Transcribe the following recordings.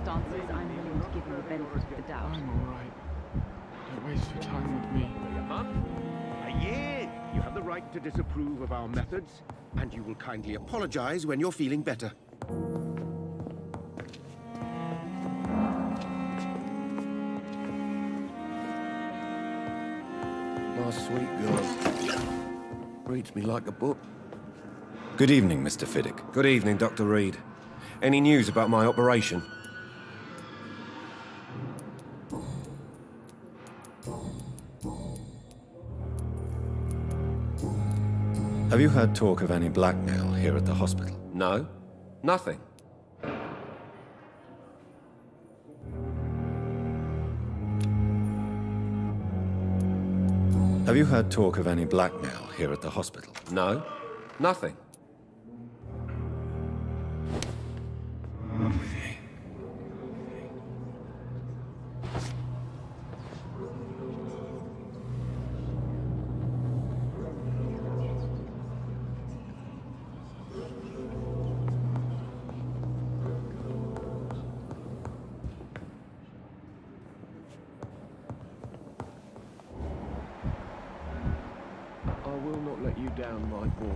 circumstances, I'm willing to give you the benefit of the doubt. I'm all right. Don't waste your time with me. Yeah, you have the right to disapprove of our methods, and you will kindly apologize when you're feeling better. My sweet girl. Reads me like a book. Good evening, Mr. Fiddick. Good evening, Dr. Reed. Any news about my operation? Have you heard talk of any blackmail here at the hospital? No. Nothing. Have you heard talk of any blackmail here at the hospital? No. Nothing. I will not let you down, my boy.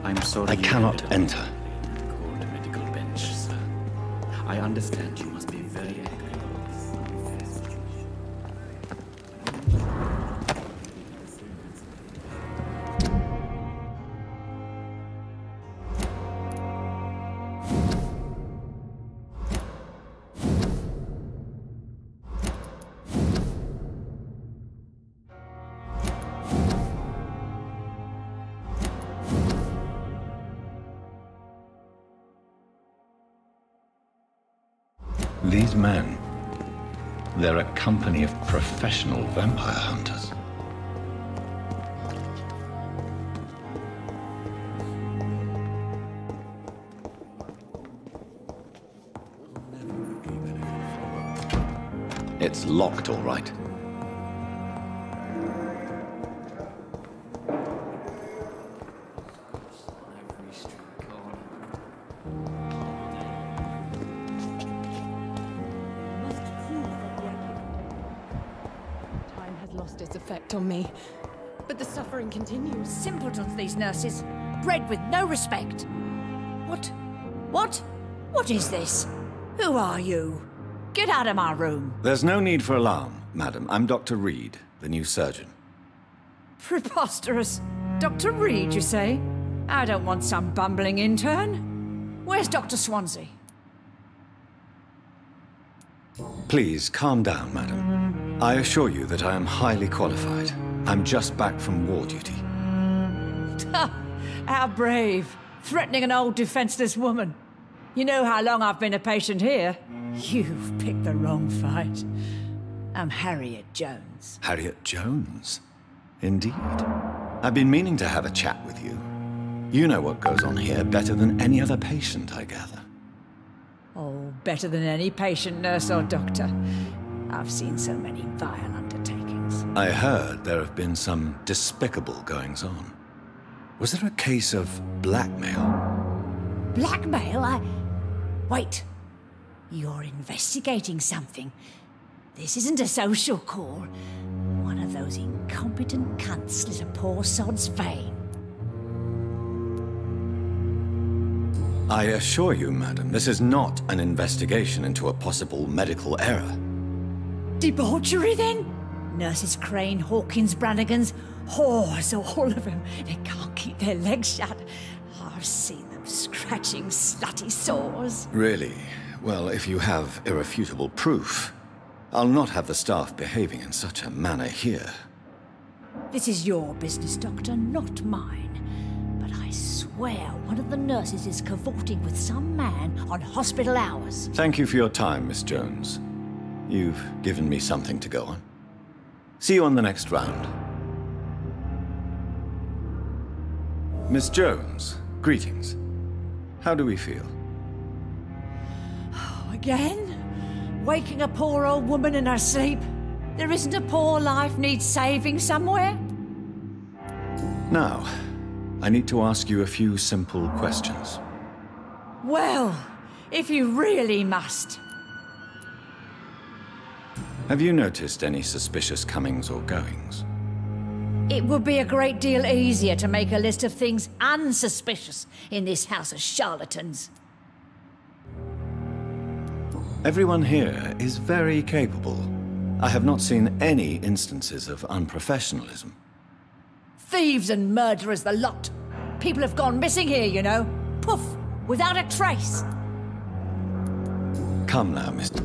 I'm sorry. I cannot enter. Court medical bench, sir. I understand you must be very angry. These men, they're a company of professional vampire hunters. It's locked, all right. effect on me. But the suffering continues. Simpletons, these nurses. Bred with no respect. What? What is this? Who are you? Get out of my room. There's no need for alarm, madam. I'm Dr. Reed, the new surgeon. Preposterous. Dr. Reed, you say? I don't want some bumbling intern. Where's Dr. Swansea? Please, calm down, madam. I assure you that I am highly qualified. I'm just back from war duty. How brave. Threatening an old defenseless woman. You know how long I've been a patient here? You've picked the wrong fight. I'm Harriet Jones. Harriet Jones? Indeed. I've been meaning to have a chat with you. You know what goes on here better than any other patient, I gather. Oh, better than any patient, nurse or doctor. I've seen so many vile undertakings. I heard there have been some despicable goings-on. Was there a case of blackmail? Blackmail? Wait. You're investigating something. This isn't a social call. One of those incompetent cunts slit a poor sod's vein. I assure you, madam, this is not an investigation into a possible medical error. Debauchery, then? Nurses Crane, Hawkins, Brannigans, whores, all of them. They can't keep their legs shut. I've seen them scratching slutty sores. Really? Well, if you have irrefutable proof, I'll not have the staff behaving in such a manner here. This is your business, Doctor, not mine. But I swear one of the nurses is cavorting with some man on hospital hours. Thank you for your time, Miss Jones. You've given me something to go on. See you on the next round. Miss Jones, greetings. How do we feel? Oh, again? Waking a poor old woman in her sleep? There isn't a poor life needs saving somewhere? Now, I need to ask you a few simple questions. Well, if you really must. Have you noticed any suspicious comings or goings? It would be a great deal easier to make a list of things unsuspicious in this house of charlatans. Everyone here is very capable. I have not seen any instances of unprofessionalism. Thieves and murderers, the lot. People have gone missing here, you know. Poof, without a trace. Come now, Mr.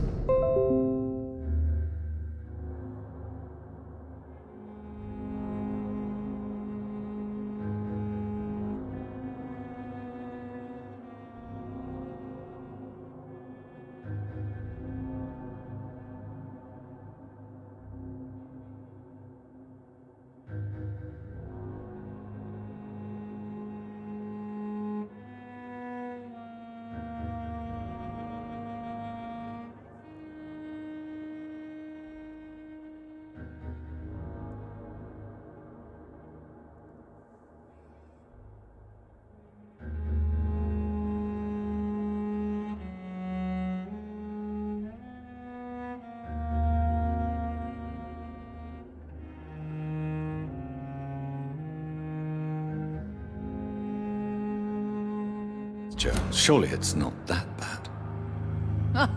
Jones, surely it's not that bad.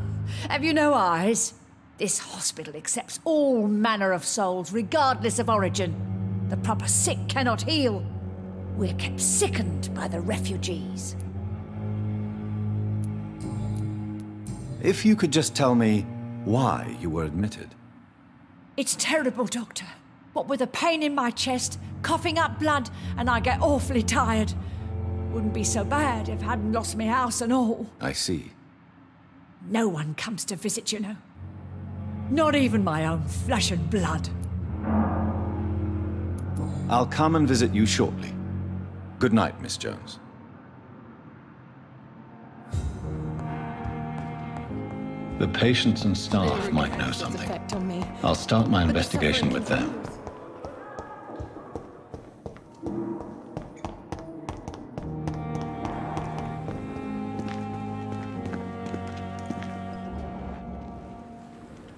Have you no eyes? This hospital accepts all manner of souls, regardless of origin. The proper sick cannot heal. We're kept sickened by the refugees. If you could just tell me why you were admitted. It's terrible, Doctor. What with a pain in my chest, coughing up blood, and I get awfully tired. Wouldn't be so bad if I hadn't lost my house and all. I see. No one comes to visit, you know. Not even my own flesh and blood. I'll come and visit you shortly. Good night, Miss Jones. The patients and staff might know something. I'll start my investigation with them.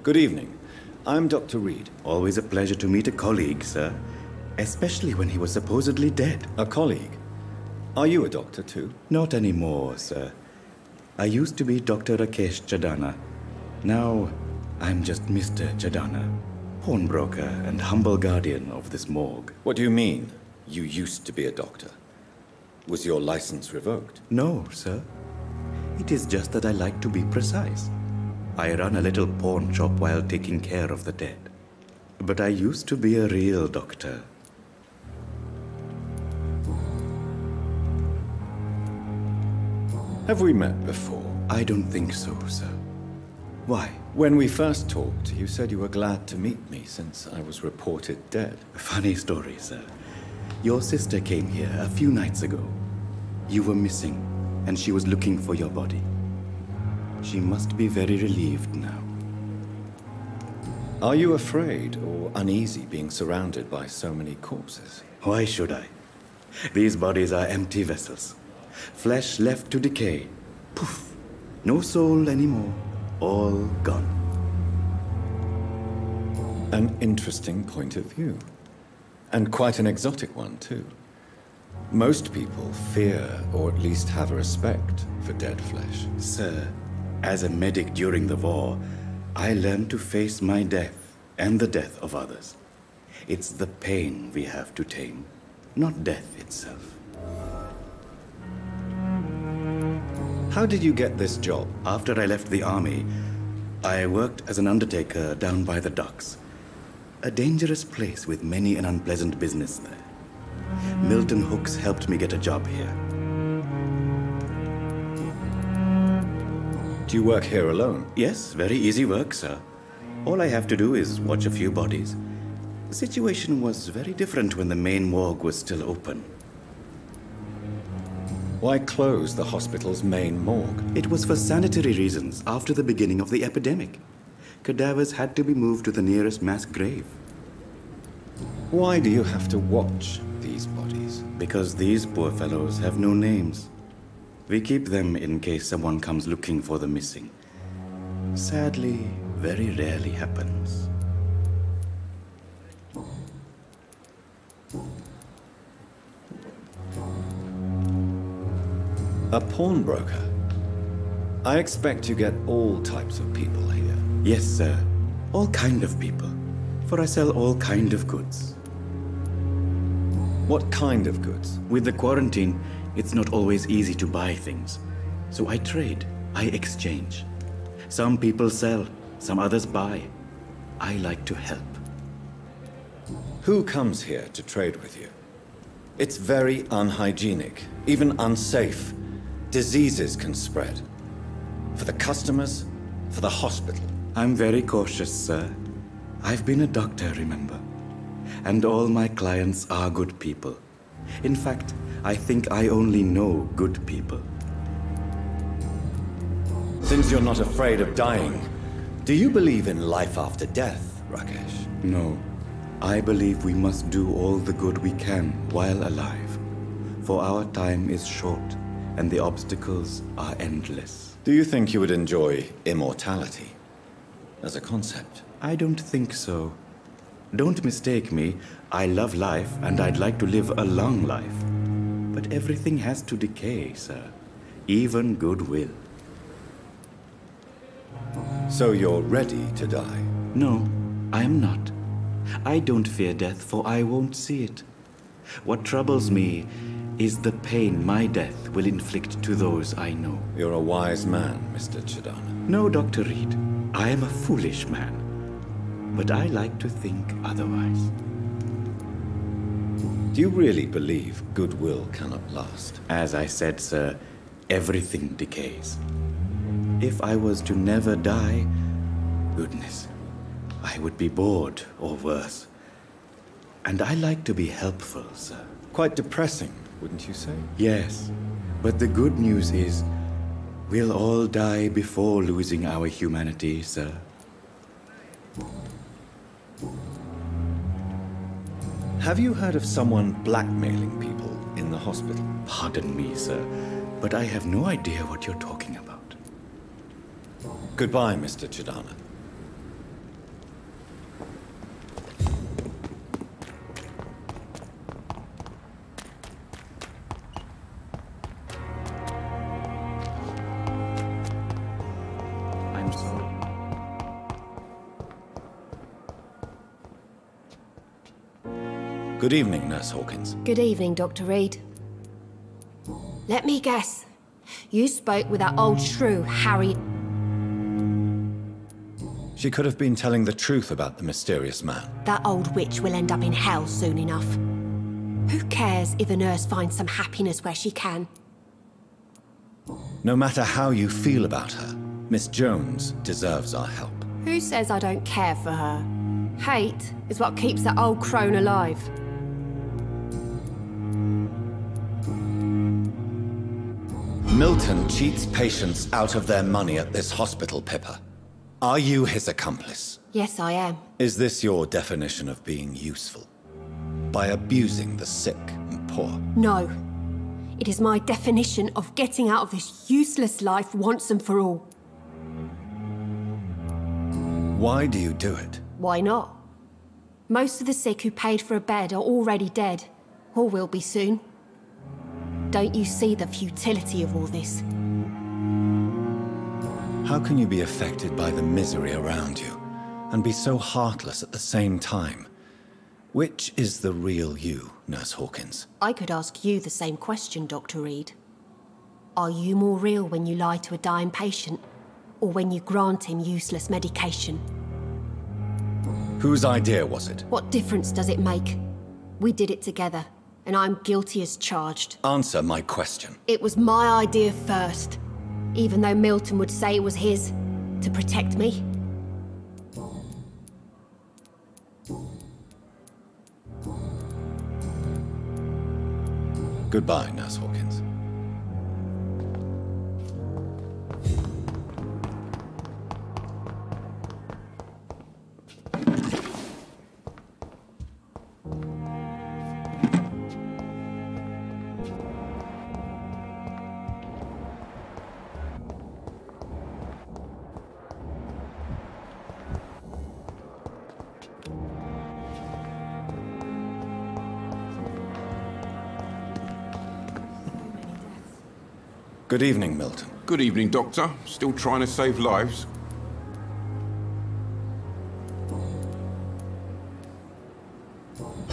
Good evening. I'm Dr. Reed. Always a pleasure to meet a colleague, sir. Especially when he was supposedly dead. A colleague? Are you a doctor too? Not anymore, sir. I used to be Dr. Rakesh Chadana. Now, I'm just Mr. Chadana, pawnbroker and humble guardian of this morgue. What do you mean, you used to be a doctor? Was your license revoked? No, sir. It is just that I like to be precise. I run a little pawn shop while taking care of the dead. But I used to be a real doctor. Have we met before? I don't think so, sir. Why? When we first talked, you said you were glad to meet me since I was reported dead. Funny story, sir. Your sister came here a few nights ago. You were missing, and she was looking for your body. She must be very relieved now. Are you afraid or uneasy being surrounded by so many corpses? Why should I? These bodies are empty vessels. Flesh left to decay. Poof! No soul anymore. All gone. An interesting point of view. And quite an exotic one, too. Most people fear, or at least have a respect, for dead flesh. Sir, as a medic during the war, I learned to face my death and the death of others. It's the pain we have to tame, not death itself. How did you get this job? After I left the army, I worked as an undertaker down by the docks. A dangerous place with many an unpleasant business there. Milton Hooks helped me get a job here. Do you work here alone? Yes, very easy work, sir. All I have to do is watch a few bodies. The situation was very different when the main morgue was still open. Why close the hospital's main morgue? It was for sanitary reasons after the beginning of the epidemic. Cadavers had to be moved to the nearest mass grave. Why do you have to watch these bodies? Because these poor fellows have no names. We keep them in case someone comes looking for the missing. Sadly, very rarely happens. A pawnbroker? I expect you get all types of people here. Yes, sir. All kind of people. For I sell all kind of goods. What kind of goods? With the quarantine, it's not always easy to buy things. So I trade, I exchange. Some people sell, some others buy. I like to help. Who comes here to trade with you? It's very unhygienic, even unsafe. Diseases can spread. For the customers, for the hospital. I'm very cautious, sir. I've been a doctor, remember? And all my clients are good people. In fact, I think I only know good people. Since you're not afraid of dying, do you believe in life after death, Rakesh? No. I believe we must do all the good we can while alive. For our time is short, and the obstacles are endless. Do you think you would enjoy immortality as a concept? I don't think so. Don't mistake me. I love life, and I'd like to live a long life. But everything has to decay, sir. Even goodwill. So you're ready to die? No, I am not. I don't fear death, for I won't see it. What troubles me is the pain my death will inflict to those I know. You're a wise man, Mr. Chadana. No, Dr. Reed. I am a foolish man. But I like to think otherwise. Do you really believe goodwill cannot last? As I said, sir, everything decays. If I was to never die, goodness, I would be bored or worse. And I like to be helpful, sir. Quite depressing, wouldn't you say? Yes, but the good news is, we'll all die before losing our humanity, sir. Have you heard of someone blackmailing people in the hospital? Pardon me, sir, but I have no idea what you're talking about. Goodbye, Mr. Chadana. Good evening, Nurse Hawkins. Good evening, Dr. Reed. Let me guess. You spoke with that old shrew, Harry. She could have been telling the truth about the mysterious man. That old witch will end up in hell soon enough. Who cares if a nurse finds some happiness where she can? No matter how you feel about her, Miss Jones deserves our help. Who says I don't care for her? Hate is what keeps that old crone alive. Milton cheats patients out of their money at this hospital, Pippa. Are you his accomplice? Yes, I am. Is this your definition of being useful? By abusing the sick and poor? No. It is my definition of getting out of this useless life once and for all. Why do you do it? Why not? Most of the sick who paid for a bed are already dead, or will be soon. Don't you see the futility of all this? How can you be affected by the misery around you, and be so heartless at the same time? Which is the real you, Nurse Hawkins? I could ask you the same question, Dr. Reed. Are you more real when you lie to a dying patient, or when you grant him useless medication? Whose idea was it? What difference does it make? We did it together, and I'm guilty as charged. Answer my question. It was my idea first, even though Milton would say it was his, to protect me. Goodbye, Nurse Hawkins. Good evening, Milton. Good evening, Doctor. Still trying to save lives?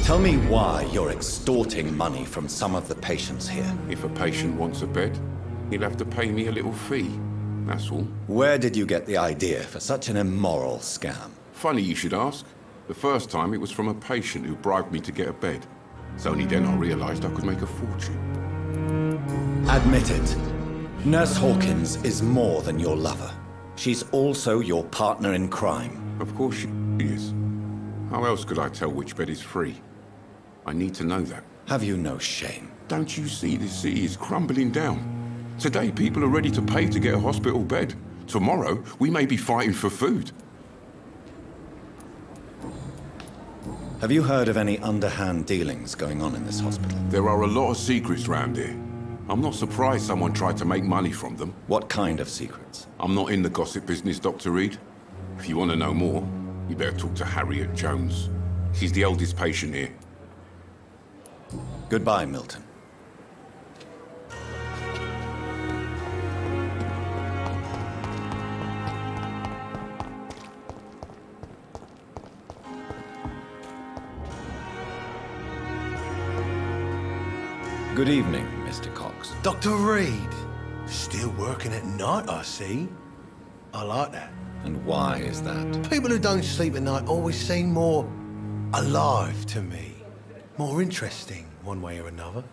Tell me why you're extorting money from some of the patients here. If a patient wants a bed, he'll have to pay me a little fee. That's all. Where did you get the idea for such an immoral scam? Funny you should ask. The first time it was from a patient who bribed me to get a bed. It's only then I realized I could make a fortune. Admit it. Nurse Hawkins is more than your lover. She's also your partner in crime. Of course she is. How else could I tell which bed is free? I need to know that. Have you no shame? Don't you see this city is crumbling down? Today people are ready to pay to get a hospital bed. Tomorrow we may be fighting for food. Have you heard of any underhand dealings going on in this hospital? There are a lot of secrets round here. I'm not surprised someone tried to make money from them. What kind of secrets? I'm not in the gossip business, Dr. Reed. If you want to know more, you better talk to Harriet Jones. She's the oldest patient here. Goodbye, Milton. Good evening, Mr. Cox. Dr. Reed. Still working at night, I see. I like that. And why is that? People who don't sleep at night always seem more alive to me. More interesting, one way or another.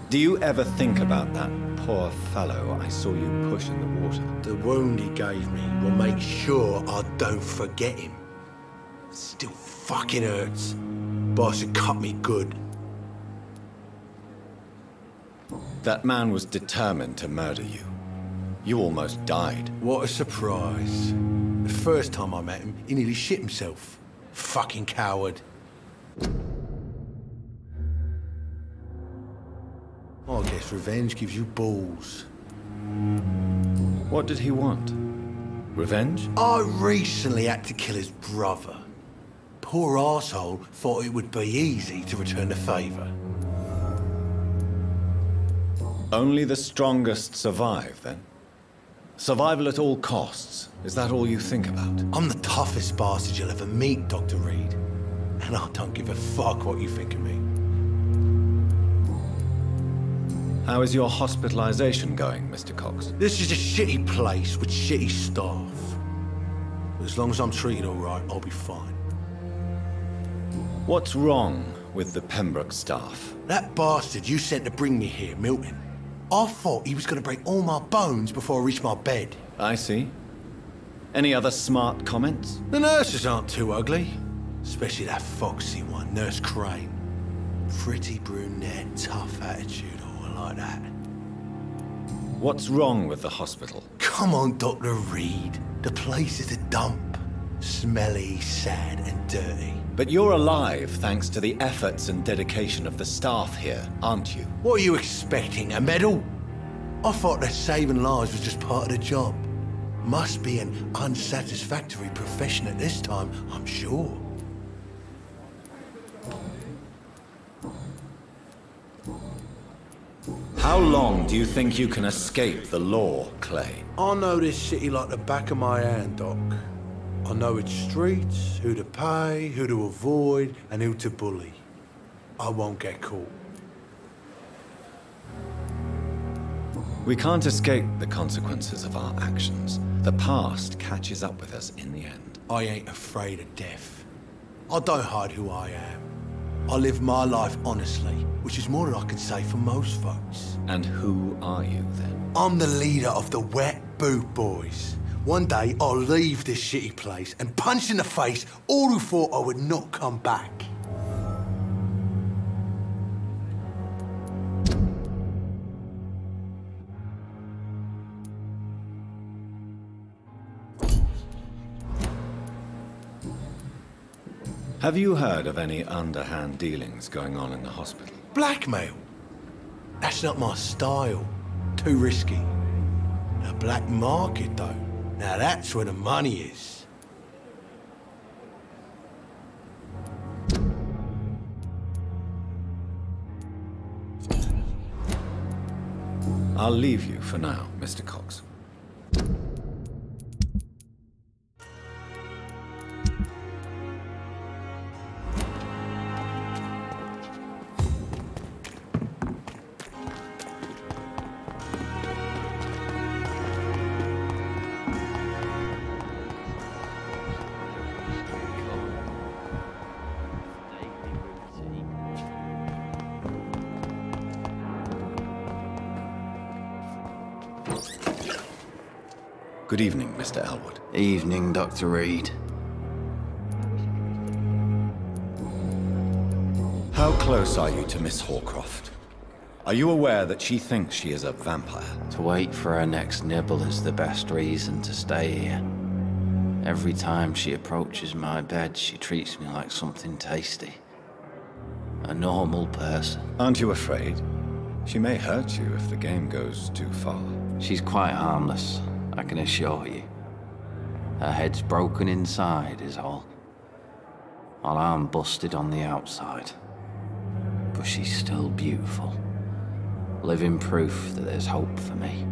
Do you ever think about that poor fellow I saw you push in the water? The wound he gave me will make sure I don't forget him. Still fucking hurts. Boss had cut me good. That man was determined to murder you. You almost died. What a surprise. The first time I met him, he nearly shit himself. Fucking coward. I guess revenge gives you balls. What did he want? Revenge? I recently had to kill his brother. Poor arsehole thought it would be easy to return the favour. Only the strongest survive, then? Survival at all costs. Is that all you think about? I'm the toughest bastard you'll ever meet, Dr. Reed. And I don't give a fuck what you think of me. How is your hospitalization going, Mr. Cox? This is a shitty place with shitty staff. But as long as I'm treated all right, I'll be fine. What's wrong with the Pembroke staff? That bastard you sent to bring me here, Milton. I thought he was going to break all my bones before I reached my bed. I see. Any other smart comments? The nurses aren't too ugly. Especially that foxy one, Nurse Crane. Pretty brunette, tough attitude, oh, I like that. What's wrong with the hospital? Come on, Dr. Reed. The place is a dump. Smelly, sad, and dirty. But you're alive thanks to the efforts and dedication of the staff here, aren't you? What are you expecting, a medal? I thought that saving lives was just part of the job. Must be an unsatisfactory profession at this time, I'm sure. How long do you think you can escape the law, Clay? I know this city like the back of my hand, Doc. I know its streets, who to pay, who to avoid, and who to bully. I won't get caught. We can't escape the consequences of our actions. The past catches up with us in the end. I ain't afraid of death. I don't hide who I am. I live my life honestly, which is more than I can say for most folks. And who are you, then? I'm the leader of the Wet Boot Boys. One day, I'll leave this shitty place and punch in the face all who thought I would not come back. Have you heard of any underhand dealings going on in the hospital? Blackmail? That's not my style. Too risky. The black market, though. Now that's where the money is. I'll leave you for now, Mr. Cox. Good evening, Mr. Elwood. Evening, Dr. Reed. How close are you to Miss Horcroft? Are you aware that she thinks she is a vampire? To wait for her next nibble is the best reason to stay here. Every time she approaches my bed, she treats me like something tasty. A normal person. Aren't you afraid? She may hurt you if the game goes too far. She's quite harmless, I can assure you. Her head's broken inside is all. While I'm busted on the outside. But she's still beautiful. Living proof that there's hope for me.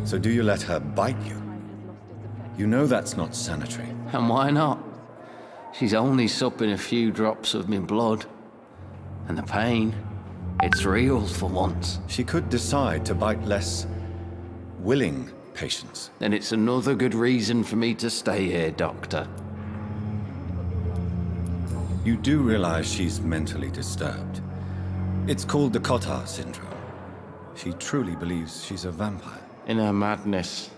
So do you let her bite you? You know that's not sanitary. And why not? She's only supping a few drops of me blood. And the pain, it's real for once. She could decide to bite less willing patients. Then it's another good reason for me to stay here, Doctor. You do realize she's mentally disturbed. It's called the Cotard syndrome. She truly believes she's a vampire. In her madness,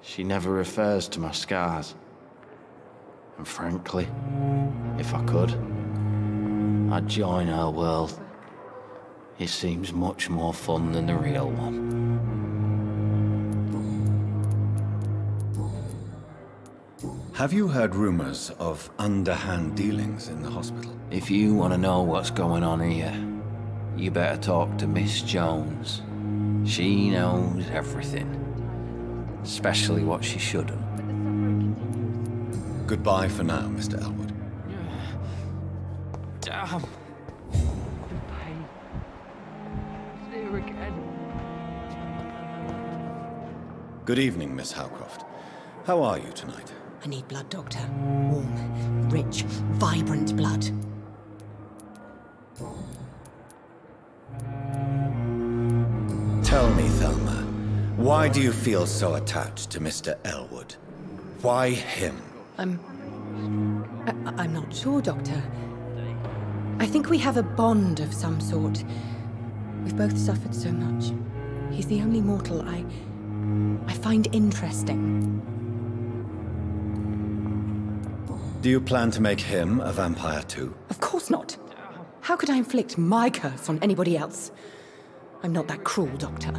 she never refers to my scars. And frankly, if I could, I'd join her world. It seems much more fun than the real one. Have you heard rumors of underhand dealings in the hospital? If you want to know what's going on here, you better talk to Miss Jones. She knows everything. Especially what she shouldn't. Goodbye for now, Mr. Elwood. Damn. The pain. It's here again. Good evening, Miss Howcroft. How are you tonight? I need blood, Doctor. Warm, rich, vibrant blood. Tell me, Thelma, why do you feel so attached to Mr. Elwood? Why him? I'm not sure, Doctor. I think we have a bond of some sort. We've both suffered so much. He's the only mortal I find interesting. Do you plan to make him a vampire too? Of course not. How could I inflict my curse on anybody else? I'm not that cruel, Doctor.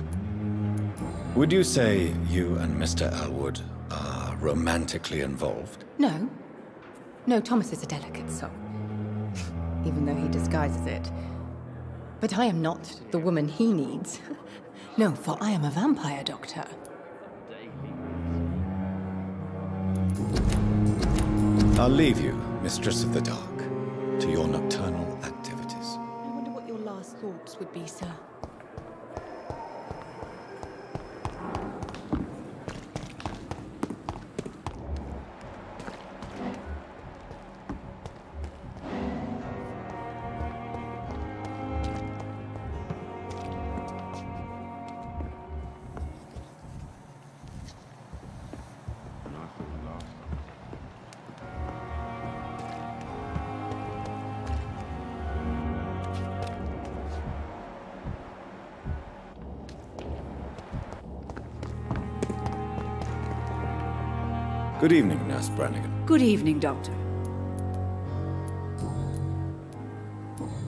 Would you say you and Mr. Elwood are romantically involved? No. No, Thomas is a delicate soul. Even though he disguises it. But I am not the woman he needs. No, for I am a vampire, Doctor. I'll leave you, Mistress of the Dark, to your nocturnal activities. I wonder what your last thoughts would be, sir. Good evening, Nurse Brannigan. Good evening, Doctor.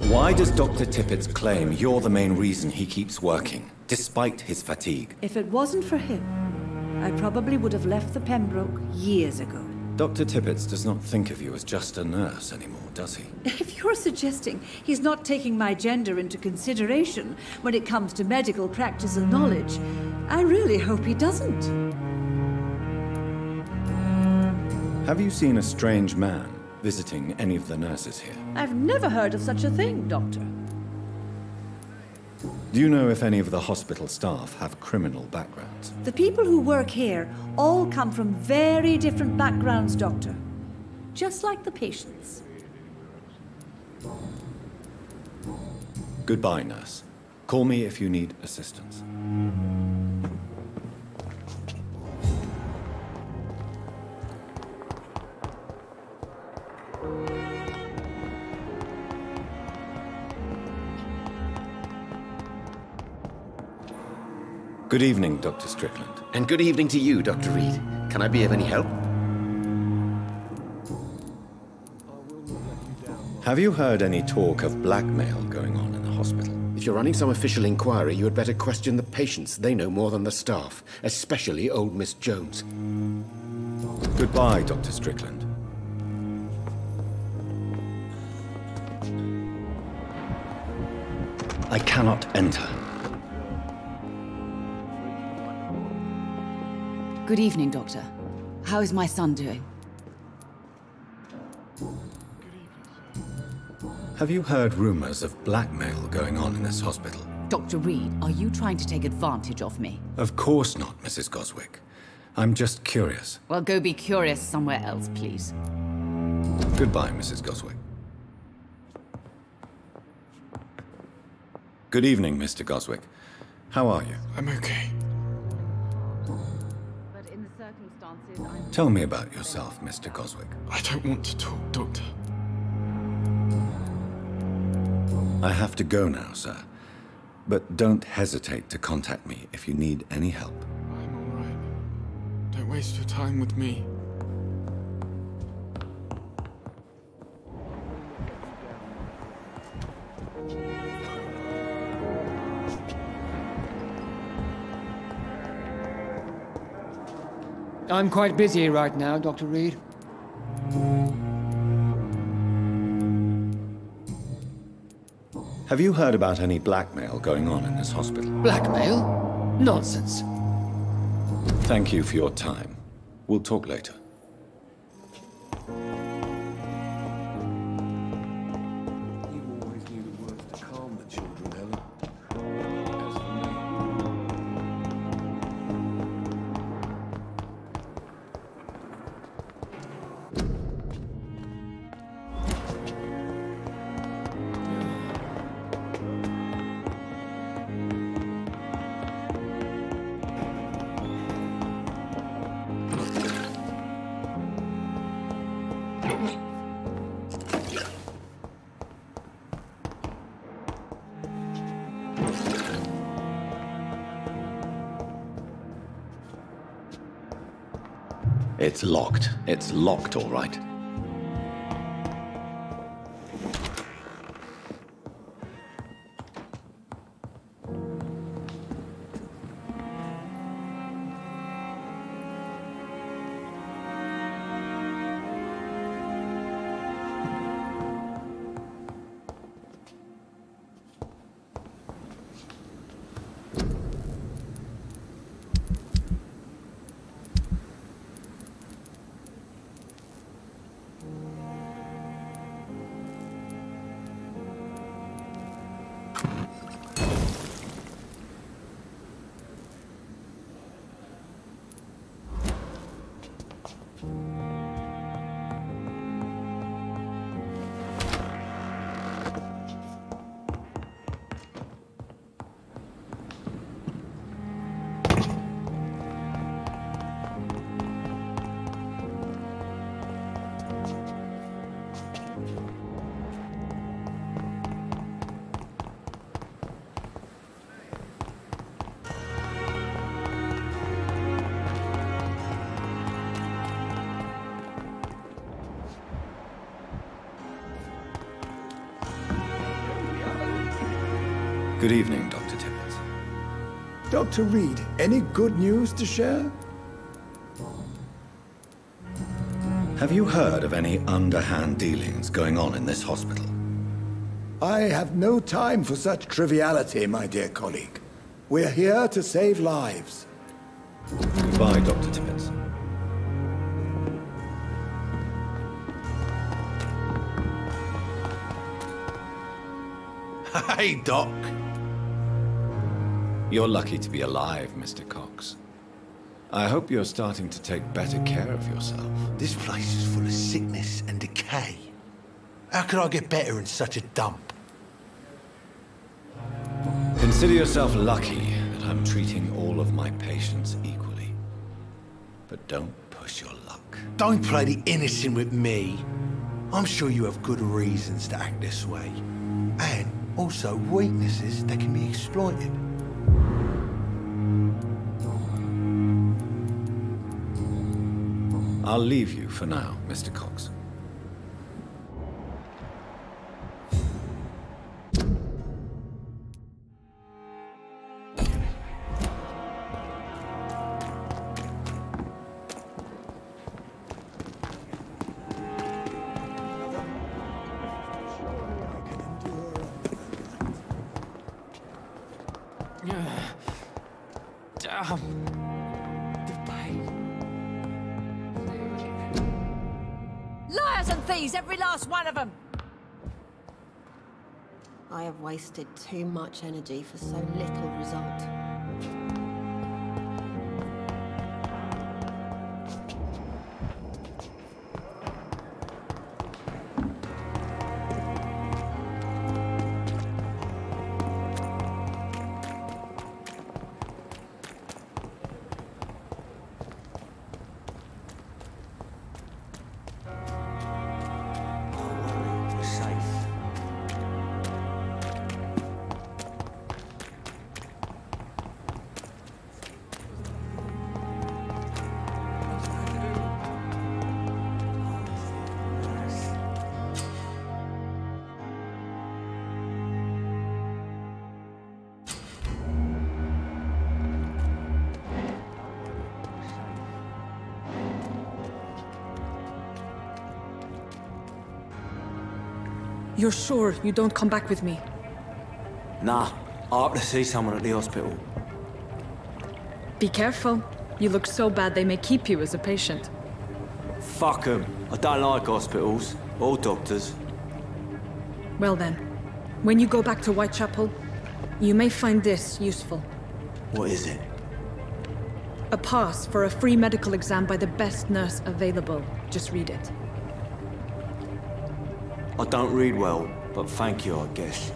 Why does Dr. Tippett's claim you're the main reason he keeps working, despite his fatigue? If it wasn't for him, I probably would have left the Pembroke years ago. Dr. Tippett does not think of you as just a nurse anymore, does he? If you're suggesting he's not taking my gender into consideration when it comes to medical practice and knowledge, I really hope he doesn't. Have you seen a strange man visiting any of the nurses here? I've never heard of such a thing, Doctor. Do you know if any of the hospital staff have criminal backgrounds? The people who work here all come from very different backgrounds, Doctor. Just like the patients. Goodbye, nurse. Call me if you need assistance. Good evening, Dr. Strickland. And good evening to you, Dr. Reed. Can I be of any help? Have you heard any talk of blackmail going on in the hospital? If you're running some official inquiry, you had better question the patients. They know more than the staff, especially old Miss Jones. Goodbye, Dr. Strickland. I cannot enter. Good evening, Doctor. How is my son doing? Have you heard rumors of blackmail going on in this hospital? Dr. Reed, are you trying to take advantage of me? Of course not, Mrs. Goswick. I'm just curious. Well, go be curious somewhere else, please. Goodbye, Mrs. Goswick. Good evening, Mr. Goswick. How are you? I'm okay. But in the circumstances, Tell me about yourself, Mr. Goswick. I don't want to talk, Doctor. I have to go now, sir. But don't hesitate to contact me if you need any help. I'm all right. Don't waste your time with me. I'm quite busy right now, Dr. Reed. Have you heard about any blackmail going on in this hospital? Blackmail? Nonsense. Thank you for your time. We'll talk later. You always knew the words to calm the children, Ellen. As for me... It's locked. It's locked, all right. Good evening, Dr. Timmons. Dr. Reed, any good news to share? Have you heard of any underhand dealings going on in this hospital? I have no time for such triviality, my dear colleague. We're here to save lives. Goodbye, Dr. Timmons. Hey, Doc. You're lucky to be alive, Mr. Cox. I hope you're starting to take better care of yourself. This place is full of sickness and decay. How could I get better in such a dump? Consider yourself lucky that I'm treating all of my patients equally. But don't push your luck. Don't play the innocent with me. I'm sure you have good reasons to act this way. And also weaknesses that can be exploited. I'll leave you for now, Mr. Cox. Liars and thieves, every last one of them! I have wasted too much energy for so little result. You're sure you don't come back with me? Nah, I have to see someone at the hospital. Be careful. You look so bad they may keep you as a patient. Fuck 'em. I don't like hospitals, or doctors. Well then, when you go back to Whitechapel, you may find this useful. What is it? A pass for a free medical exam by the best nurse available. Just read it. I don't read well, but thank you, I guess.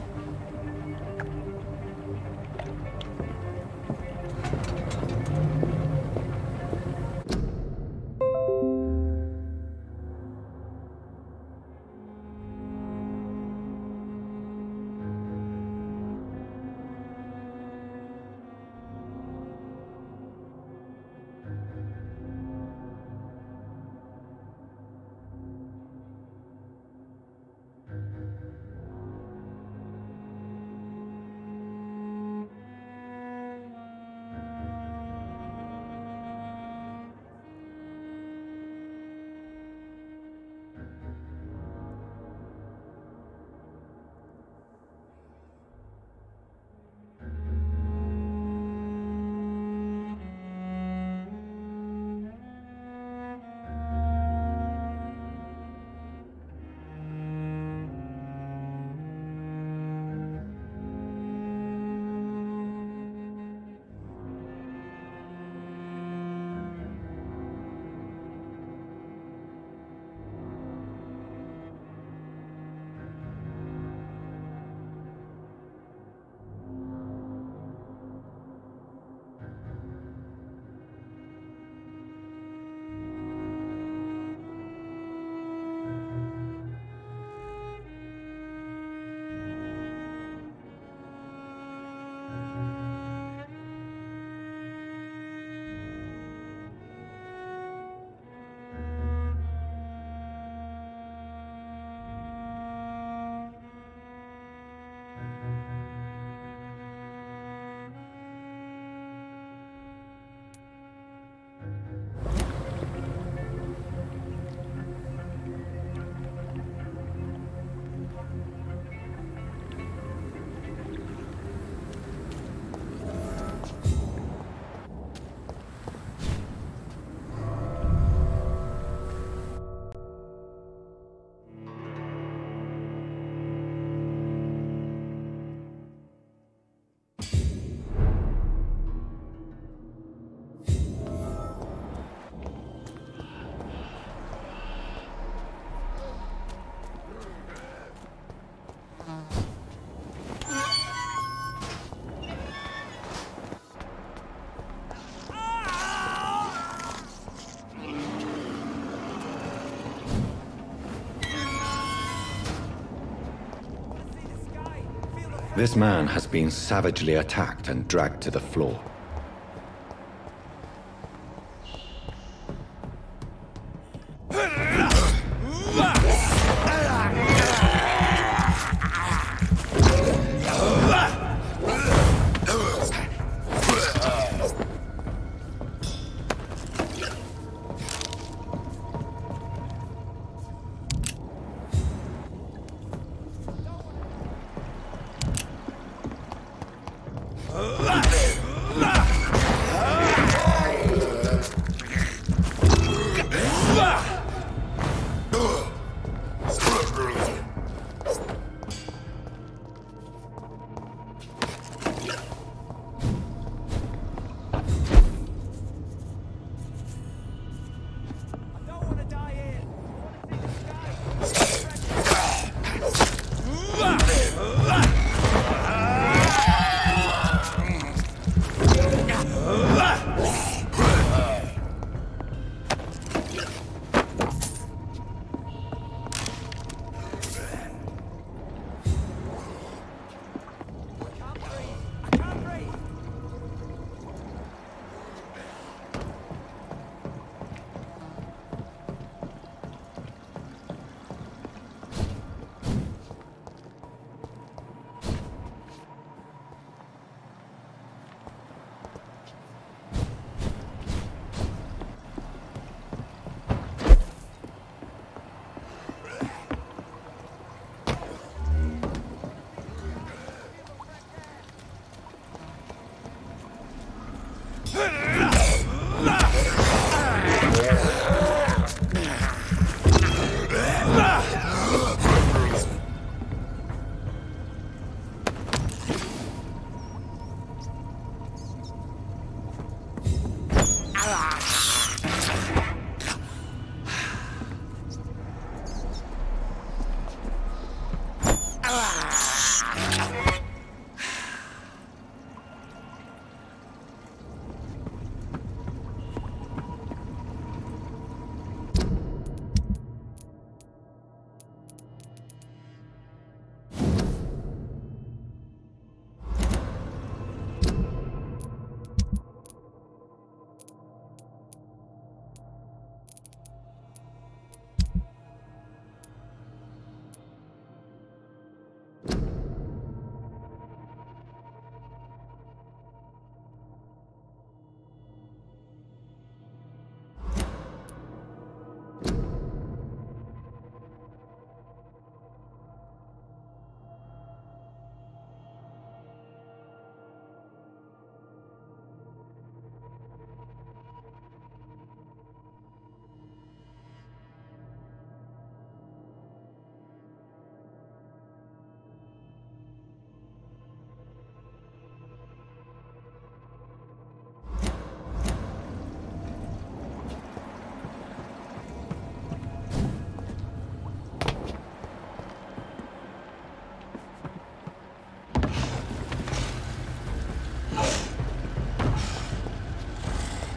This man has been savagely attacked and dragged to the floor.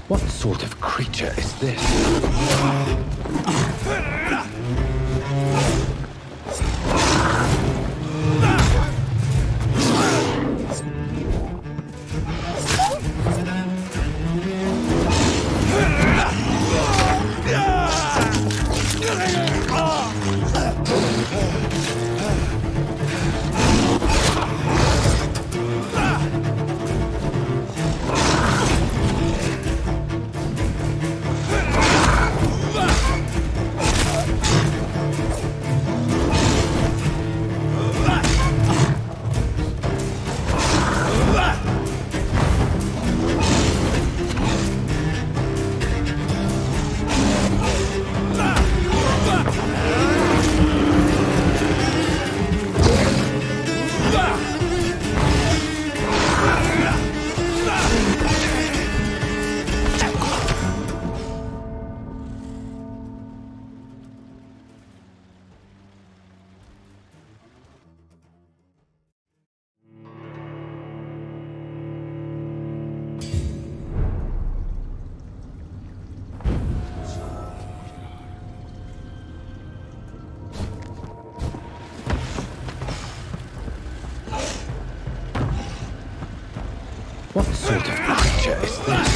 What sort of creature is this? sort of creature is this?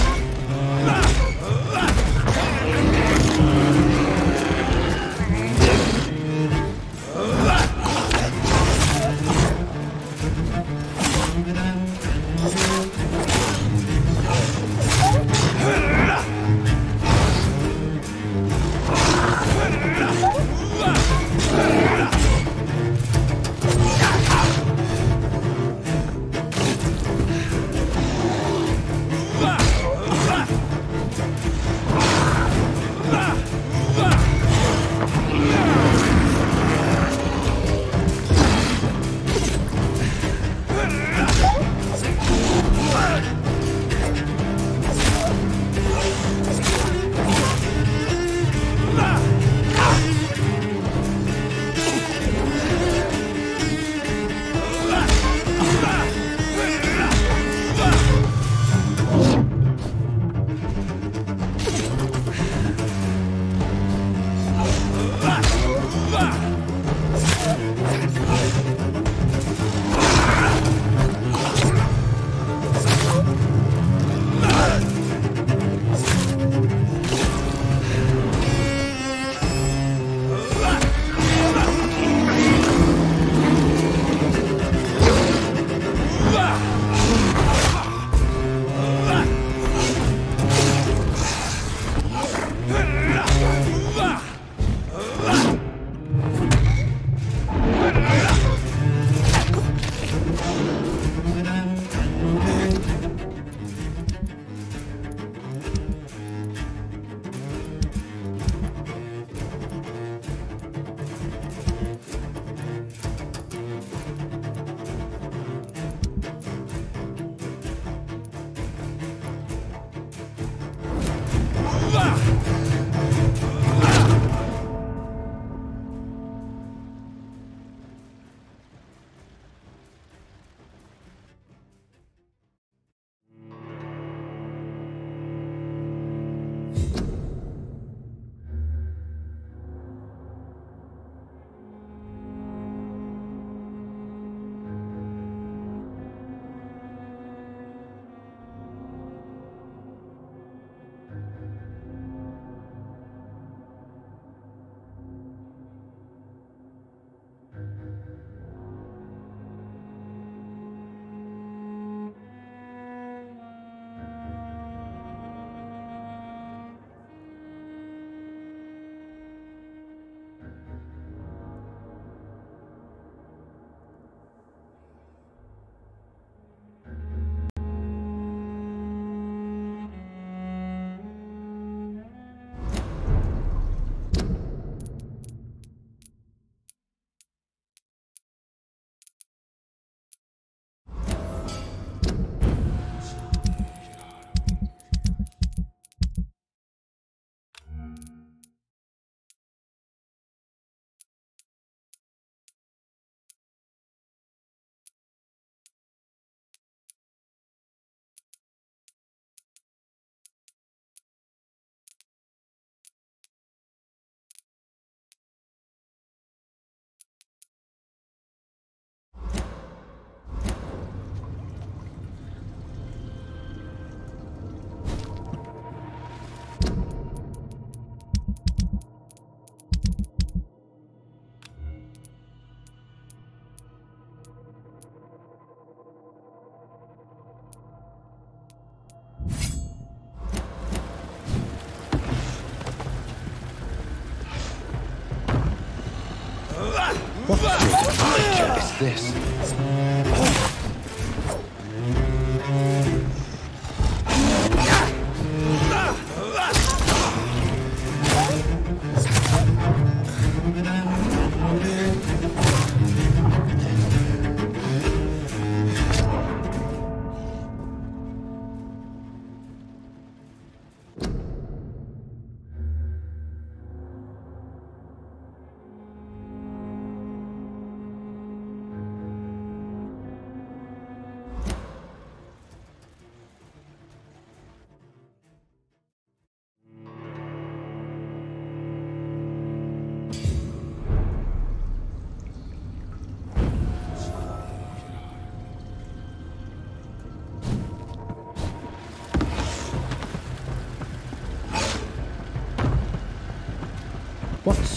What sort of creature is this?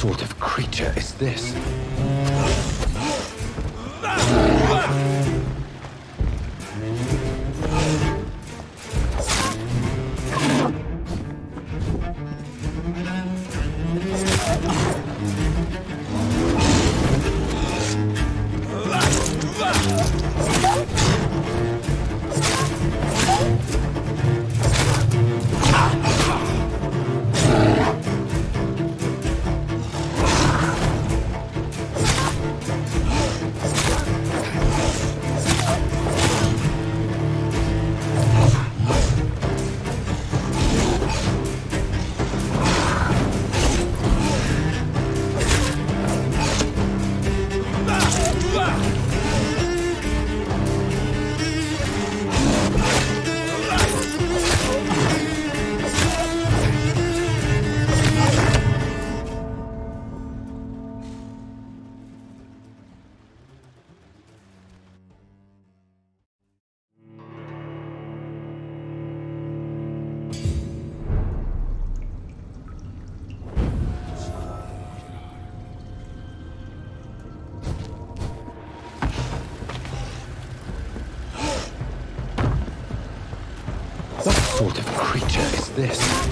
sort of creature is this? What sort of creature is this?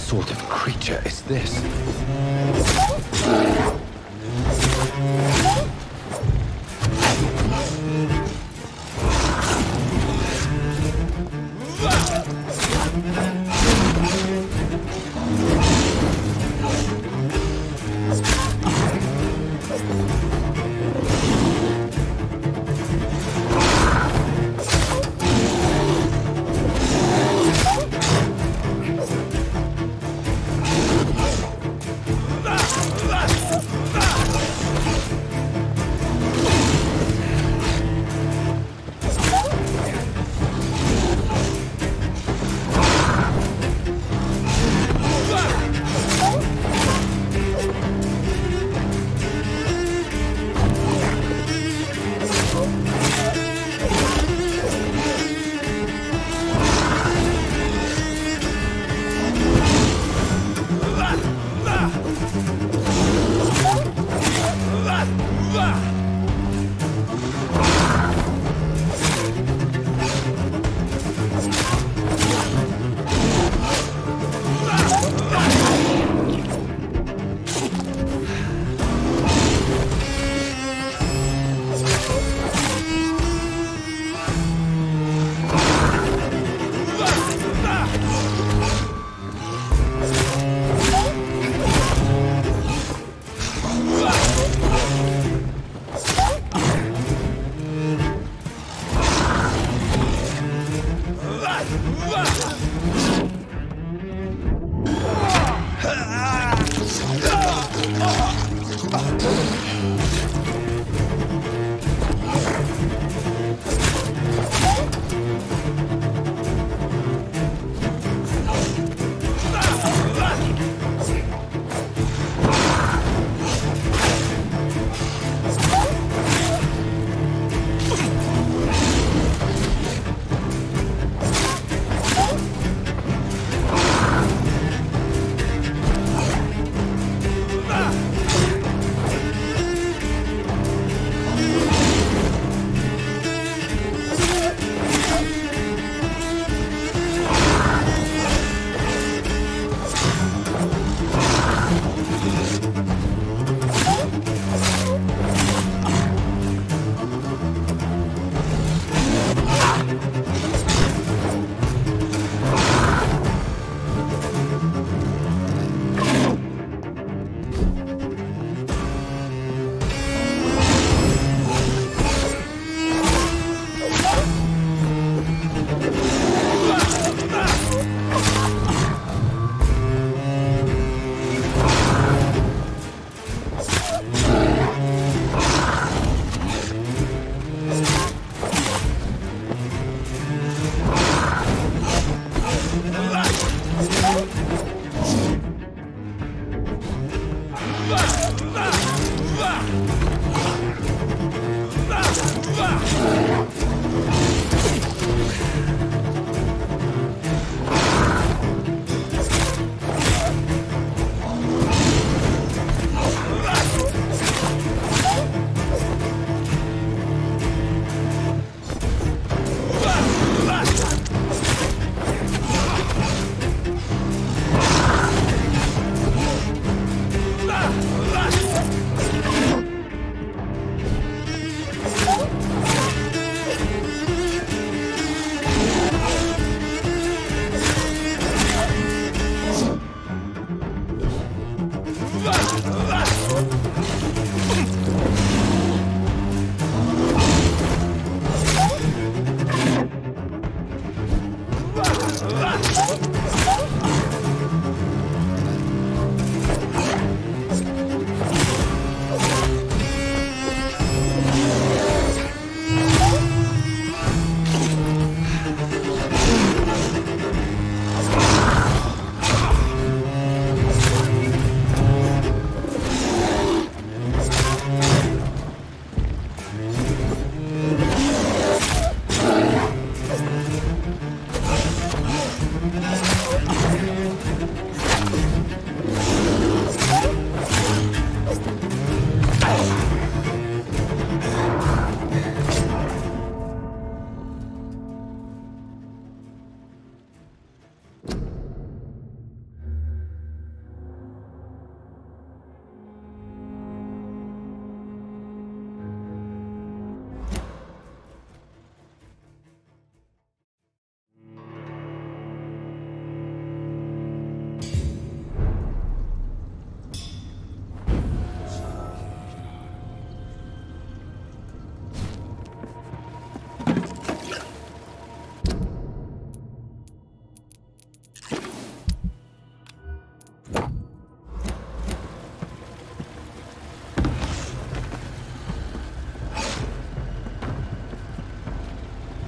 sort of creature is this?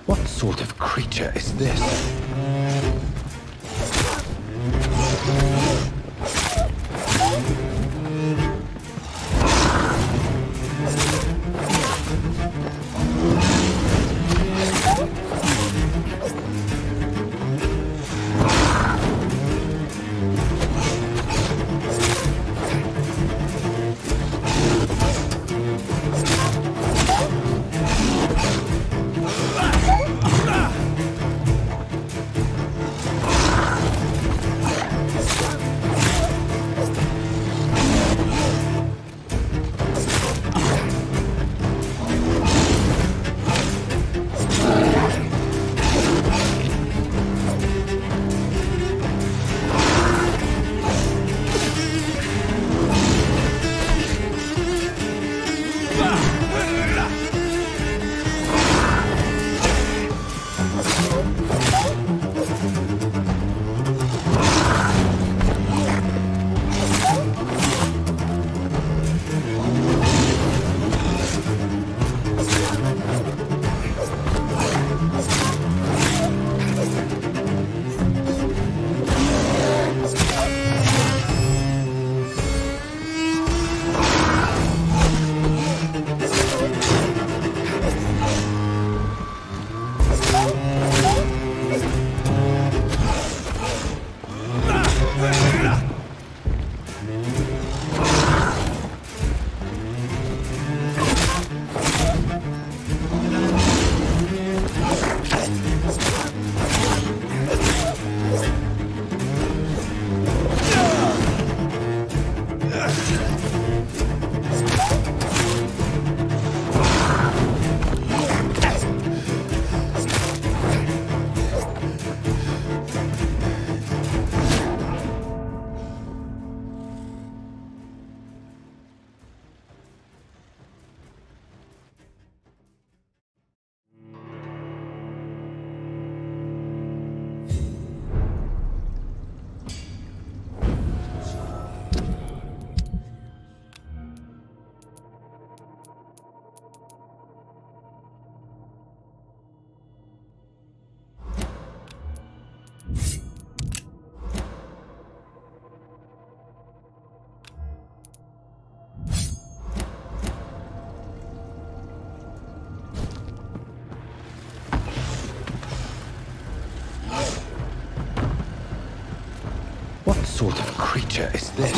What sort of creature is this? What sort of creature is this?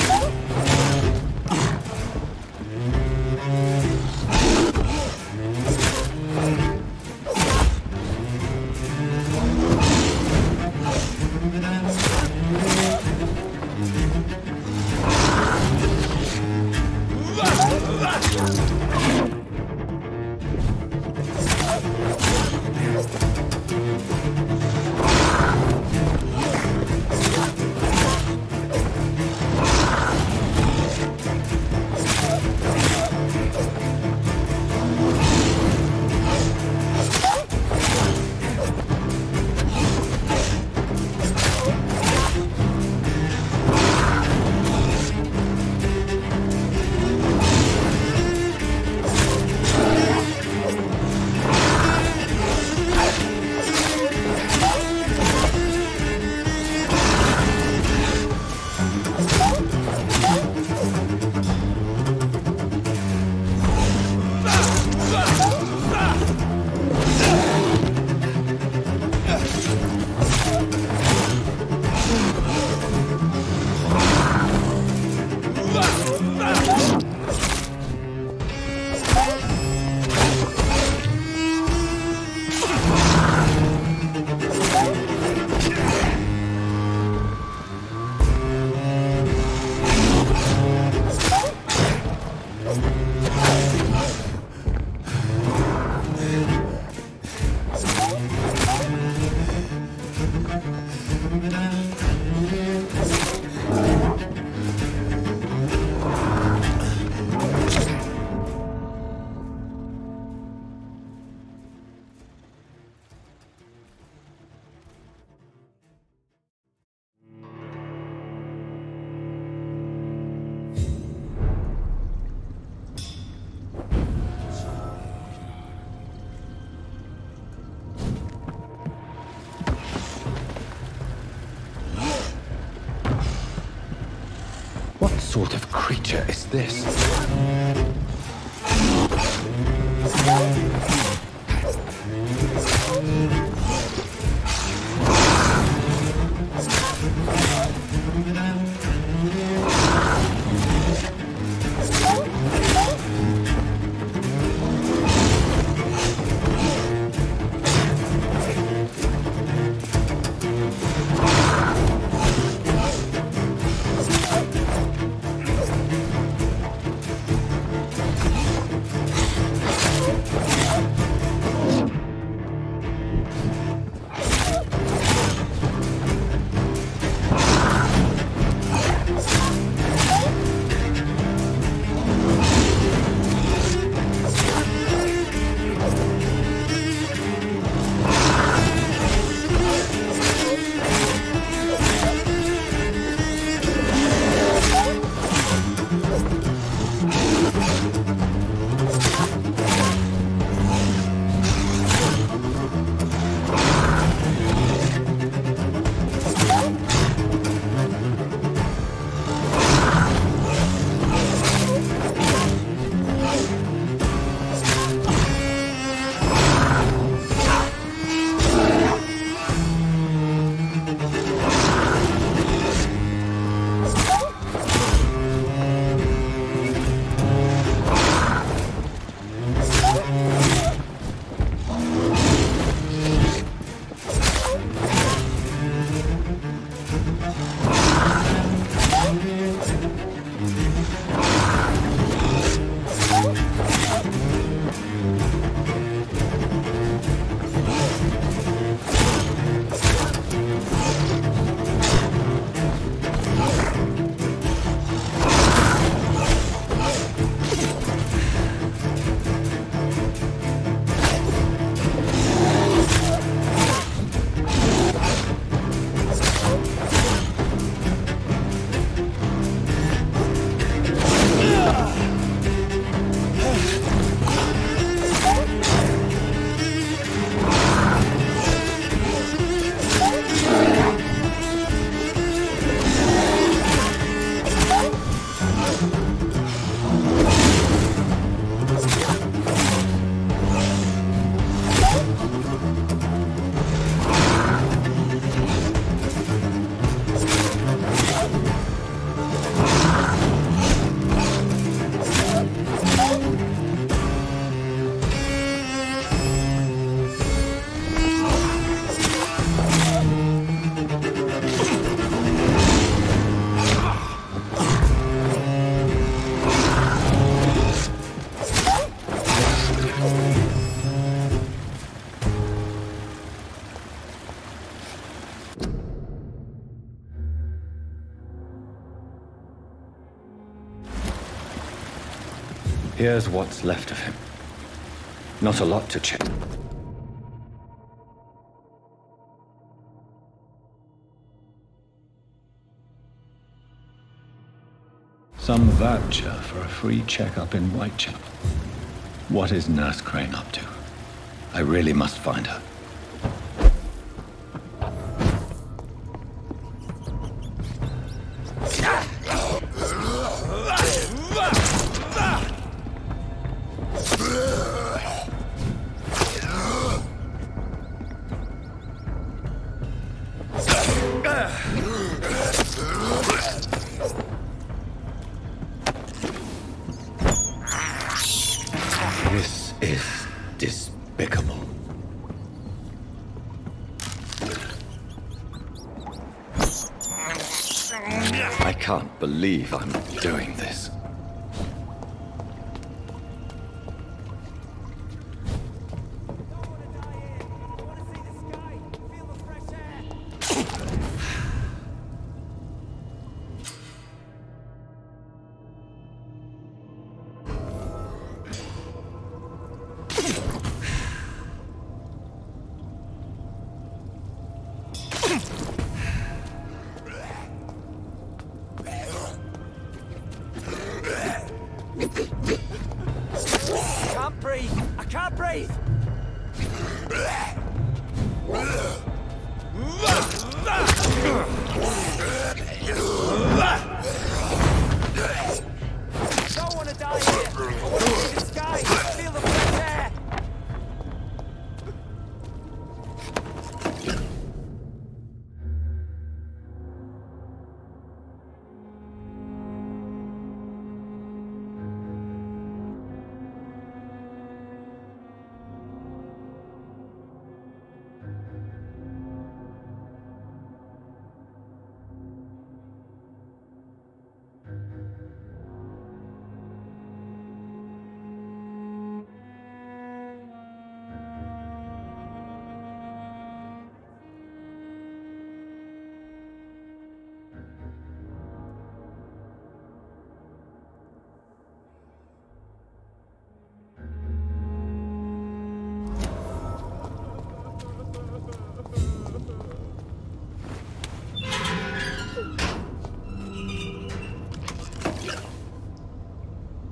sort of creature is this? Here's what's left of him. Not a lot to check. Some voucher for a free checkup in Whitechapel. What is Nurse Crane up to? I really must find her. This is despicable. I can't believe I'm doing this.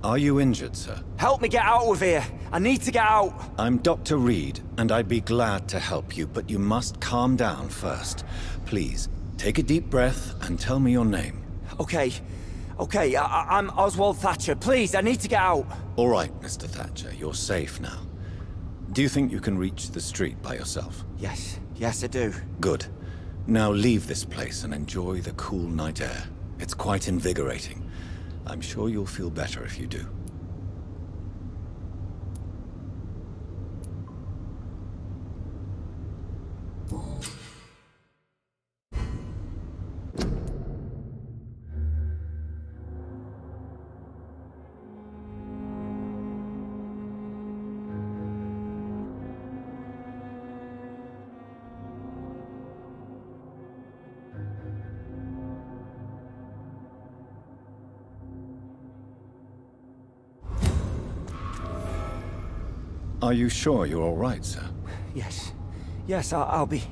Are you injured, sir? Help me get out of here. I need to get out. I'm Dr. Reed, and I'd be glad to help you, but you must calm down first. Please, take a deep breath and tell me your name. Okay. I'm Oswald Thatcher. Please, I need to get out. All right, Mr. Thatcher, you're safe now. Do you think you can reach the street by yourself? Yes, I do. Good. Now leave this place and enjoy the cool night air. It's quite invigorating. I'm sure you'll feel better if you do. Are you sure you're all right, sir? Yes, I'll be.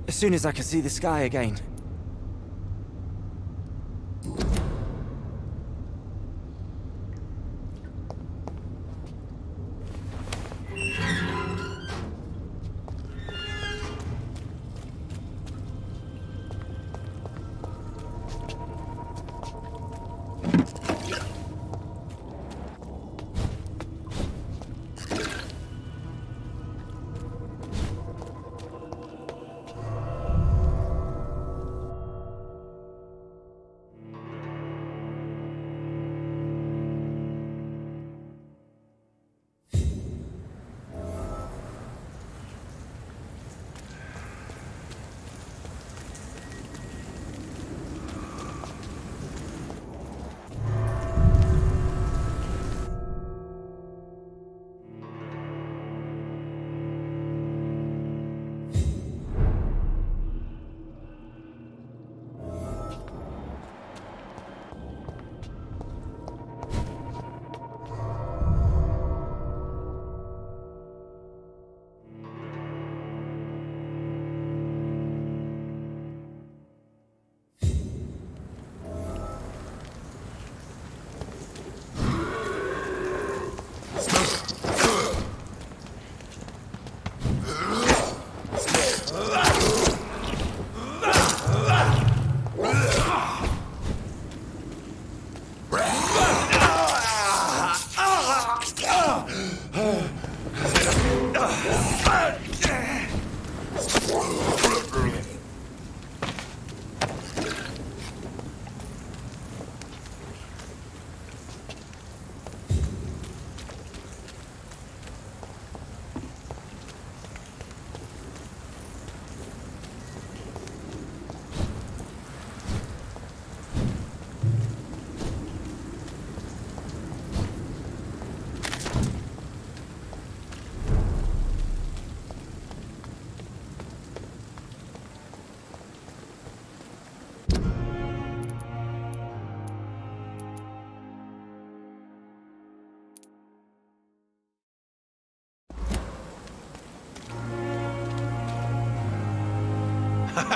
As soon as I can see the sky again.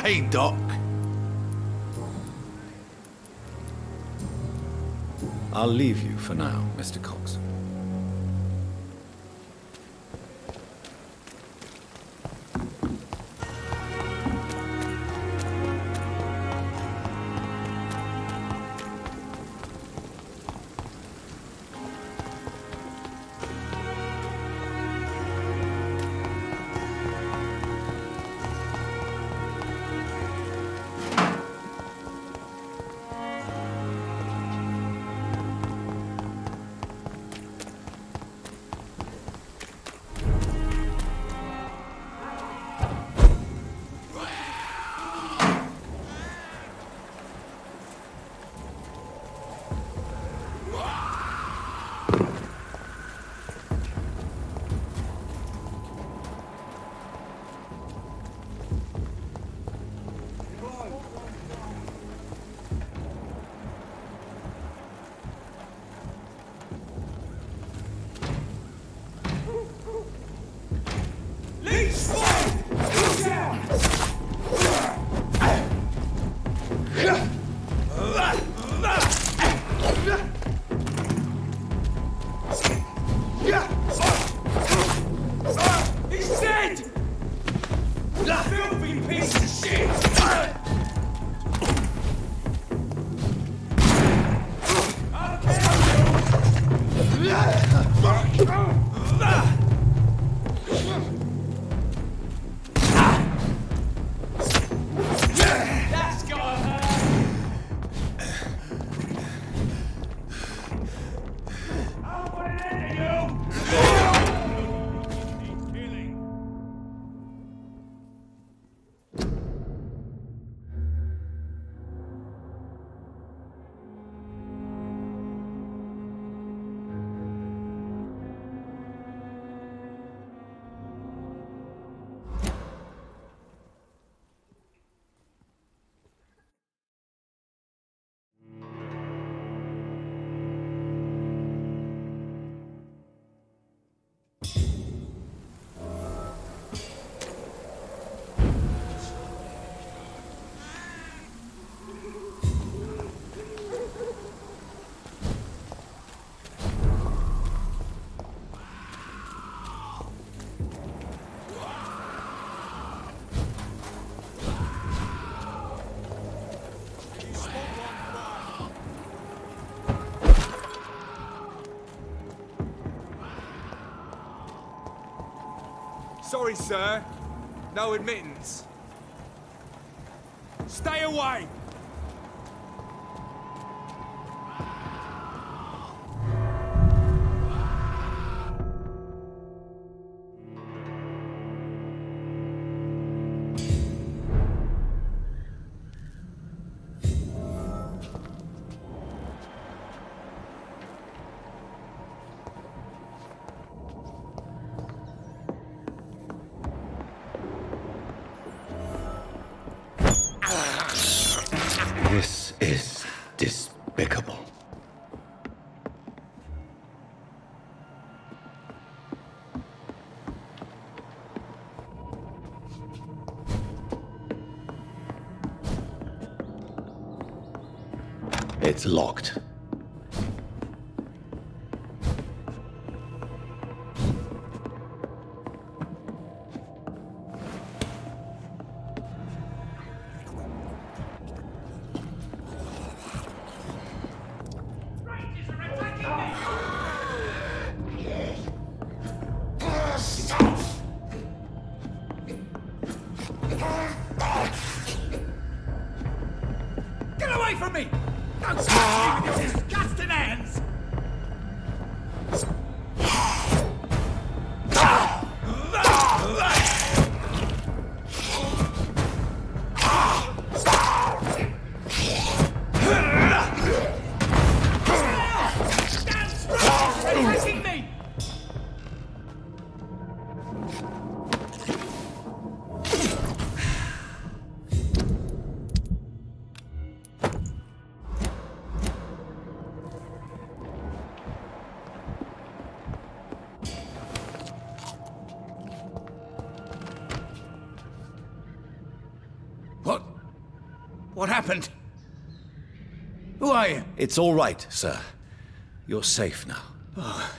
Hey, Doc. I'll leave you for now, Mr. Cox. Sorry, sir. No admittance. Stay away! This is despicable. It's locked. Get away from me! Don't stop me with your disgusting hands! What happened? Who are you? It's all right, sir. You're safe now. Oh.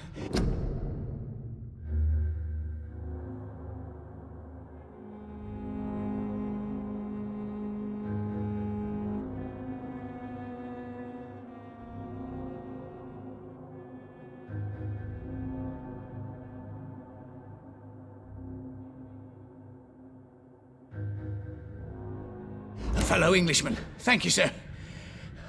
A fellow Englishman. Thank you, sir.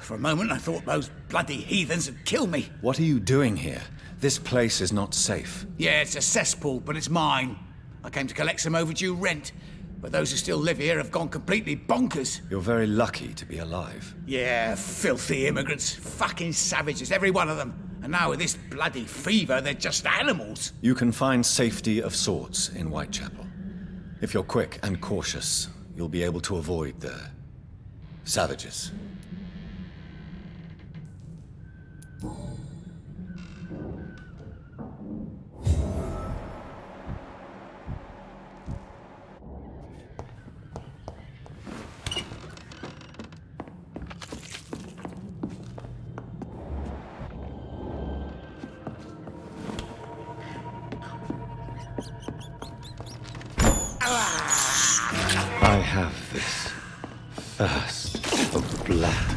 For a moment, I thought those bloody heathens had killed me. What are you doing here? This place is not safe. Yeah, it's a cesspool, but it's mine. I came to collect some overdue rent, but those who still live here have gone completely bonkers. You're very lucky to be alive. Yeah, filthy immigrants. Fucking savages, every one of them. And now with this bloody fever, they're just animals. You can find safety of sorts in Whitechapel. If you're quick and cautious, you'll be able to avoid the savages. I have this thirst for blood.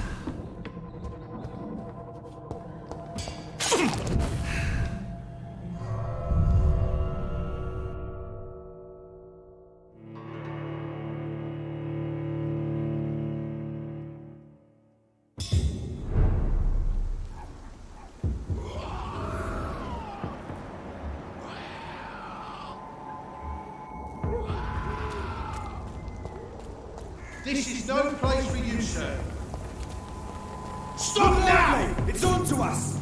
This is no place for you, sir. Stop now! It's on to us!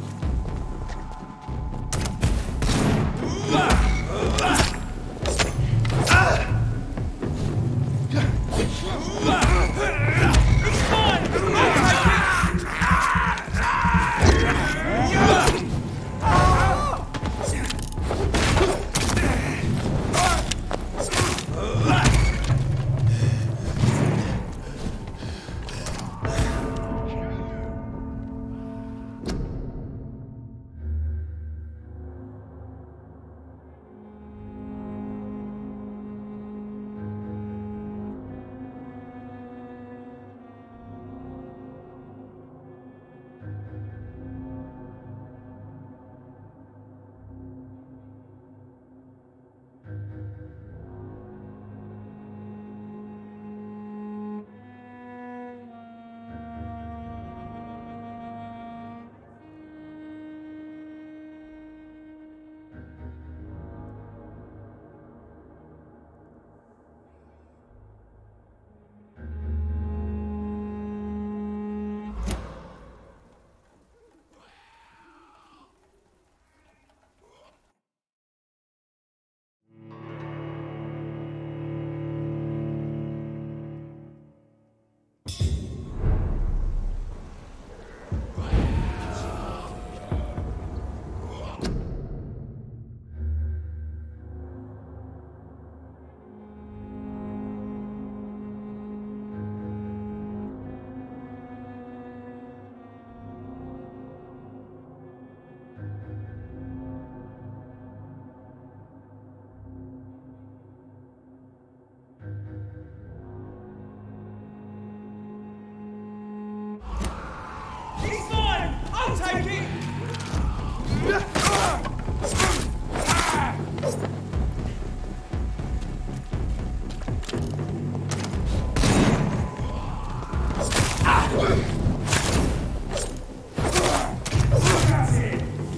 I'll take it!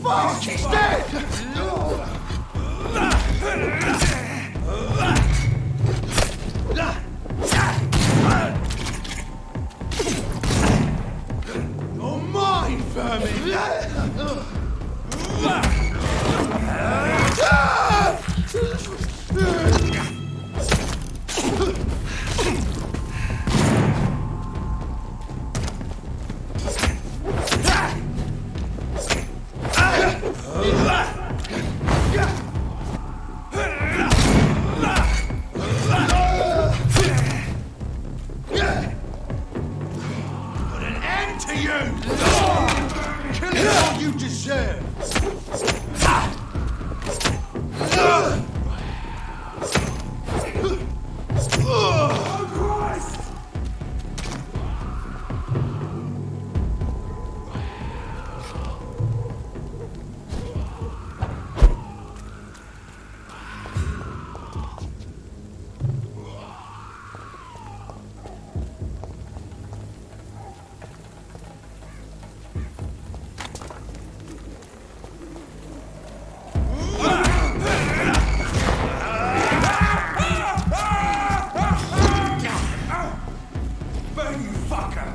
Fuck! He's dead! You're mine, vermin! Put an end to you! Kill it all you deserve! Oh, Christ! Burn, you fucker!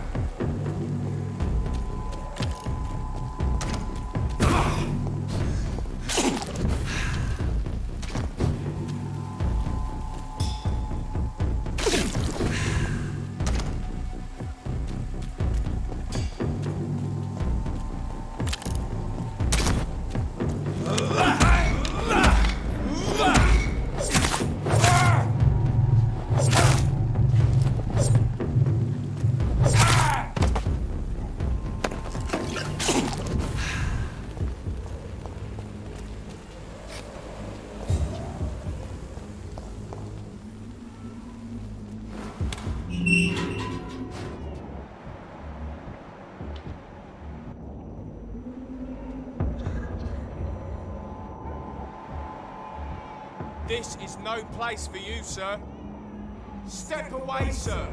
This is no place for you, sir. Step away, sir.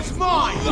was mine!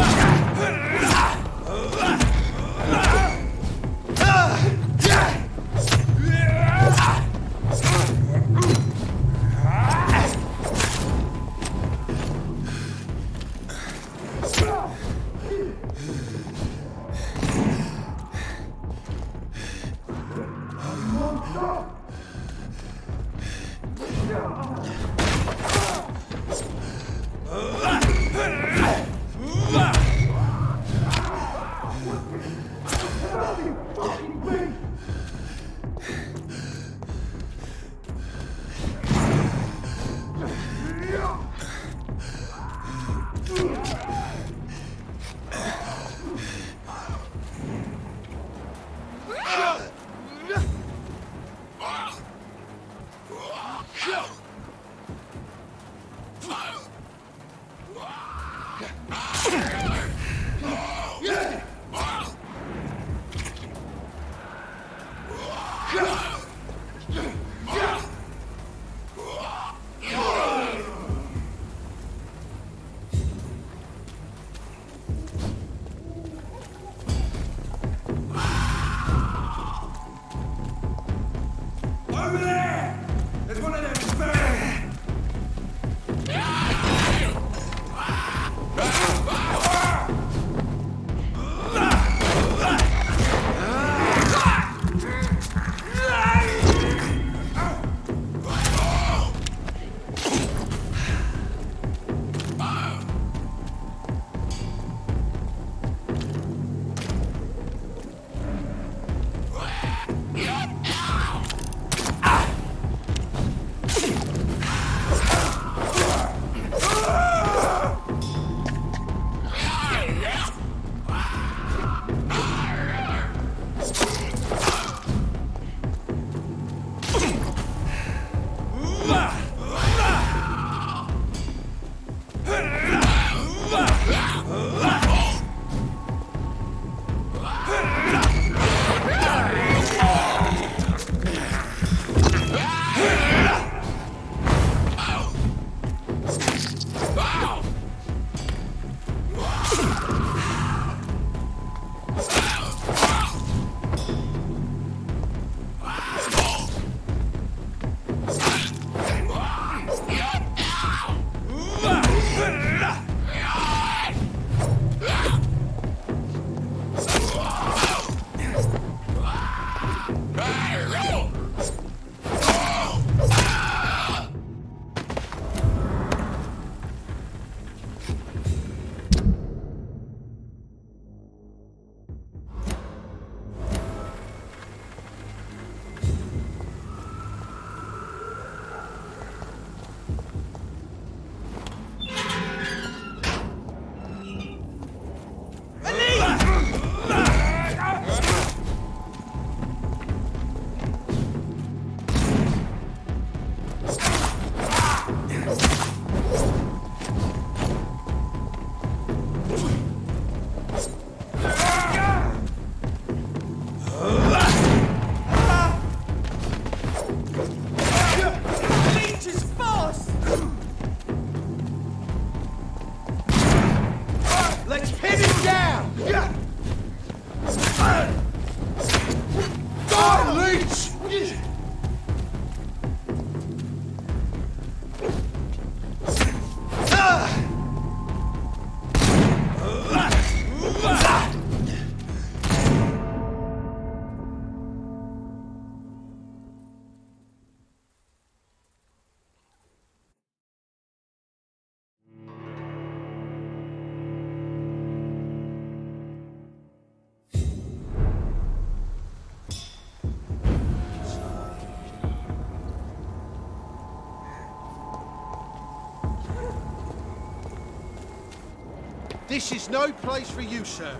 This is no place for you, sir.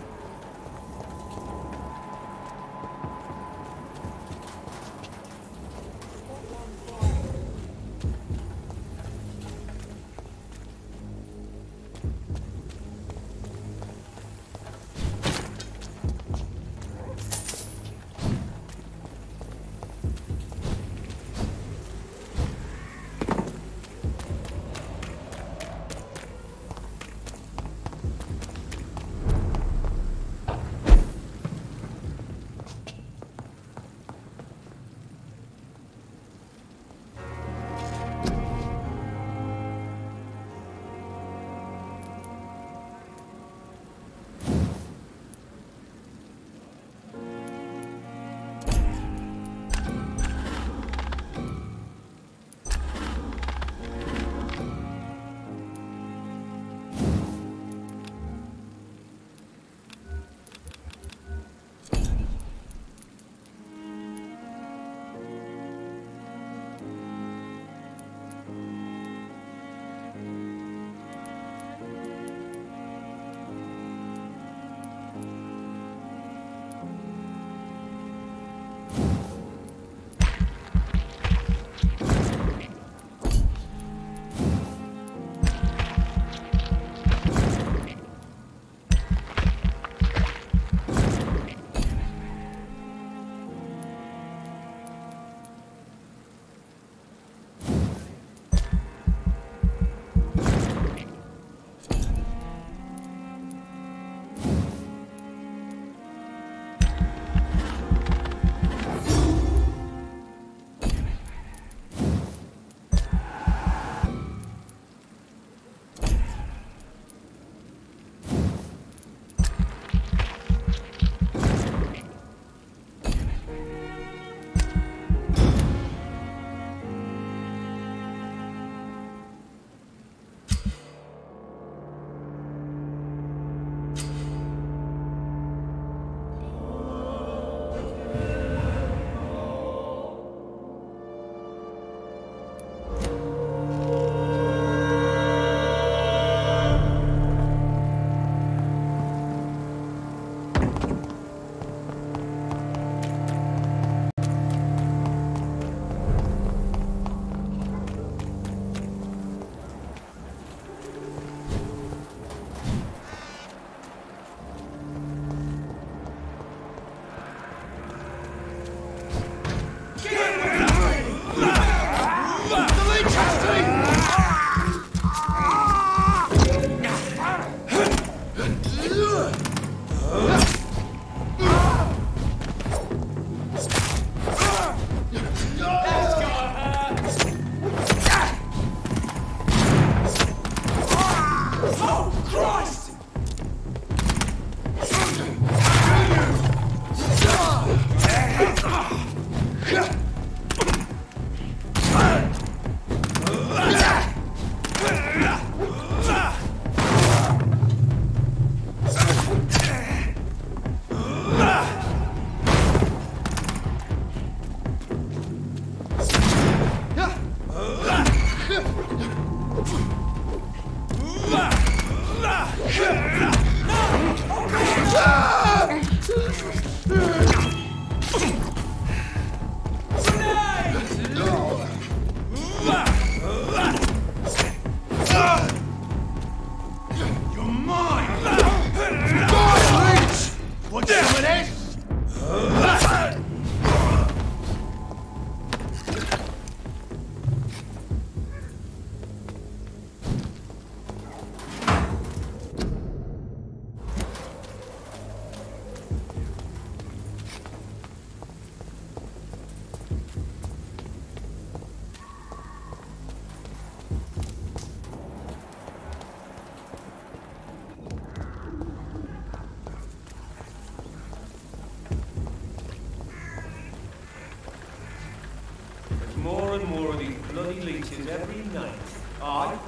more and more of these bloody leeches every night. Aye.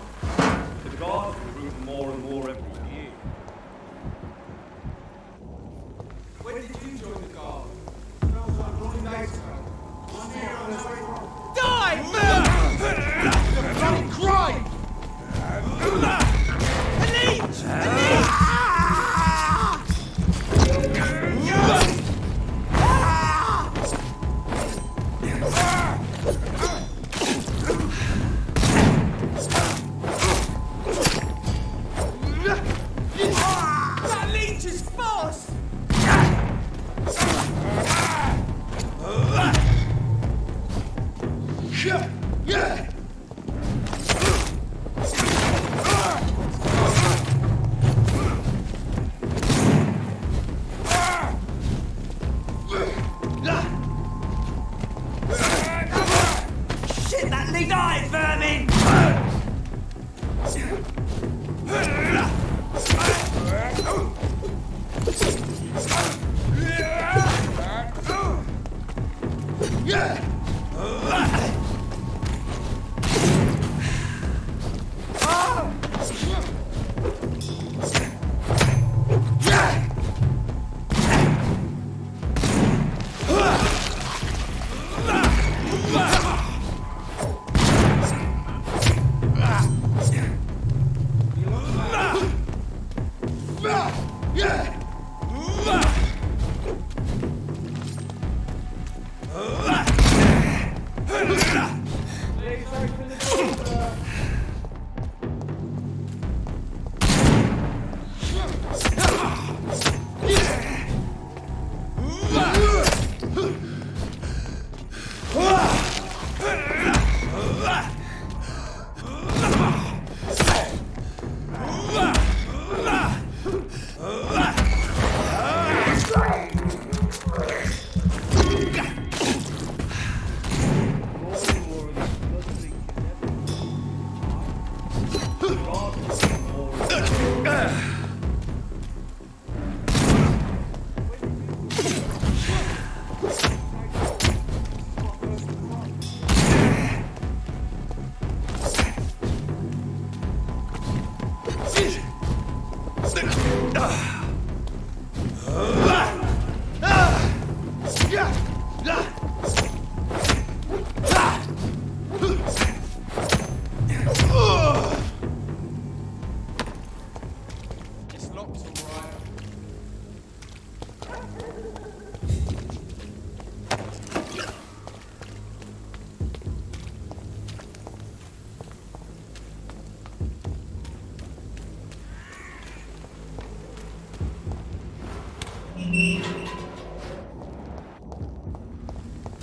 The guards recruit more and more every year. When did you join the guard? Smells like bloody days ago. Die! The bloody crime! Elite! Elite! That leech is fast! Yeah! Shit, that leech! Die, vermin! Yeah!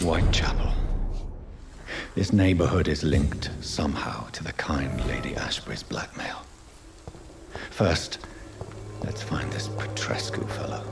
Whitechapel. This neighborhood is linked somehow to the kind Lady Ashbury's blackmail. First, let's find this Petrescu fellow.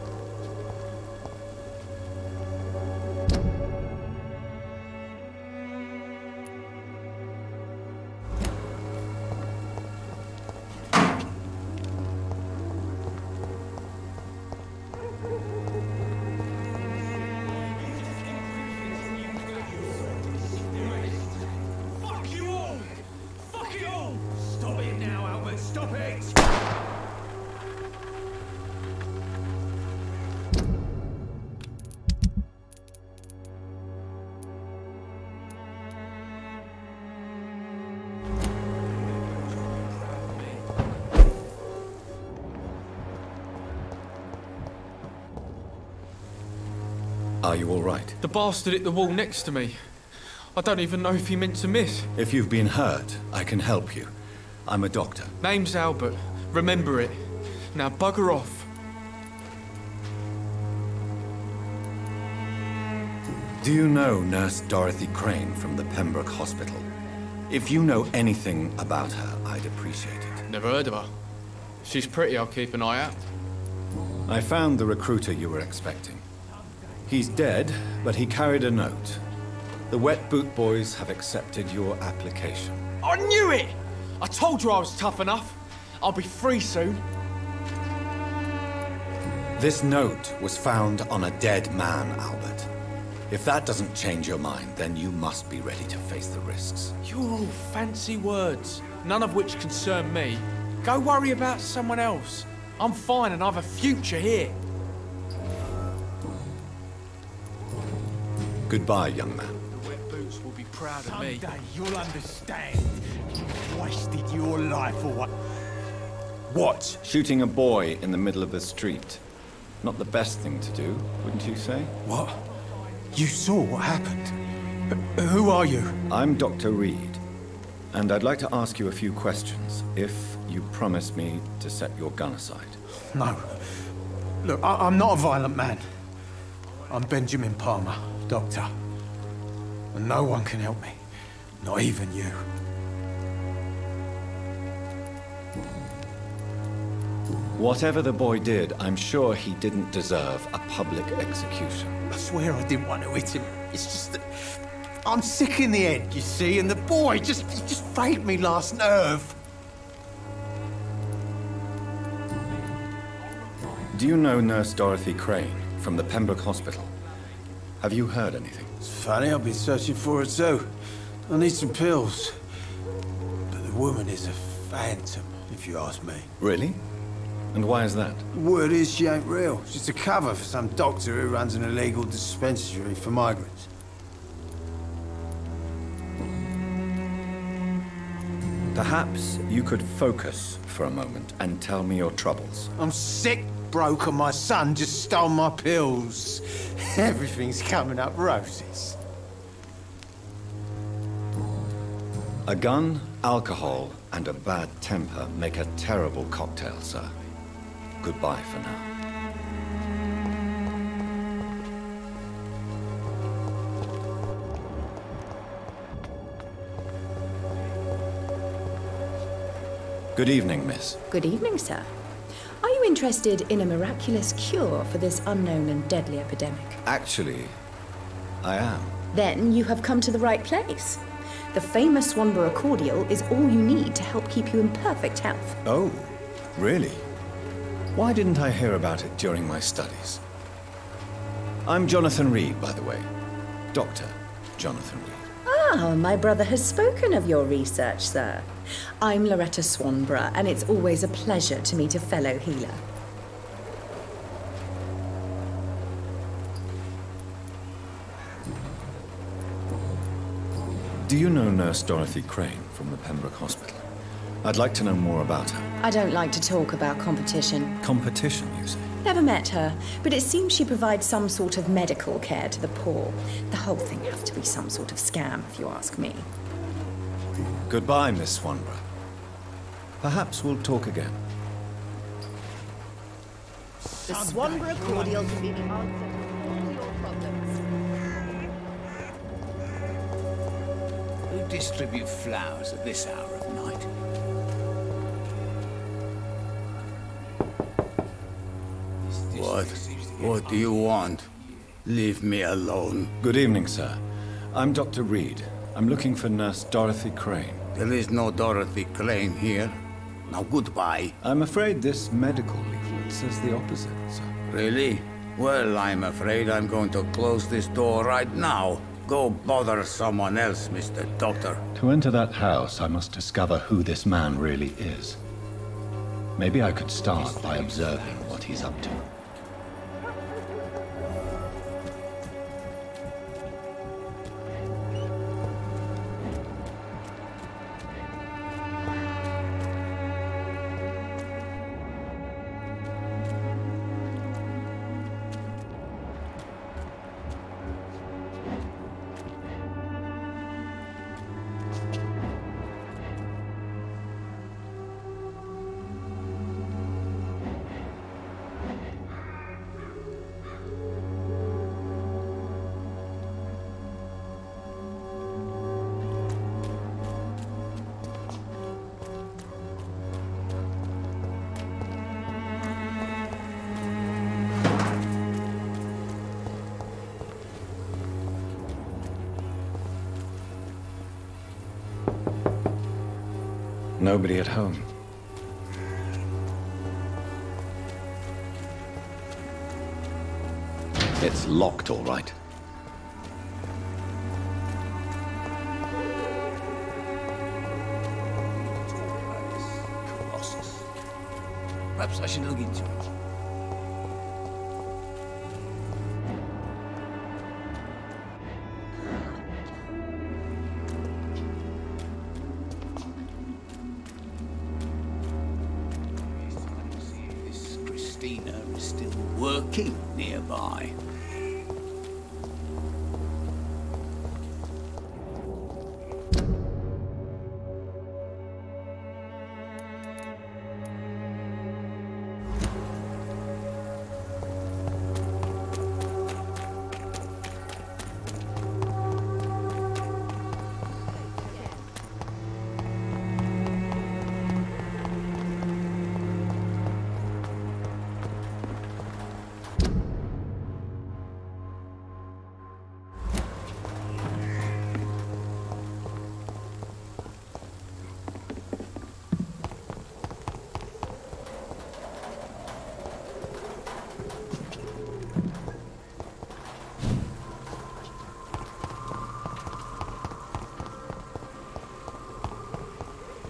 Are you all right? The bastard hit the wall next to me. I don't even know if he meant to miss. If you've been hurt, I can help you. I'm a doctor. Name's Albert. Remember it. Now bugger off. Do you know Nurse Dorothy Crane from the Pembroke Hospital? If you know anything about her, I'd appreciate it. Never heard of her. If she's pretty, I'll keep an eye out. I found the recruiter you were expecting. He's dead, but he carried a note. The Wet Boot Boys have accepted your application. I knew it! I told you I was tough enough. I'll be free soon. This note was found on a dead man, Albert. If that doesn't change your mind, then you must be ready to face the risks. You're all fancy words, none of which concern me. Go worry about someone else. I'm fine and I've a future here. Goodbye, young man. The wet boots will be proud of me. Someday you'll understand. You wasted your life for what? What? Shooting a boy in the middle of the street. Not the best thing to do, wouldn't you say? What? You saw what happened? Who are you? I'm Dr. Reed, and I'd like to ask you a few questions, if you promise me to set your gun aside. No. Look, I'm not a violent man. I'm Benjamin Palmer, doctor. And no one can help me. Not even you. Whatever the boy did, I'm sure he didn't deserve a public execution. I swear I didn't want to hit him. It's just that I'm sick in the head, you see, and the boy just failed me last nerve. Do you know Nurse Dorothy Crane from the Pembroke Hospital? Have you heard anything? It's funny, I've been searching for her too. I need some pills. But the woman is a phantom, if you ask me. Really? And why is that? Word is she ain't real. She's a cover for some doctor who runs an illegal dispensary for migrants. Perhaps you could focus for a moment and tell me your troubles. I'm sick, broke, and my son just stole my pills. Everything's coming up roses. A gun, alcohol, and a bad temper make a terrible cocktail, sir. Goodbye for now. Good evening, miss. Good evening, sir. Are you interested in a miraculous cure for this unknown and deadly epidemic? Actually, I am. Then you have come to the right place. The famous Swanborough cordial is all you need to help keep you in perfect health. Oh, really? Why didn't I hear about it during my studies? I'm Jonathan Reed, by the way. Dr. Jonathan Reed. Ah, my brother has spoken of your research, sir. I'm Loretta Swanborough, and it's always a pleasure to meet a fellow healer. Do you know Nurse Dorothy Crane from the Pembroke Hospital? I'd like to know more about her. I don't like to talk about competition. Competition, you say? Never met her, but it seems she provides some sort of medical care to the poor. The whole thing has to be some sort of scam, if you ask me. Goodbye, Miss Swanborough. Perhaps we'll talk again. The Swanborough cordial can be the answer to all your problems. Who distributes flowers at this hour of night? What do you want? Leave me alone. Good evening, sir. I'm Dr. Reed. I'm looking for Nurse Dorothy Crane. There is no Dorothy Crane here. Now goodbye. I'm afraid this medical leaflet says the opposite, sir. Really? Well, I'm afraid I'm going to close this door right now. Go bother someone else, Mr. Doctor. To enter that house, I must discover who this man really is. Maybe I could start by observing what he's up to. Nobody at home. It's locked, all right. Perhaps I should look into it. This Christina is still working nearby.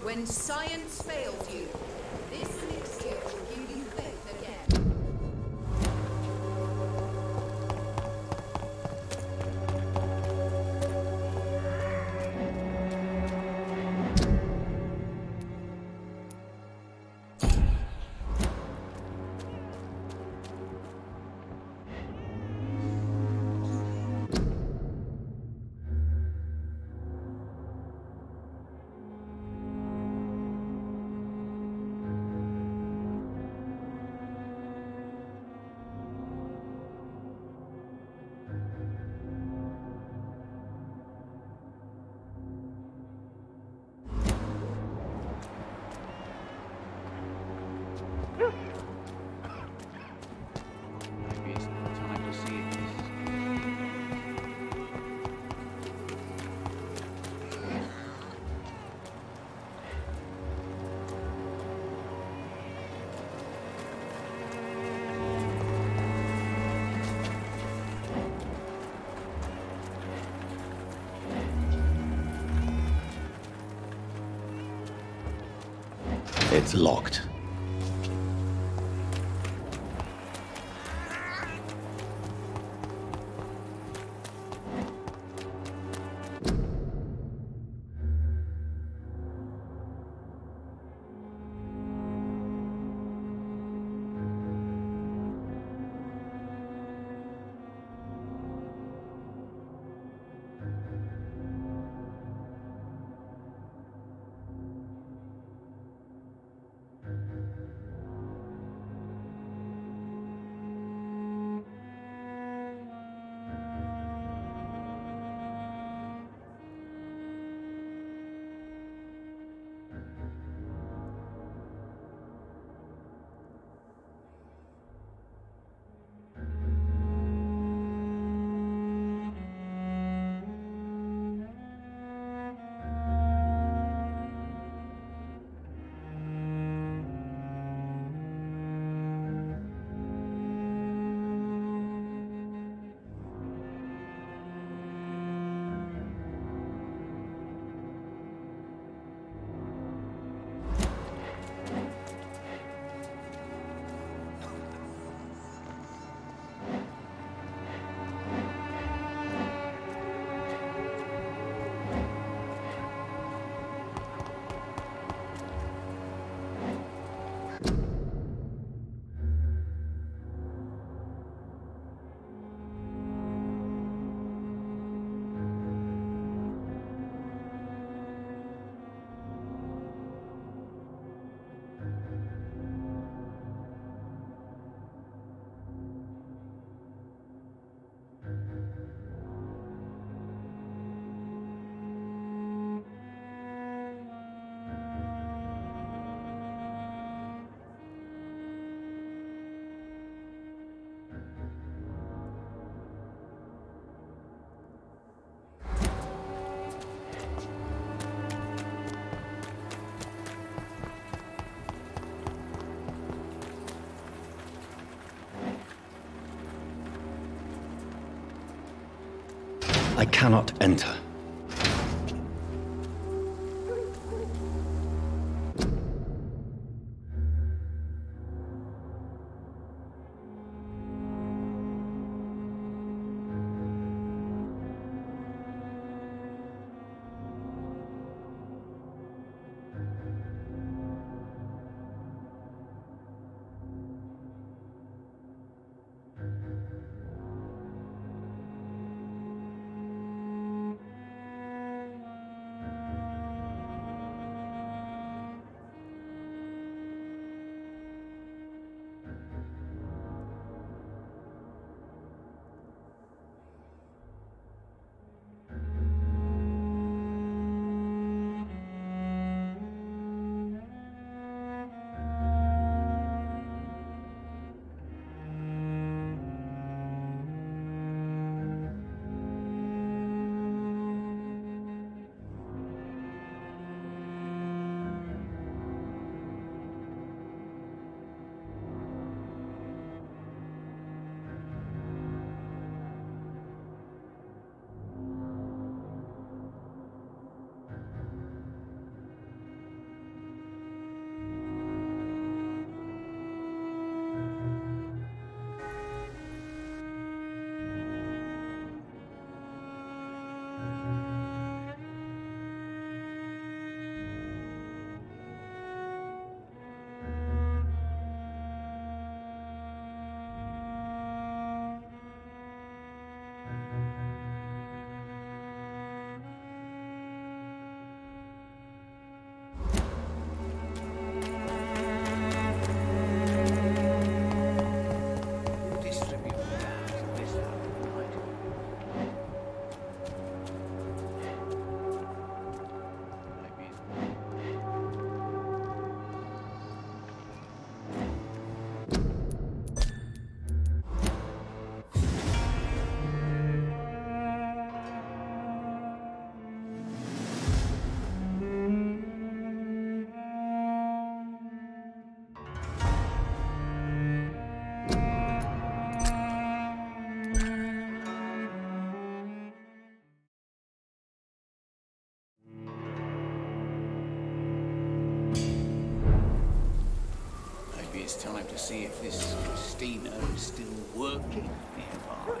When science fails you, this elixir will give you faith again. It's locked. I cannot enter. it's time to see if this Christina is still working nearby.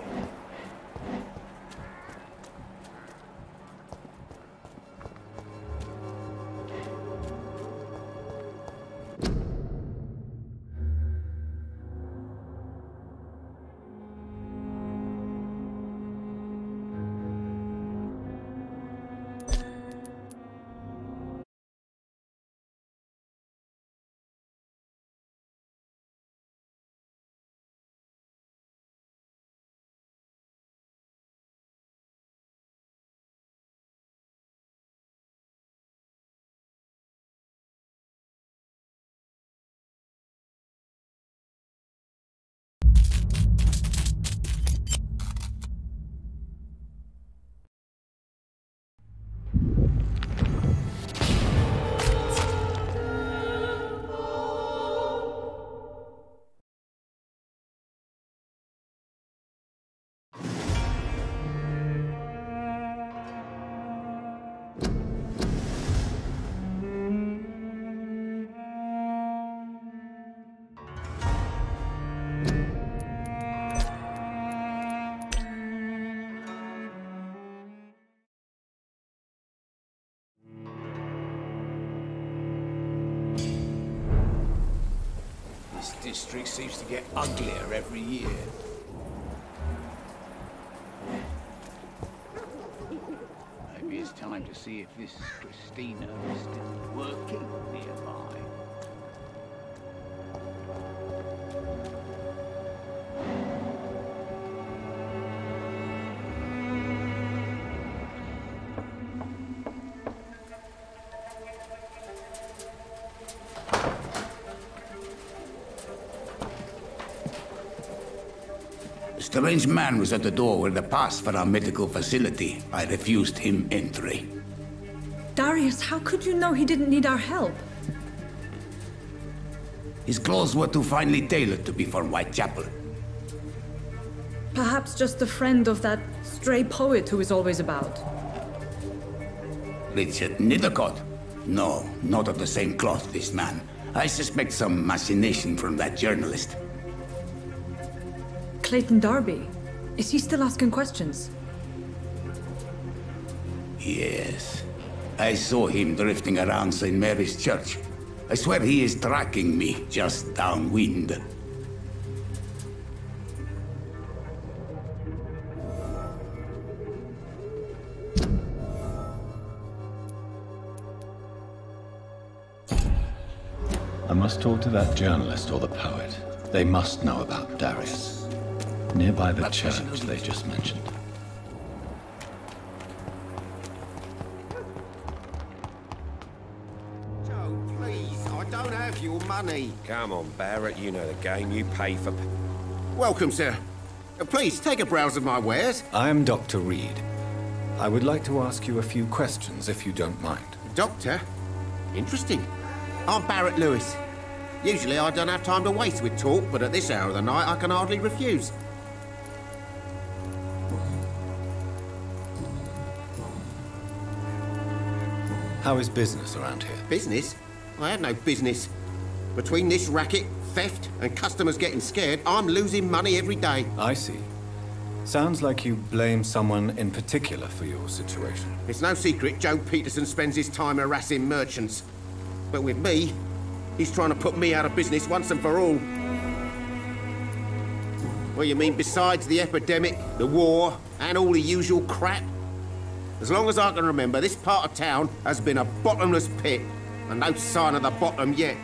This district seems to get uglier every year. Maybe it's time to see if this Christina is still working nearby. A strange man was at the door with a pass for our medical facility. I refused him entry. Darius, how could you know he didn't need our help? His clothes were too finely tailored to be for Whitechapel. Perhaps just a friend of that stray poet who is always about. Richard Nethercott? No, not of the same cloth, this man. I suspect some machination from that journalist. Clayton Darby. Is he still asking questions? Yes. I saw him drifting around St. Mary's Church. I swear he is tracking me just downwind. I must talk to that journalist or the poet. They must know about Darius. Nearby the church they just mentioned. Joe, please, I don't have your money. Come on, Barrett, you know the game. You pay for... Welcome, sir. Please, take a browse of my wares. I am Dr. Reed. I would like to ask you a few questions, if you don't mind. Doctor? Interesting. I'm Barrett Lewis. Usually I don't have time to waste with talk, but at this hour of the night I can hardly refuse. How is business around here? Business? I have no business. Between this racket, theft, and customers getting scared, I'm losing money every day. I see. Sounds like you blame someone in particular for your situation. It's no secret Joe Peterson spends his time harassing merchants. But with me, he's trying to put me out of business once and for all. What you mean, besides the epidemic, the war, and all the usual crap? As long as I can remember, this part of town has been a bottomless pit, and no sign of the bottom yet.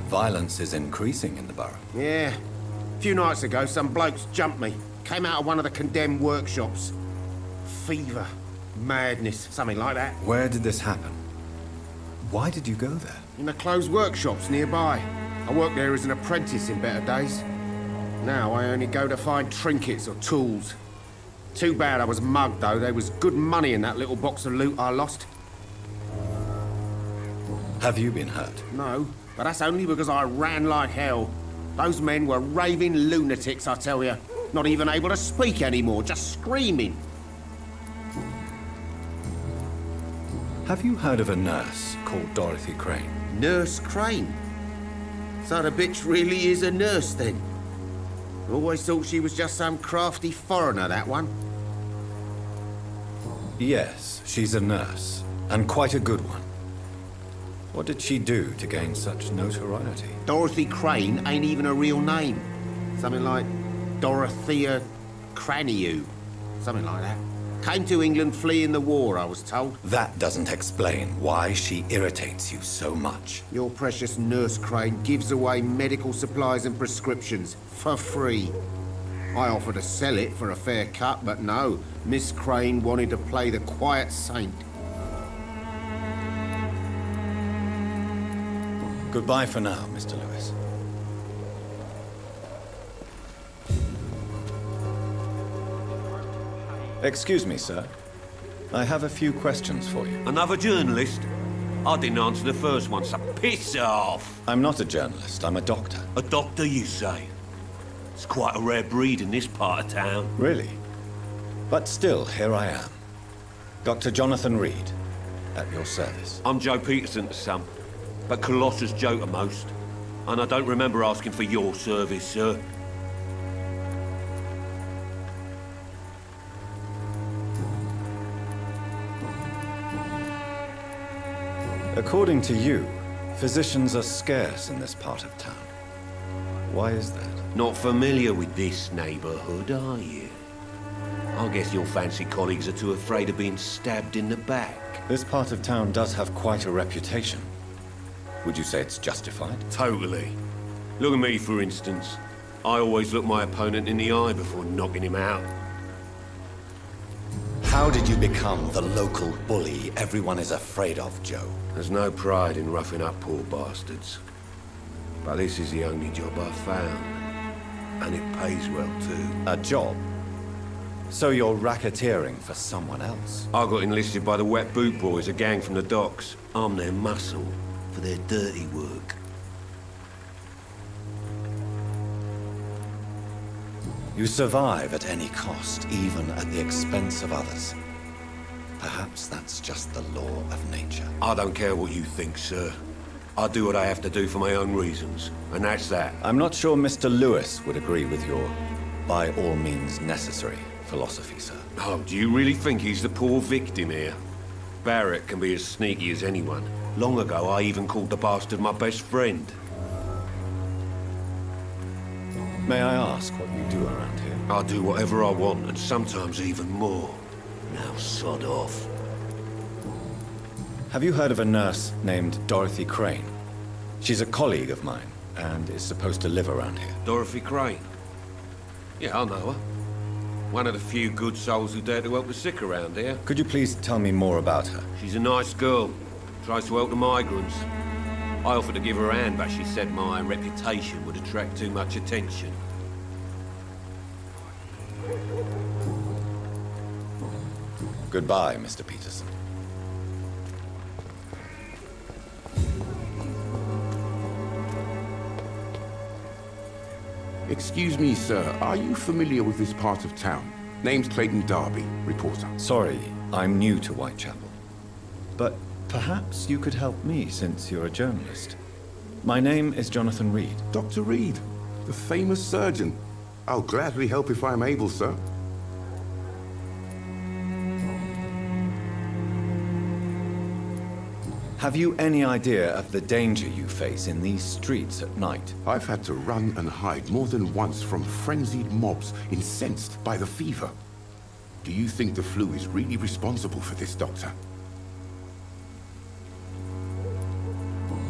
Violence is increasing in the borough. Yeah. A few nights ago, some blokes jumped me. Came out of one of the condemned workshops. Fever, madness, something like that. Where did this happen? Why did you go there? In the closed workshops nearby. I worked there as an apprentice in better days. Now I only go to find trinkets or tools. Too bad I was mugged, though. There was good money in that little box of loot I lost. Have you been hurt? No, but that's only because I ran like hell. Those men were raving lunatics, I tell you. Not even able to speak anymore, just screaming. Have you heard of a nurse called Dorothy Crane? Nurse Crane? So the bitch really is a nurse, then? Always thought she was just some crafty foreigner, that one. Yes, she's a nurse, and quite a good one. What did she do to gain such notoriety? Dorothy Crane ain't even a real name. Something like Dorothea Craniu. Something like that. Came to England fleeing the war, I was told. That doesn't explain why she irritates you so much. Your precious nurse Crane gives away medical supplies and prescriptions for free. I offered to sell it for a fair cut, but no. Miss Crane wanted to play the quiet saint. Goodbye for now, Mr. Lewis. Excuse me, sir. I have a few questions for you. Another journalist? I didn't answer the first one, so piss off! I'm not a journalist, I'm a doctor. A doctor, you say? It's quite a rare breed in this part of town. Really? But still, here I am. Dr. Jonathan Reed, at your service. I'm Joe Peterson's son, but Colossus Joe to most. And I don't remember asking for your service, sir. According to you, physicians are scarce in this part of town. Why is that? Not familiar with this neighborhood, are you? I guess your fancy colleagues are too afraid of being stabbed in the back. This part of town does have quite a reputation. Would you say it's justified? Totally. Look at me, for instance. I always look my opponent in the eye before knocking him out. How did you become the local bully everyone is afraid of, Joe? There's no pride in roughing up poor bastards. But this is the only job I've found. And it pays well, too. A job? So you're racketeering for someone else? I got enlisted by the Wet Boot Boys, a gang from the docks. I'm their muscle for their dirty work. You survive at any cost, even at the expense of others. Perhaps that's just the law of nature. I don't care what you think, sir. I do what I have to do for my own reasons, and that's that. I'm not sure Mr. Lewis would agree with your by all means necessary philosophy, sir. Oh, do you really think he's the poor victim here? Barrett can be as sneaky as anyone. Long ago, I even called the bastard my best friend. May I ask what you do around here? I do whatever I want, and sometimes even more. Now sod off. Have you heard of a nurse named Dorothy Crane? She's a colleague of mine, and is supposed to live around here. Dorothy Crane? Yeah, I know her. One of the few good souls who dare to help the sick around here. Could you please tell me more about her? She's a nice girl. Tries to help the migrants. I offered to give her a hand, but she said my reputation would attract too much attention. Goodbye, Mr. Peterson. Excuse me, sir. Are you familiar with this part of town? Name's Clayton Darby, reporter. Sorry, I'm new to Whitechapel. But perhaps you could help me, since you're a journalist. My name is Jonathan Reed. Dr. Reed, the famous surgeon. I'll gladly help if I'm able, sir. Have you any idea of the danger you face in these streets at night? I've had to run and hide more than once from frenzied mobs incensed by the fever. Do you think the flu is really responsible for this, Doctor?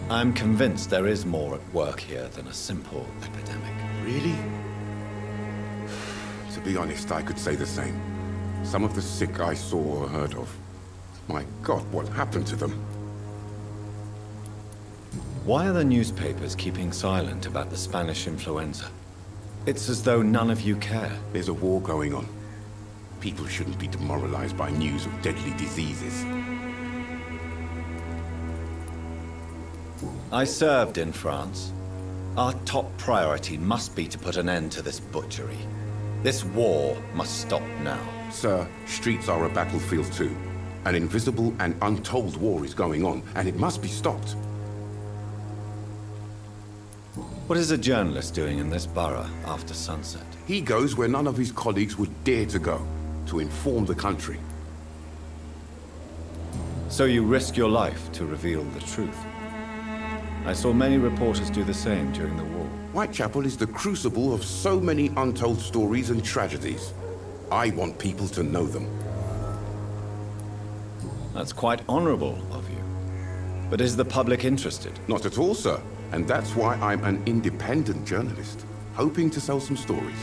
I'm convinced there is more at work here than a simple epidemic. Really? To be honest, I could say the same. Some of the sick I saw or heard of. My God, what happened to them? Why are the newspapers keeping silent about the Spanish influenza? It's as though none of you care. There's a war going on. People shouldn't be demoralized by news of deadly diseases. I served in France. Our top priority must be to put an end to this butchery. This war must stop now. Sir, streets are a battlefield too. An invisible and untold war is going on, and it must be stopped. What is a journalist doing in this borough after sunset? He goes where none of his colleagues would dare to go, to inform the country. So you risk your life to reveal the truth. I saw many reporters do the same during the war. Whitechapel is the crucible of so many untold stories and tragedies. I want people to know them. That's quite honorable of you. But is the public interested? Not at all, sir. And that's why I'm an independent journalist, hoping to sell some stories.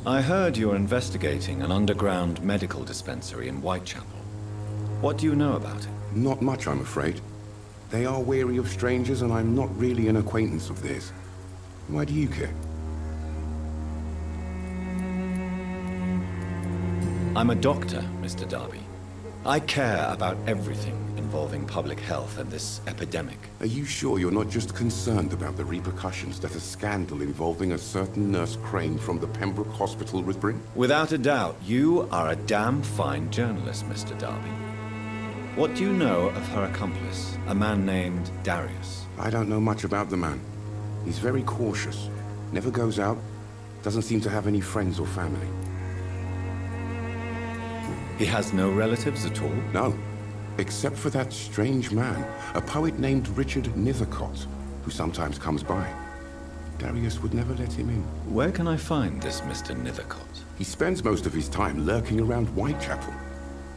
I heard you're investigating an underground medical dispensary in Whitechapel. What do you know about it? Not much, I'm afraid. They are wary of strangers, and I'm not really an acquaintance of theirs. Why do you care? I'm a doctor, Mr. Darby. I care about everything involving public health and this epidemic. Are you sure you're not just concerned about the repercussions that a scandal involving a certain Nurse Crane from the Pembroke Hospital would bring? Without a doubt, you are a damn fine journalist, Mr. Darby. What do you know of her accomplice, a man named Darius? I don't know much about the man. He's very cautious, never goes out, doesn't seem to have any friends or family. He has no relatives at all? No, except for that strange man, a poet named Richard Nethercott, who sometimes comes by. Darius would never let him in. Where can I find this Mr. Nethercott? He spends most of his time lurking around Whitechapel,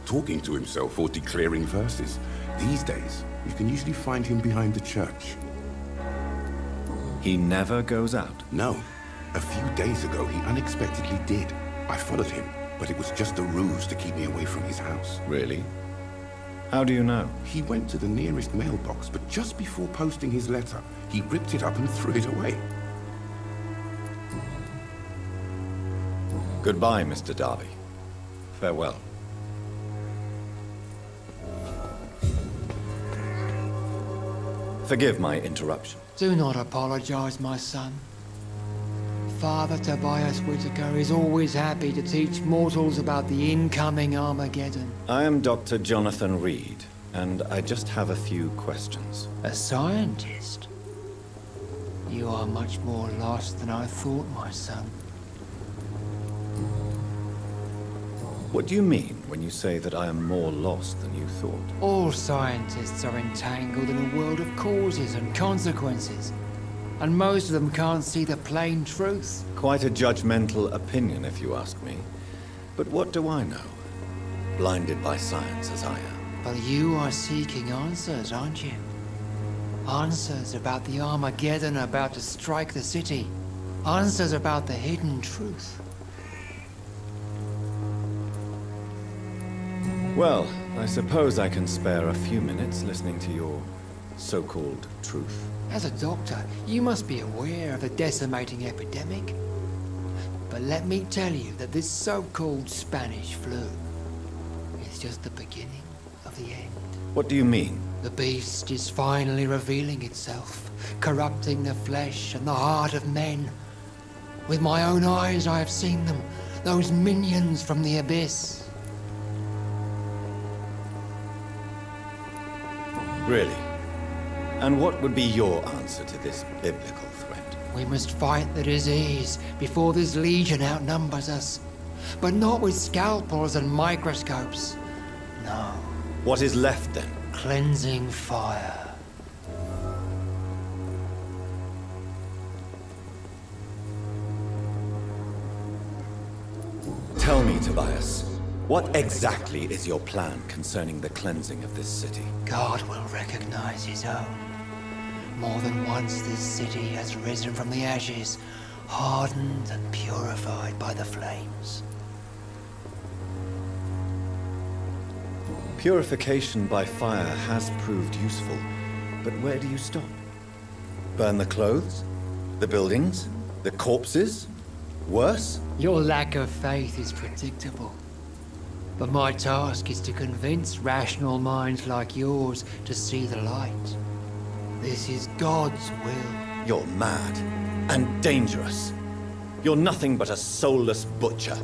talking to himself or declaring verses. These days, you can usually find him behind the church. He never goes out? No. A few days ago, he unexpectedly did. I followed him, but it was just a ruse to keep me away from his house. Really? How do you know? He went to the nearest mailbox, but just before posting his letter, he ripped it up and threw it away. Goodbye, Mr. Darby. Farewell. Forgive my interruption. Do not apologize, my son. Father Tobias Whitaker is always happy to teach mortals about the incoming Armageddon. I am Dr. Jonathan Reed, and I just have a few questions. A scientist? You are much more lost than I thought, my son. What do you mean when you say that I am more lost than you thought? All scientists are entangled in a world of causes and consequences. And most of them can't see the plain truth. Quite a judgmental opinion, if you ask me. But what do I know? Blinded by science as I am. But you are seeking answers, aren't you? Answers about the Armageddon about to strike the city. Answers about the hidden truth. Well, I suppose I can spare a few minutes listening to your so-called truth. As a doctor, you must be aware of the decimating epidemic. But let me tell you that this so-called Spanish flu is just the beginning of the end. What do you mean? The beast is finally revealing itself, corrupting the flesh and the heart of men. With my own eyes I have seen them, those minions from the abyss. Really? And what would be your answer to this biblical threat? We must fight the disease before this legion outnumbers us. But not with scalpels and microscopes. No. What is left then? Cleansing fire. Tell me, Tobias, what exactly is your plan concerning the cleansing of this city? God will recognize his own. More than once this city has risen from the ashes, hardened and purified by the flames. Purification by fire has proved useful, but where do you stop? Burn the clothes? The buildings? The corpses? Worse? Your lack of faith is predictable. But my task is to convince rational minds like yours to see the light. This is God's will. You're mad and dangerous. You're nothing but a soulless butcher.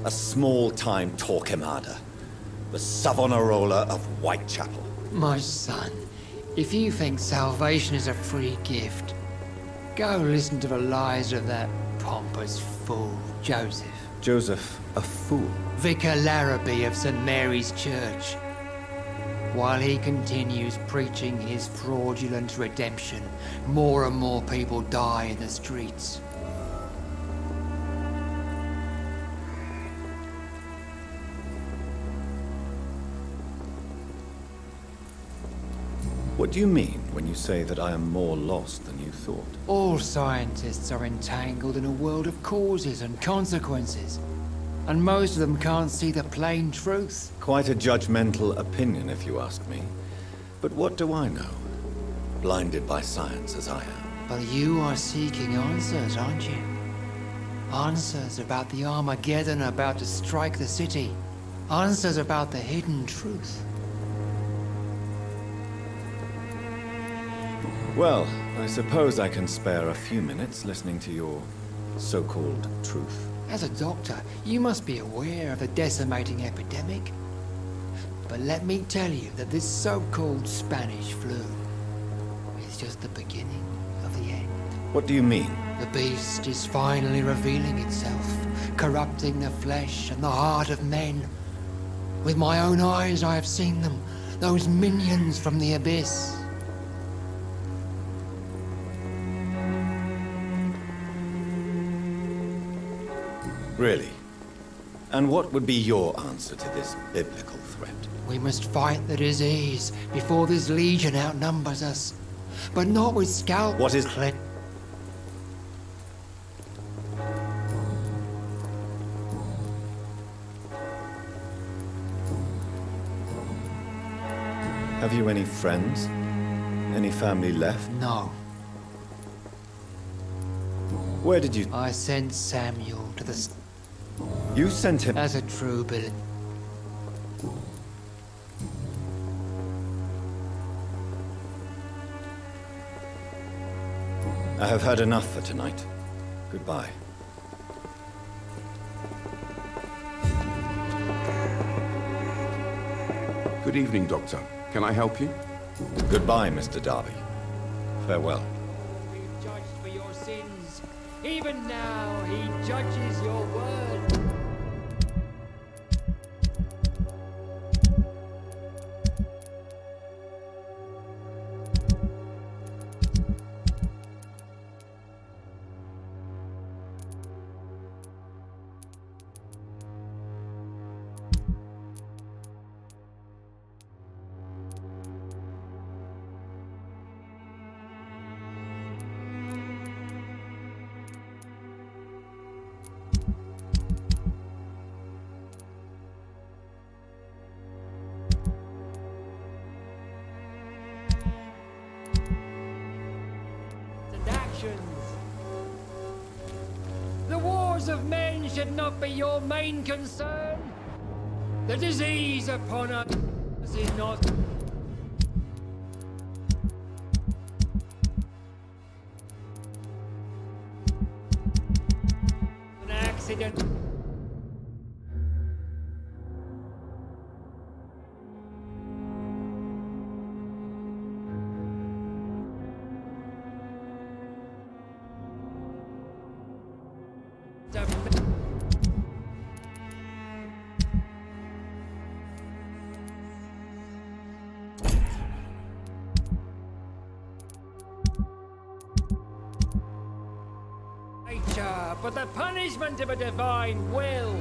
A small-time Torquemada. the Savonarola of Whitechapel. My son, if you think salvation is a free gift, go listen to the lies of that pompous fool, Joseph. Joseph, a fool? Vicar Larrabee of St. Mary's Church. While he continues preaching his fraudulent redemption, more and more people die in the streets. What do you mean when you say that I am more lost than you thought? All scientists are entangled in a world of causes and consequences, and most of them can't see the plain truth. Quite a judgmental opinion, if you ask me. But what do I know? Blinded by science as I am. But you are seeking answers, aren't you? Answers about the Armageddon about to strike the city. Answers about the hidden truth. Well, I suppose I can spare a few minutes listening to your so-called truth. As a doctor, you must be aware of the decimating epidemic. But let me tell you that this so-called Spanish flu is just the beginning of the end. What do you mean? The beast is finally revealing itself, corrupting the flesh and the heart of men. With my own eyes I have seen them, those minions from the abyss. Really? And what would be your answer to this biblical threat? We must fight the disease before this legion outnumbers us. But not with scalp. What is... Have you any friends? Any family left? No. Where did you... I sent Samuel to the... You sent him... As a true villain. I have had enough for tonight. Goodbye. Good evening, Doctor. Can I help you? Goodbye, Mr. Darby. Farewell. You've judged for your sins. Even now, he judges your word. The wars of men should not be your main concern. The disease upon us is not... an accident. Nature, but the punishment of a divine will.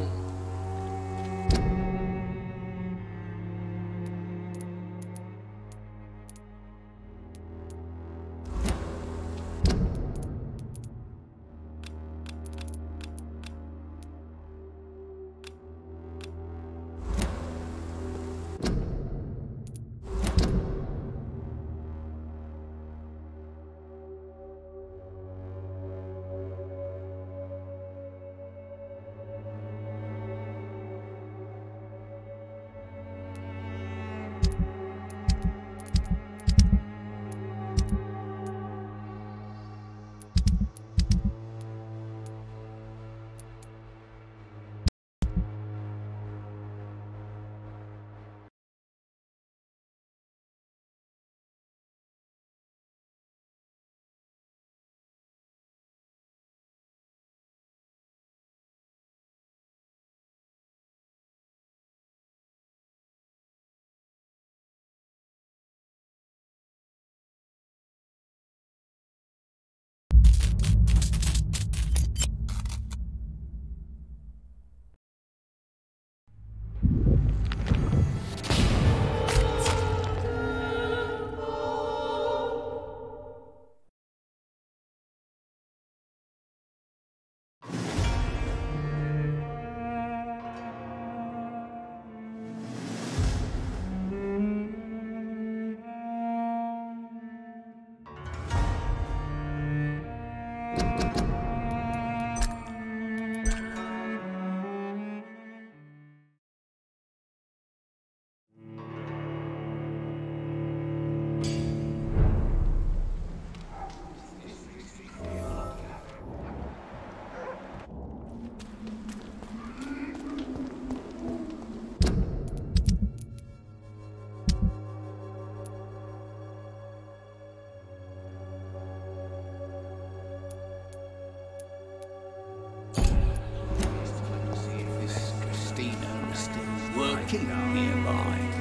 killer nearby.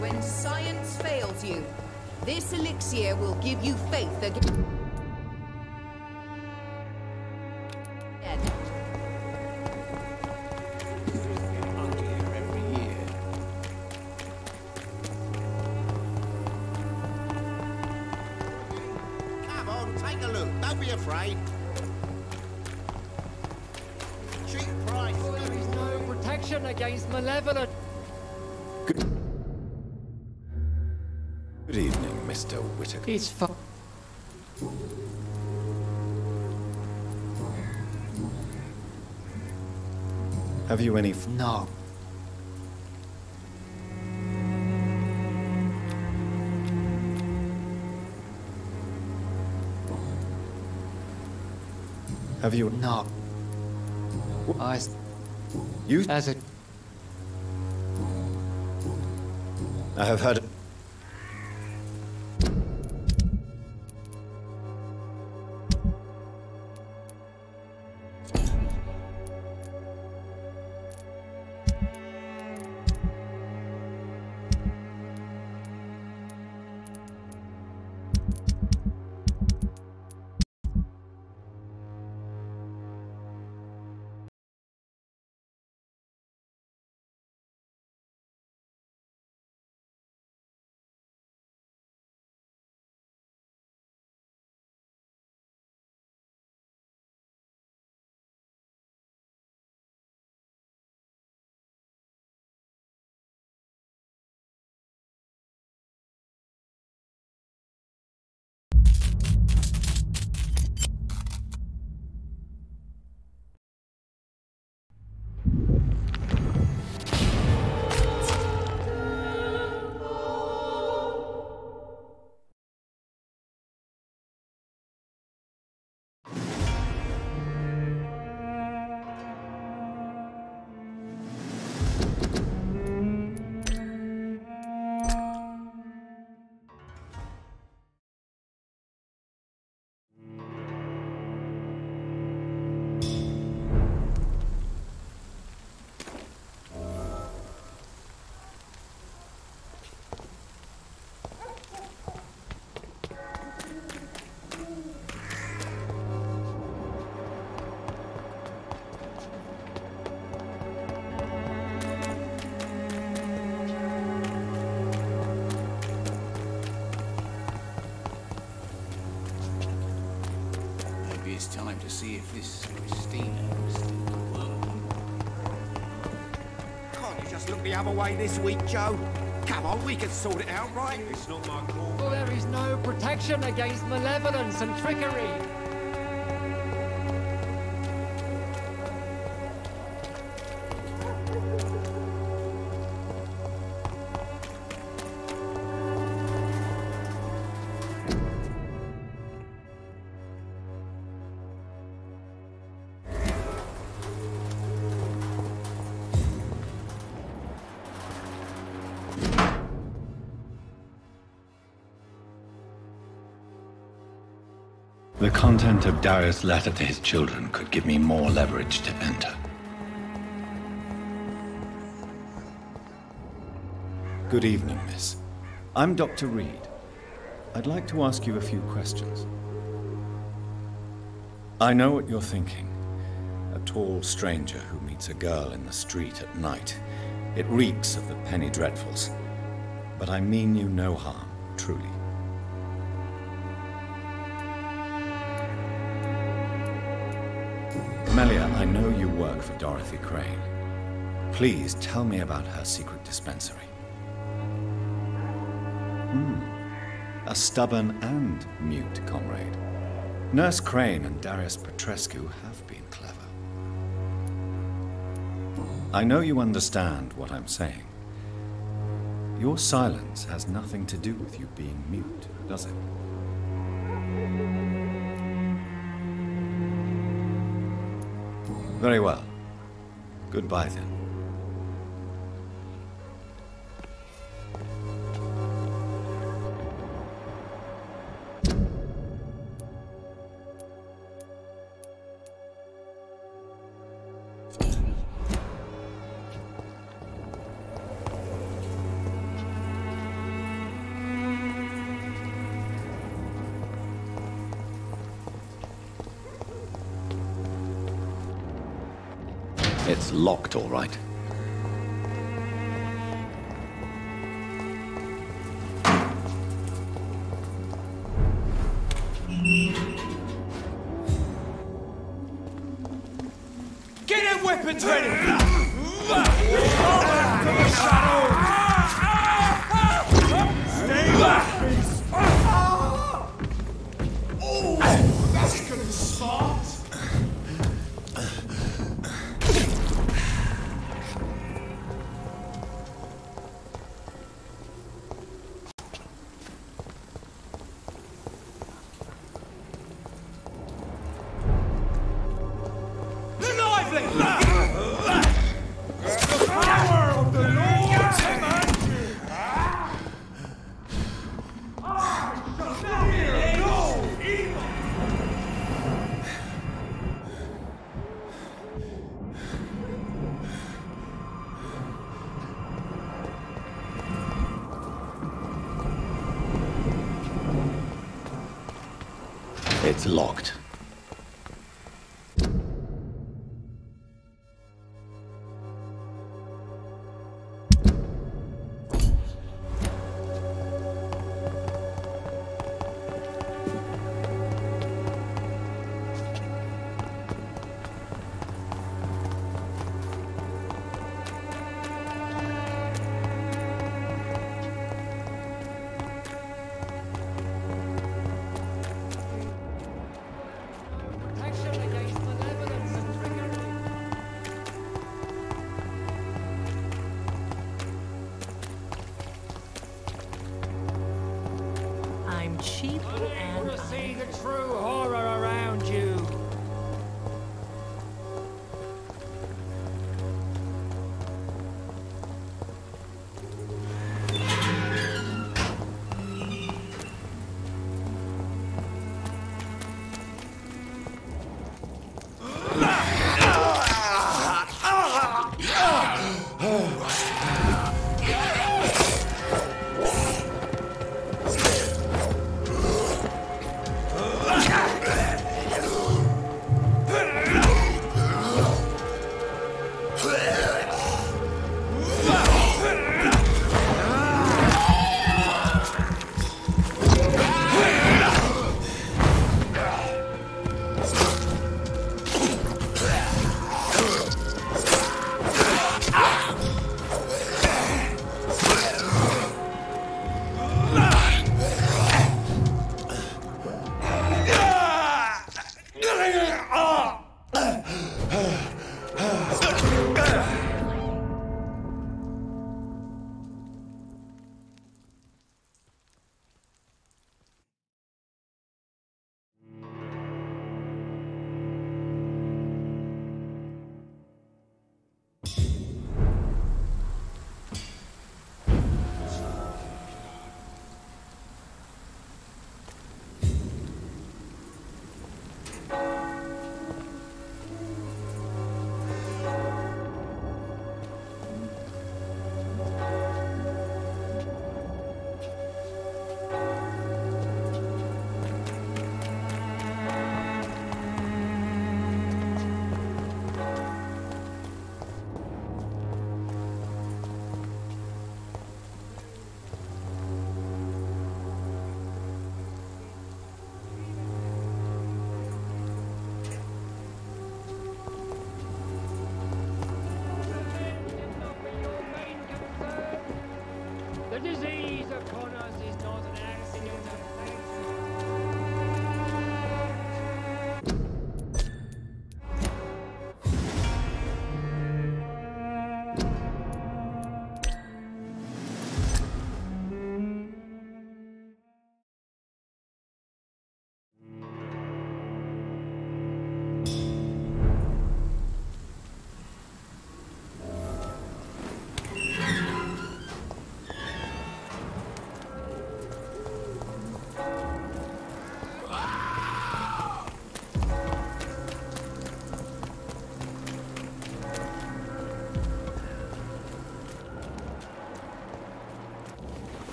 When science fails you, this elixir will give you faith again. Come on, take a look. Don't be afraid. Cheap price. There is no protection against malevolent. Good evening, Mr. Whittaker. It's fun. Have you any... No. Have you... No. You... As a... I have heard... this time to see if this Christina was still working. Can't you just look the other way this week, Joe? Come on, we can sort it out, right? It's not my call. Well, there is no protection against malevolence and trickery. The content of Darius' letter to his children could give me more leverage to enter. Good evening, miss. I'm Dr. Reed. I'd like to ask you a few questions. I know what you're thinking. A tall stranger who meets a girl in the street at night. It reeks of the penny dreadfuls. But I mean you no harm, truly. Melia, I know you work for Dorothy Crane. Please tell me about her secret dispensary. A stubborn and mute comrade. Nurse Crane and Darius Petrescu have been clever. I know you understand what I'm saying. Your silence has nothing to do with you being mute, does it? Very well. Goodbye, then. It's locked, all right. Get them weapons ready! To the shadows! Stay back! Oh, that's gonna start. It's locked. I'm cheap and see the true horror around you.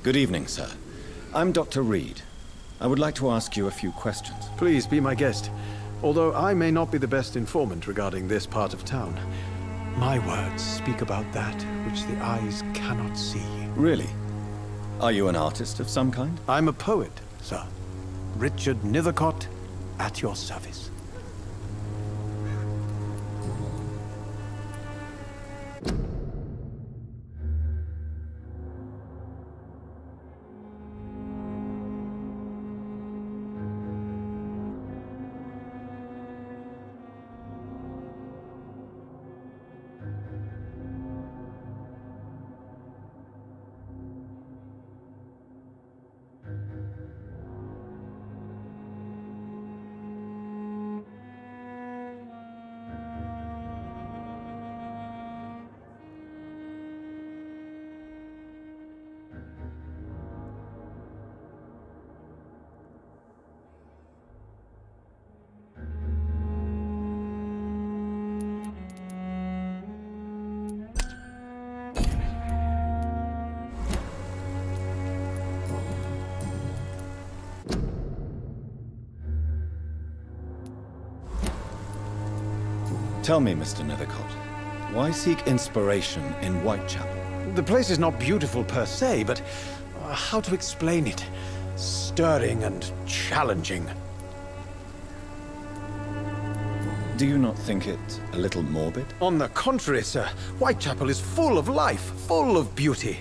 Good evening, sir. I'm Dr. Reed. I would like to ask you a few questions. Please be my guest. Although I may not be the best informant regarding this part of town, my words speak about that which the eyes cannot see. Really? Are you an artist of some kind? I'm a poet, sir. Richard Nethercott, at your service. Tell me, Mr. Nethercott, why seek inspiration in Whitechapel? The place is not beautiful per se, but how to explain it? Stirring and challenging. Do you not think it a little morbid? On the contrary, sir. Whitechapel is full of life, full of beauty.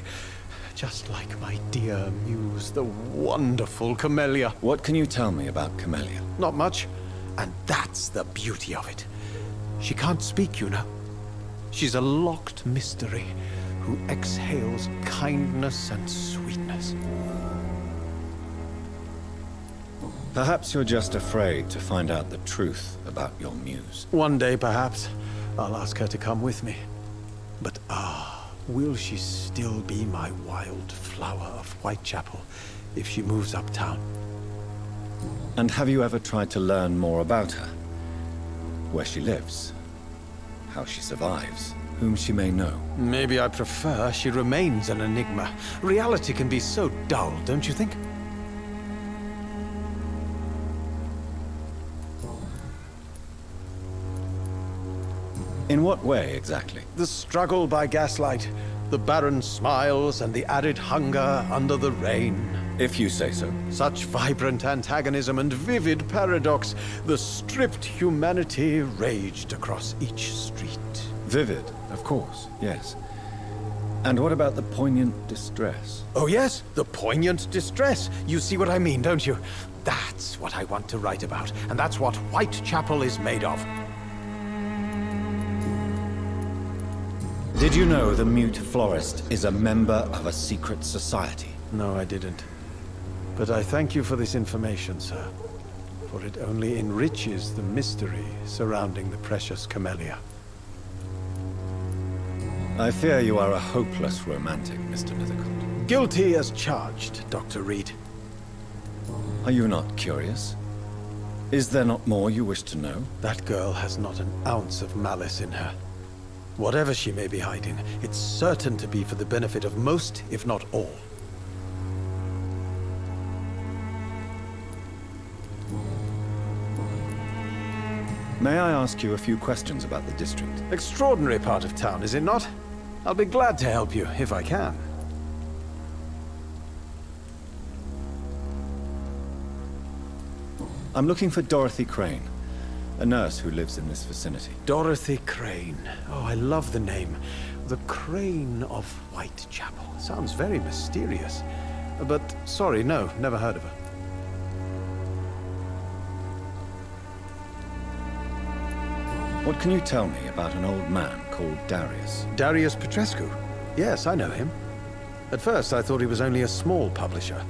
Just like my dear muse, the wonderful Camellia. What can you tell me about Camellia? Not much. And that's the beauty of it. She can't speak, you know. She's a locked mystery who exhales kindness and sweetness. Perhaps you're just afraid to find out the truth about your muse. One day, perhaps, I'll ask her to come with me. But will she still be my wild flower of Whitechapel if she moves uptown? And have you ever tried to learn more about her? Where she lives, how she survives, whom she may know? Maybe I prefer she remains an enigma. Reality can be so dull, don't you think? In what way, exactly? The struggle by gaslight, the barren smiles and the added hunger under the rain. If you say so. Such vibrant antagonism and vivid paradox. The stripped humanity raged across each street. Vivid, of course, yes. And what about the poignant distress? Oh yes, the poignant distress. You see what I mean, don't you? That's what I want to write about, and that's what Whitechapel is made of. Did you know the mute florist is a member of a secret society? No, I didn't. But I thank you for this information, sir. For it only enriches the mystery surrounding the precious Camellia. I fear you are a hopeless romantic, Mr. Nethercott. Guilty as charged, Dr. Reed. Are you not curious? Is there not more you wish to know? That girl has not an ounce of malice in her. Whatever she may be hiding, it's certain to be for the benefit of most, if not all. May I ask you a few questions about the district? Extraordinary part of town, is it not? I'll be glad to help you, if I can. I'm looking for Dorothy Crane, a nurse who lives in this vicinity. Dorothy Crane. Oh, I love the name. The Crane of Whitechapel. Sounds very mysterious. But, sorry, no, never heard of her. What can you tell me about an old man called Darius? Darius Petrescu? Yes, I know him. At first, I thought he was only a small publisher.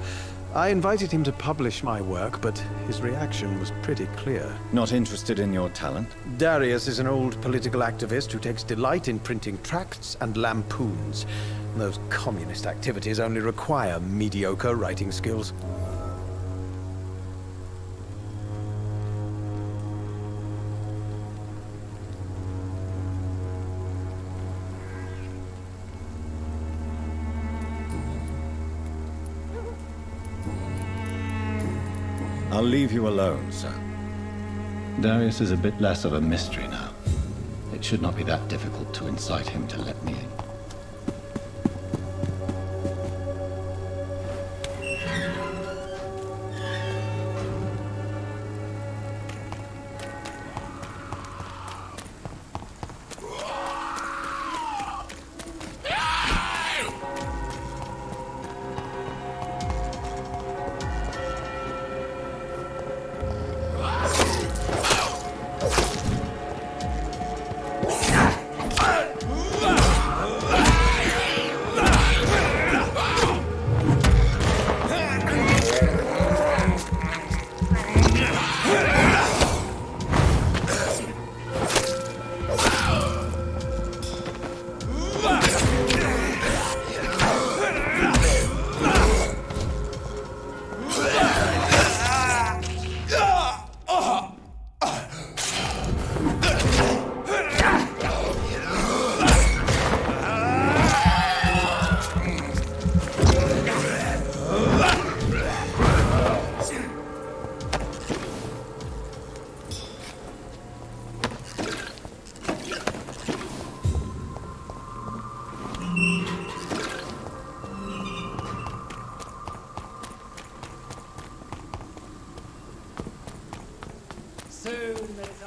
I invited him to publish my work, but his reaction was pretty clear. Not interested in your talent? Darius is an old political activist who takes delight in printing tracts and lampoons. Those communist activities only require mediocre writing skills. I'll leave you alone, sir. Darius is a bit less of a mystery now. It should not be that difficult to incite him to let me in.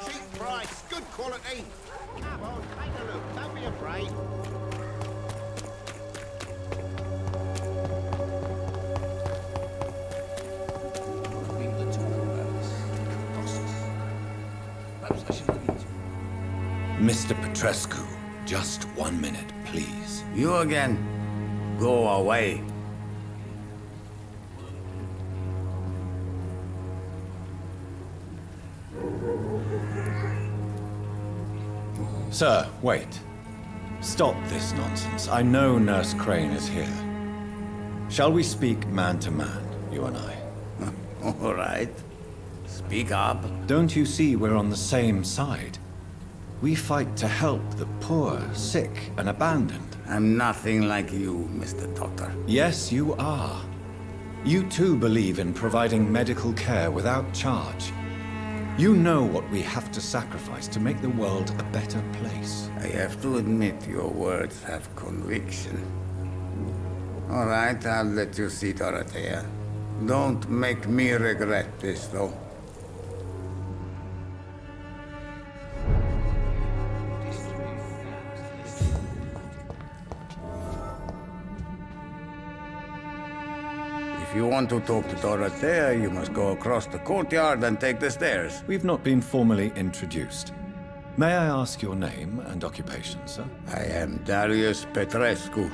Cheap price, good quality. Come on, take a look. Don't be afraid. Mr. Petrescu, just 1 minute, please. You again. Go away. Sir, wait. Stop this nonsense. I know Nurse Crane is here. Shall we speak man to man, you and I? All right. Speak up. Don't you see we're on the same side? We fight to help the poor, sick, and abandoned. I'm nothing like you, Mr. Doctor. Yes, you are. You too believe in providing medical care without charge. You know what we have to sacrifice to make the world a better place. I have to admit your words have conviction. All right, I'll let you see Dorothea. Don't make me regret this, though. If you want to talk to Dorothea, you must go across the courtyard and take the stairs. We've not been formally introduced. May I ask your name and occupation, sir? I am Darius Petrescu.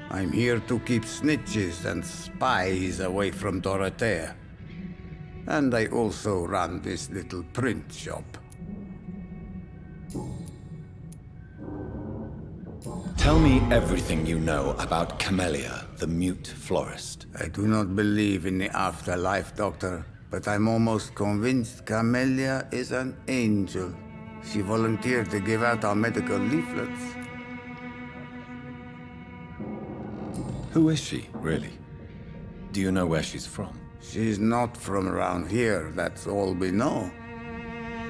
I'm here to keep snitches and spies away from Dorothea. And I also run this little print shop. Tell me everything you know about Camellia, the mute florist. I do not believe in the afterlife, Doctor, but I'm almost convinced Camellia is an angel. She volunteered to give out our medical leaflets. Who is she, really? Do you know where she's from? She's not from around here, that's all we know.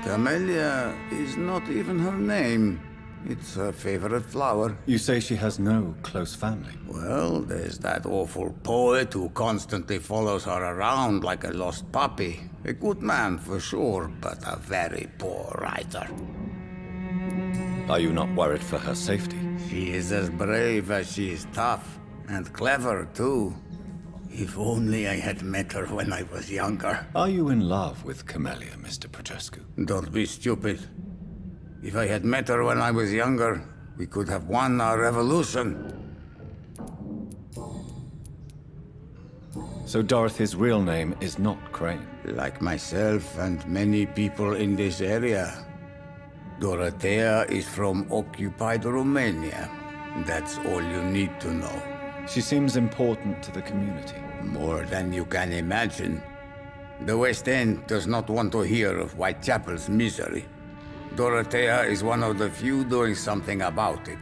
Camellia is not even her name. It's her favorite flower. You say she has no close family? Well, there's that awful poet who constantly follows her around like a lost puppy. A good man for sure, but a very poor writer. Are you not worried for her safety? She is as brave as she is tough. And clever, too. If only I had met her when I was younger. Are you in love with Camellia, Mr. Petrescu? Don't be stupid. If I had met her when I was younger, we could have won our revolution. So Dorothy's real name is not Crane? Like myself and many people in this area. Dorothea is from occupied Romania. That's all you need to know. She seems important to the community. More than you can imagine. The West End does not want to hear of Whitechapel's misery. Dorothea is one of the few doing something about it.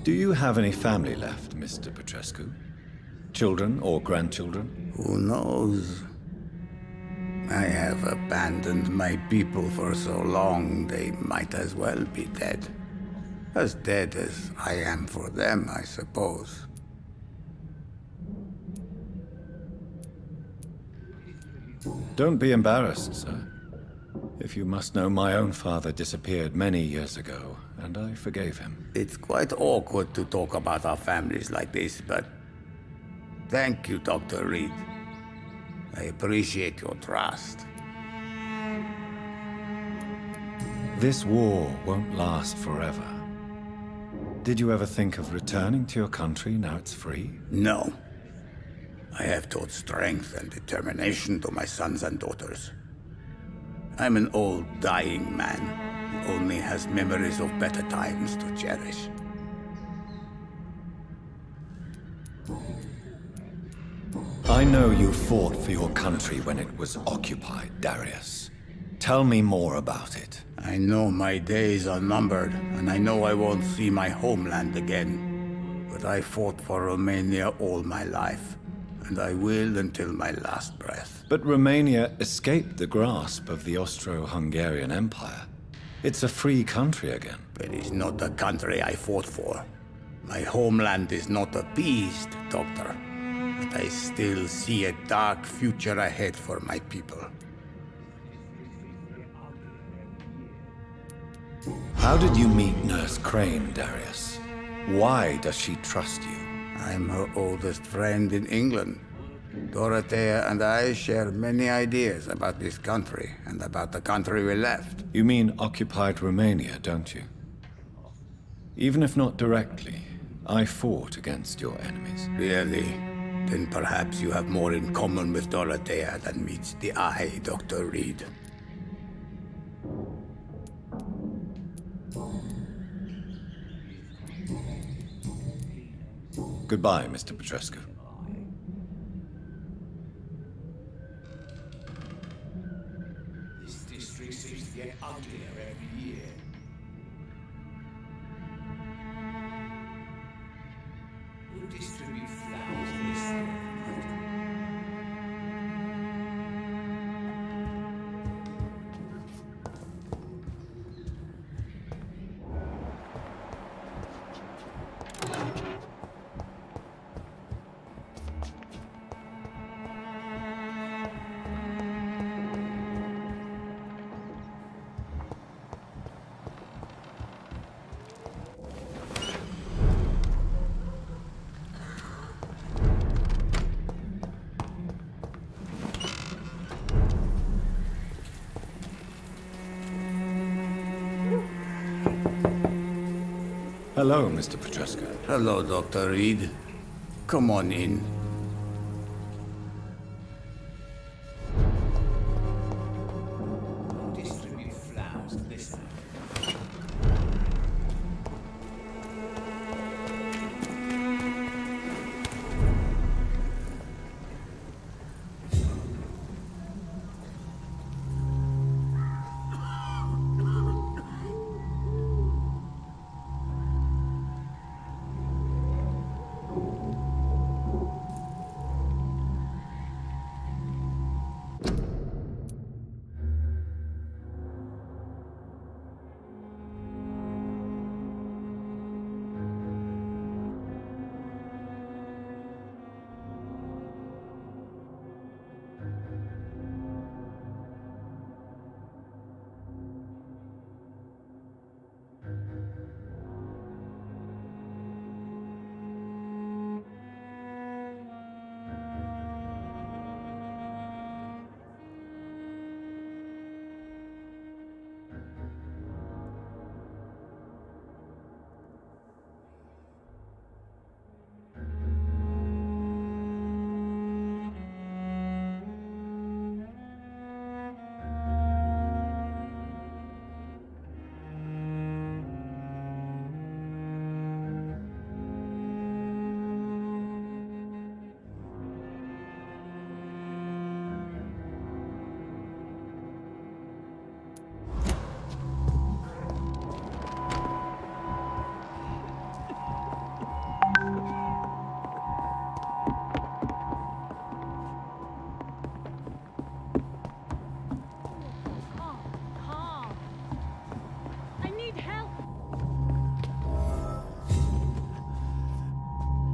Do you have any family left, Mr. Petrescu? Children or grandchildren? Who knows? I have abandoned my people for so long, they might as well be dead. As dead as I am for them, I suppose. Don't be embarrassed, sir. If you must know, my own father disappeared many years ago, and I forgave him. It's quite awkward to talk about our families like this, but thank you, Dr. Reed. I appreciate your trust. This war won't last forever. Did you ever think of returning to your country now it's free? No. I have taught strength and determination to my sons and daughters. I'm an old, dying man who only has memories of better times to cherish. I know you fought for your country when it was occupied, Darius. Tell me more about it. I know my days are numbered, and I know I won't see my homeland again. But I fought for Romania all my life, and I will until my last breath. But Romania escaped the grasp of the Austro-Hungarian Empire. It's a free country again. It is not the country I fought for. My homeland is not appeased, Doctor. But I still see a dark future ahead for my people. How did you meet Nurse Crane, Darius? Why does she trust you? I'm her oldest friend in England. Dorothea and I share many ideas about this country and about the country we left. You mean occupied Romania, don't you? Even if not directly, I fought against your enemies. Really? Then perhaps you have more in common with Dorothea than meets the eye, Dr. Reed. Goodbye, Mr. Petrescu. This district seems to get uglier every year. Who distribute flowers in this night? Hello, Mr. Petrescu. Hello, Dr. Reed. Come on in. Distribute flowers in this night.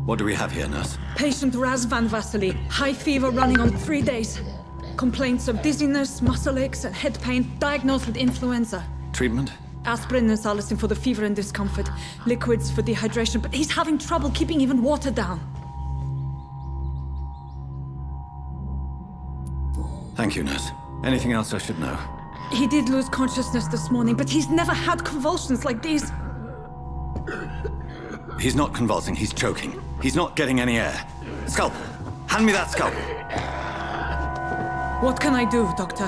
What do we have here, nurse? Patient Raz Van Vasily. High fever running on 3 days. Complaints of dizziness, muscle aches, and head pain. Diagnosed with influenza. Treatment? Aspirin and salicin for the fever and discomfort. Liquids for dehydration, but he's having trouble keeping even water down. Thank you, nurse. Anything else I should know? He did lose consciousness this morning, but he's never had convulsions like these. He's not convulsing, he's choking. He's not getting any air. Scalpel! Hand me that scalpel! What can I do, Doctor?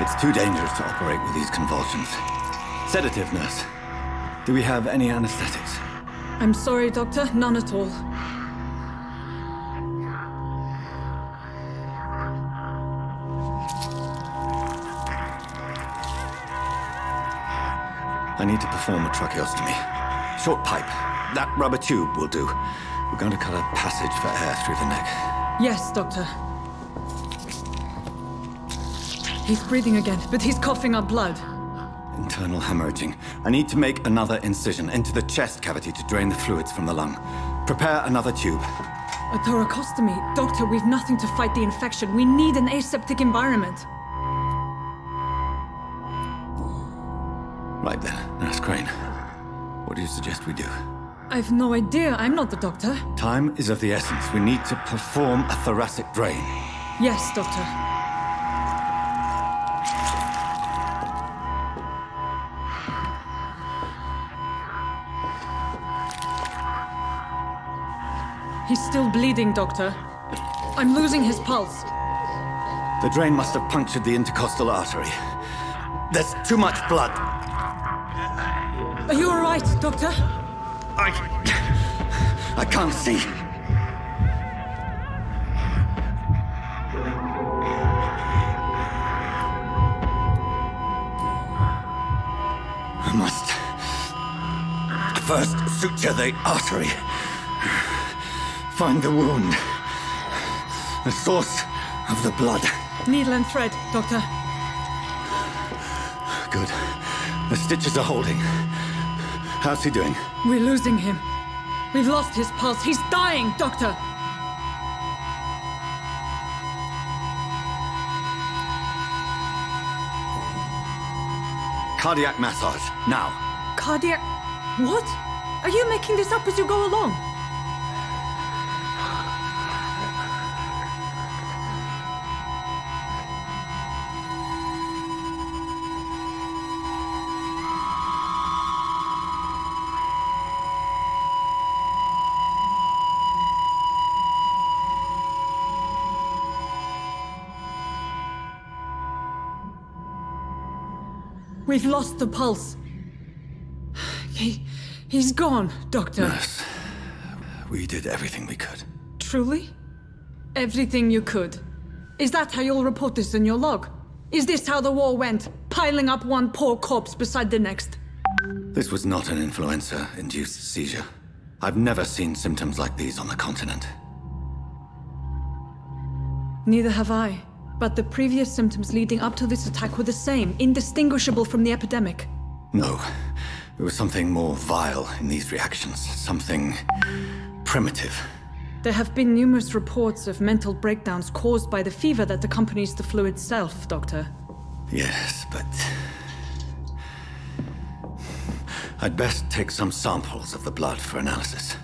It's too dangerous to operate with these convulsions. Sedative, nurse. Do we have any anesthetics? I'm sorry, Doctor. None at all. I need to perform a tracheostomy. Short pipe. That rubber tube will do. We're going to cut a passage for air through the neck. Yes, Doctor. He's breathing again, but he's coughing up blood. Internal hemorrhaging. I need to make another incision into the chest cavity to drain the fluids from the lung. Prepare another tube. A thoracostomy? Doctor, we've nothing to fight the infection. We need an aseptic environment. Right then, Nurse Crane. What do you suggest we do? I've no idea. I'm not the doctor. Time is of the essence. We need to perform a thoracic drain. Yes, Doctor. He's still bleeding, Doctor. I'm losing his pulse. The drain must have punctured the intercostal artery. There's too much blood. Are you all right, Doctor? I can't see. I must first suture the artery. Find the wound. The source of the blood. Needle and thread, Doctor. Good. The stitches are holding. How's he doing? We're losing him. We've lost his pulse. He's dying, Doctor! Cardiac massage, now. Cardiac... What? Are you making this up as you go along? We've lost the pulse. He's gone, Doctor. Nurse, we did everything we could. Truly? Everything you could? Is that how you'll report this in your log? Is this how the war went? Piling up one poor corpse beside the next? This was not an influenza-induced seizure. I've never seen symptoms like these on the continent. Neither have I. But the previous symptoms leading up to this attack were the same, indistinguishable from the epidemic. No. There was something more vile in these reactions. Something primitive. There have been numerous reports of mental breakdowns caused by the fever that accompanies the flu itself, Doctor. Yes, but... I'd best take some samples of the blood for analysis.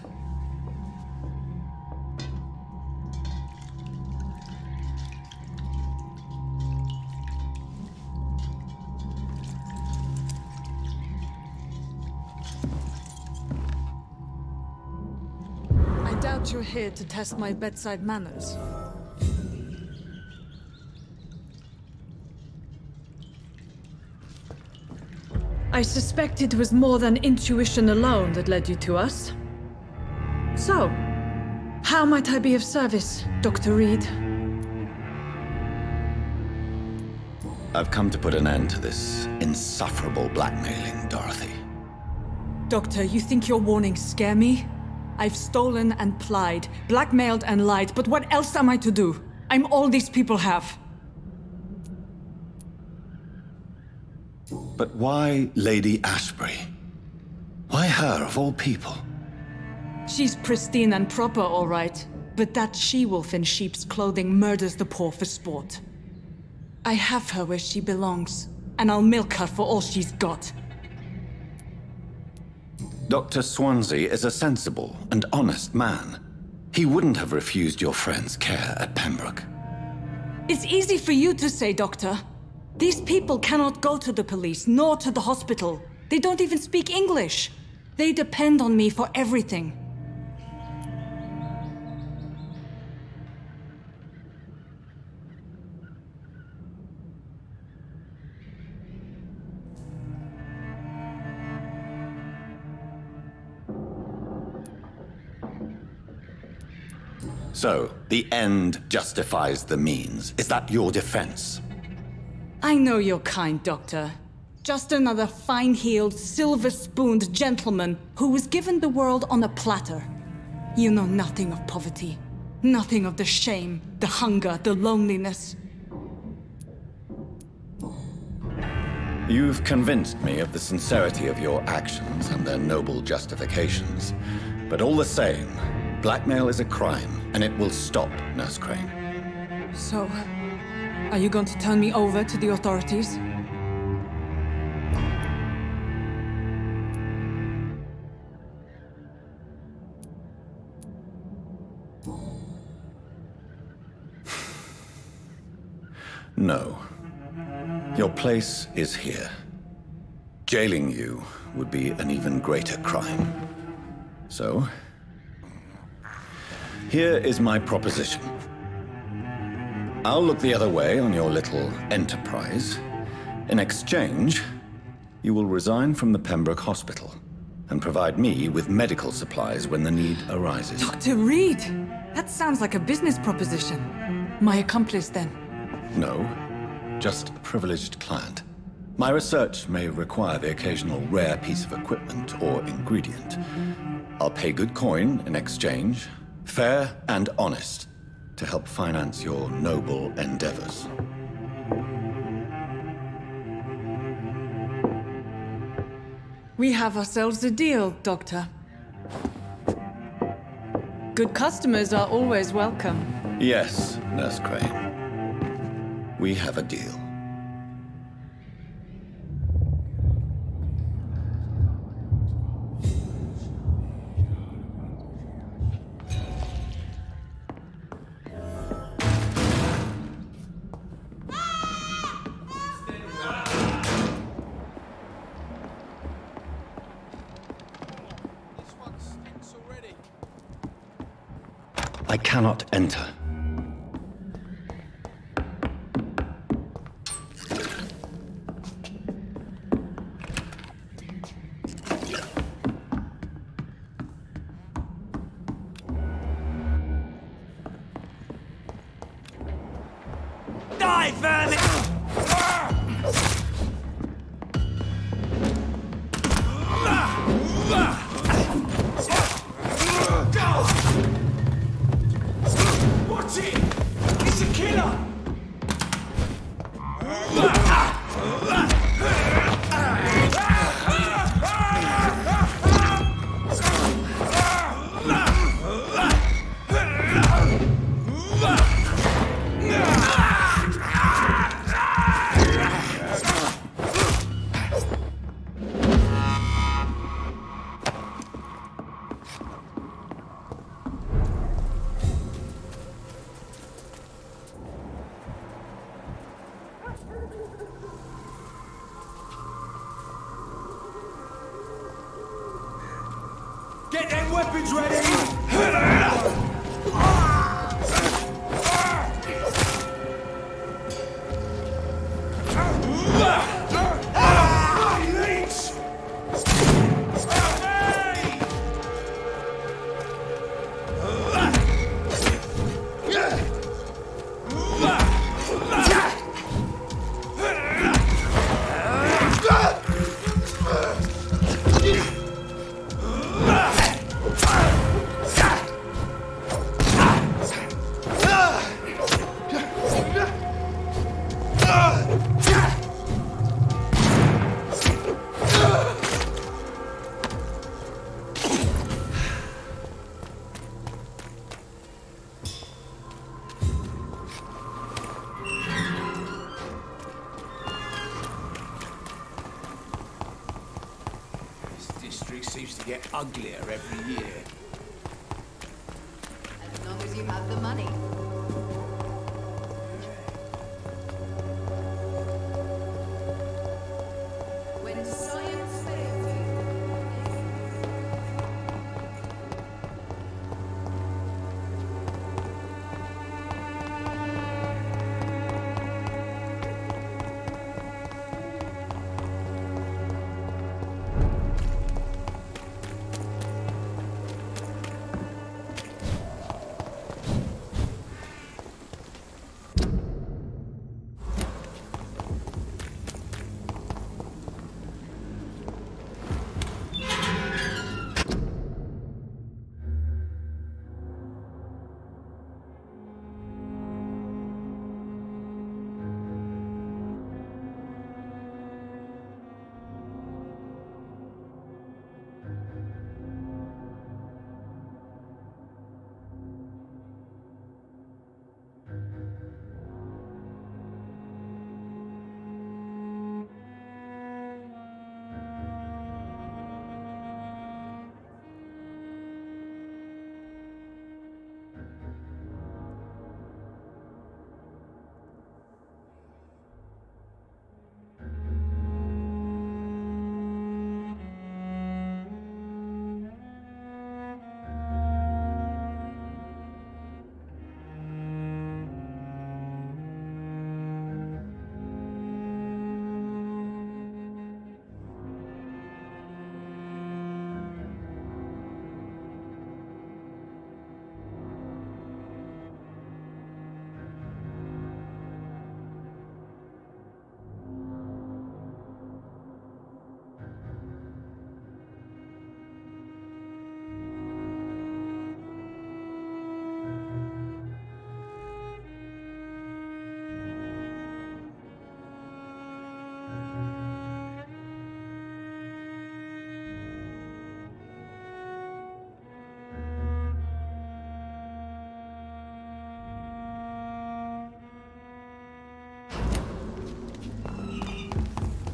You're here to test my bedside manners. I suspect it was more than intuition alone that led you to us. So, how might I be of service, Dr. Reed? I've come to put an end to this insufferable blackmailing, Dorothy. Doctor, you think your warnings scare me? I've stolen and plied, blackmailed and lied, but what else am I to do? I'm all these people have. But why Lady Ashbury? Why her, of all people? She's pristine and proper, all right. But that she-wolf in sheep's clothing murders the poor for sport. I have her where she belongs, and I'll milk her for all she's got. Dr. Swansea is a sensible and honest man. He wouldn't have refused your friend's care at Pembroke. It's easy for you to say, Doctor. These people cannot go to the police, nor to the hospital. They don't even speak English. They depend on me for everything. So, the end justifies the means. Is that your defense? I know you're kind, Doctor. Just another fine-heeled, silver-spooned gentleman who was given the world on a platter. You know nothing of poverty. Nothing of the shame, the hunger, the loneliness. You've convinced me of the sincerity of your actions and their noble justifications. But all the same, blackmail is a crime, and it will stop, Nurse Crane. So, are you going to turn me over to the authorities? No. Your place is here. Jailing you would be an even greater crime. So, here is my proposition. I'll look the other way on your little enterprise. In exchange, you will resign from the Pembroke Hospital and provide me with medical supplies when the need arises. Dr. Reed! That sounds like a business proposition. My accomplice, then? No, just a privileged client. My research may require the occasional rare piece of equipment or ingredient. I'll pay good coin in exchange, fair and honest, to help finance your noble endeavors. We have ourselves a deal, Doctor. Good customers are always welcome. Yes, Nurse Crane. We have a deal. I cannot enter. Die, vermin! Watch it! It's a killer! Get them weapons ready! seems to get uglier every year. As long as you have the money. When science fails you,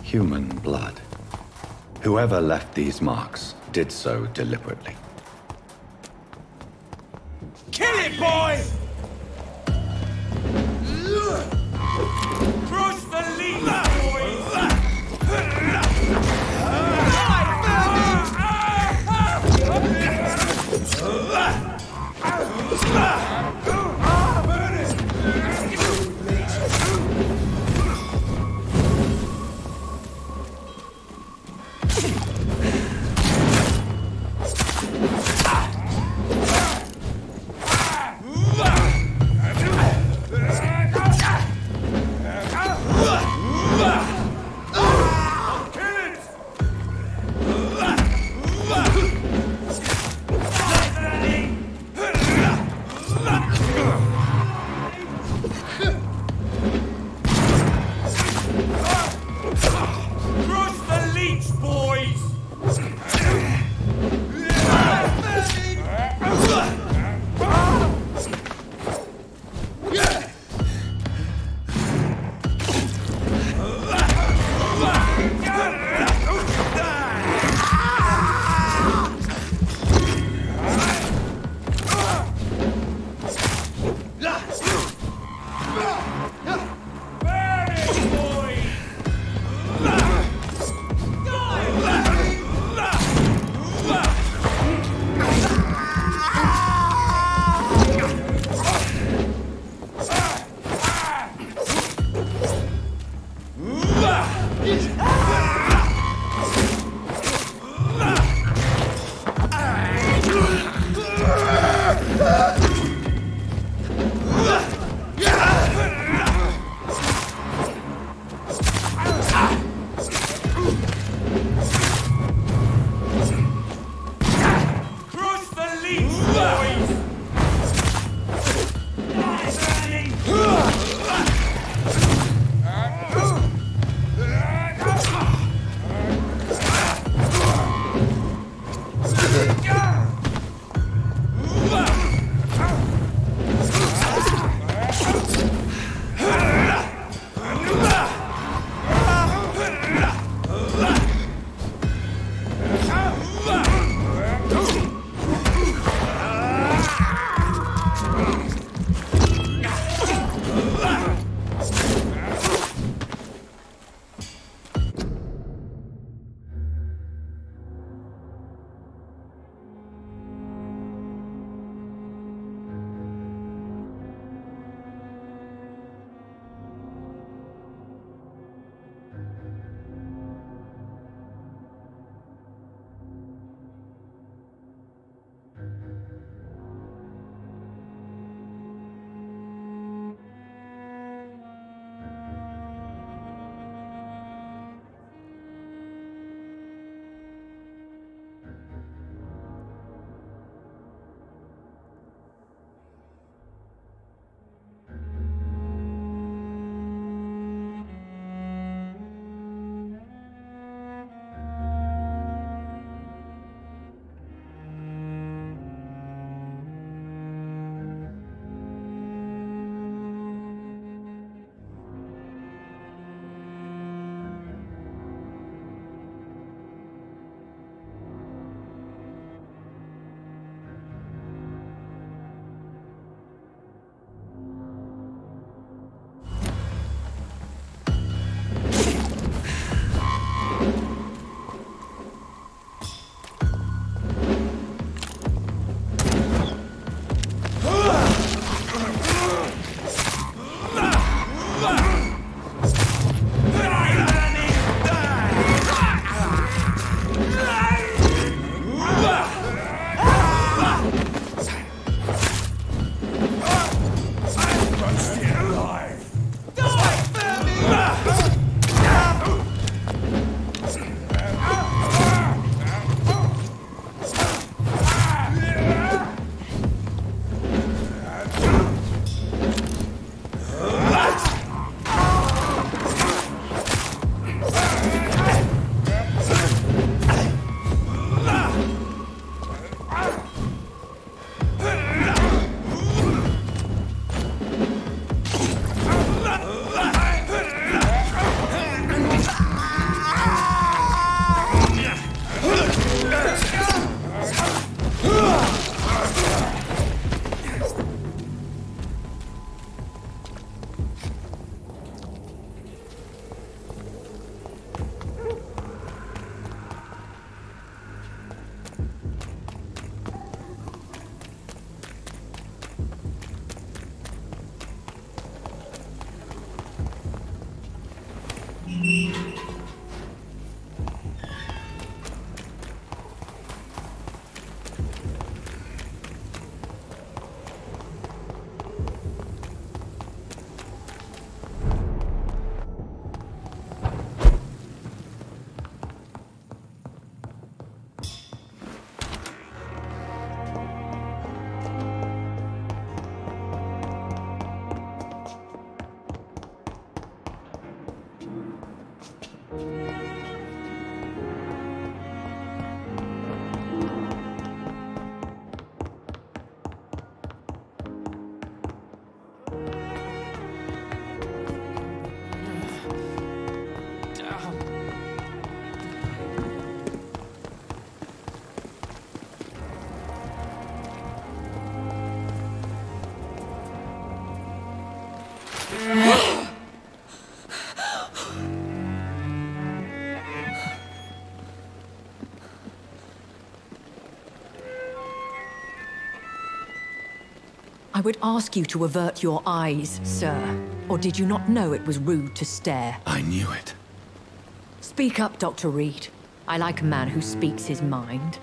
Human blood. Whoever left these marks did so deliberately. Kill it, boy! Cross the lever, boys! I would ask you to avert your eyes, sir. Or did you not know it was rude to stare? I knew it. Speak up, Dr. Reed. I like a man who speaks his mind.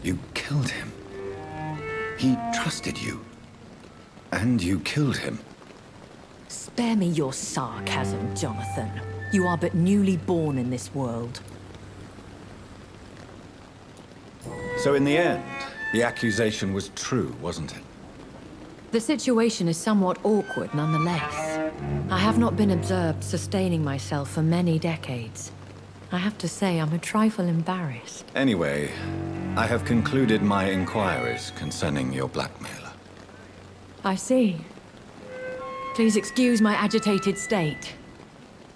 You killed him. He trusted you. And you killed him. Spare me your sarcasm, Jonathan. You are but newly born in this world. So in the end, the accusation was true, wasn't it? The situation is somewhat awkward nonetheless. I have not been observed sustaining myself for many decades. I have to say I'm a trifle embarrassed. Anyway, I have concluded my inquiries concerning your blackmailer. I see. Please excuse my agitated state.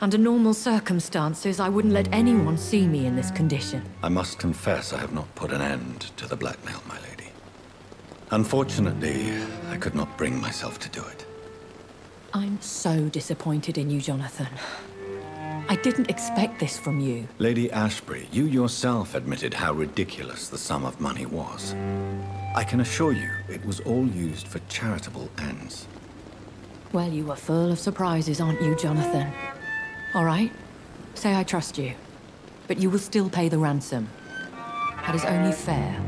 Under normal circumstances, I wouldn't let anyone see me in this condition. I must confess I have not put an end to the blackmail, my lady. Unfortunately, I could not bring myself to do it. I'm so disappointed in you, Jonathan. I didn't expect this from you. Lady Ashbury, you yourself admitted how ridiculous the sum of money was. I can assure you, it was all used for charitable ends. Well, you are full of surprises, aren't you, Jonathan? All right, say I trust you, but you will still pay the ransom. That is only fair.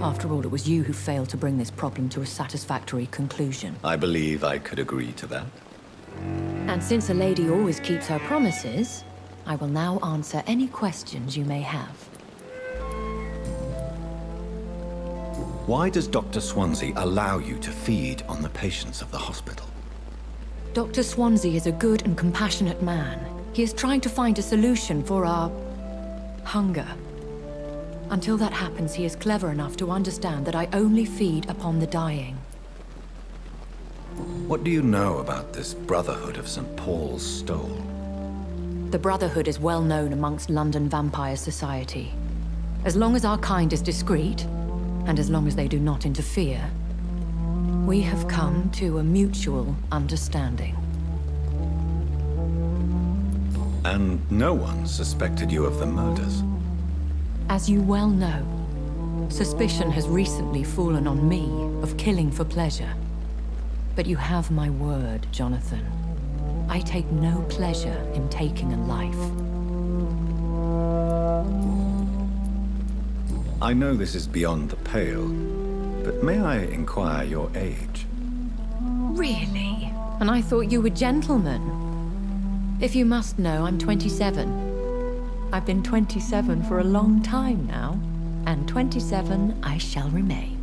After all, it was you who failed to bring this problem to a satisfactory conclusion. I believe I could agree to that. And since a lady always keeps her promises, I will now answer any questions you may have. Why does Dr. Swansea allow you to feed on the patients of the hospital? Dr. Swansea is a good and compassionate man. He is trying to find a solution for our hunger. Until that happens, he is clever enough to understand that I only feed upon the dying. What do you know about this Brotherhood of St. Paul's Stole? The Brotherhood is well known amongst London vampire society. As long as our kind is discreet, and as long as they do not interfere, we have come to a mutual understanding. And no one suspected you of the murders? As you well know, suspicion has recently fallen on me of killing for pleasure. But you have my word, Jonathan. I take no pleasure in taking a life. I know this is beyond the pale, but may I inquire your age? Really? And I thought you were gentlemen. If you must know, I'm 27. I've been 27 for a long time now, and 27 I shall remain.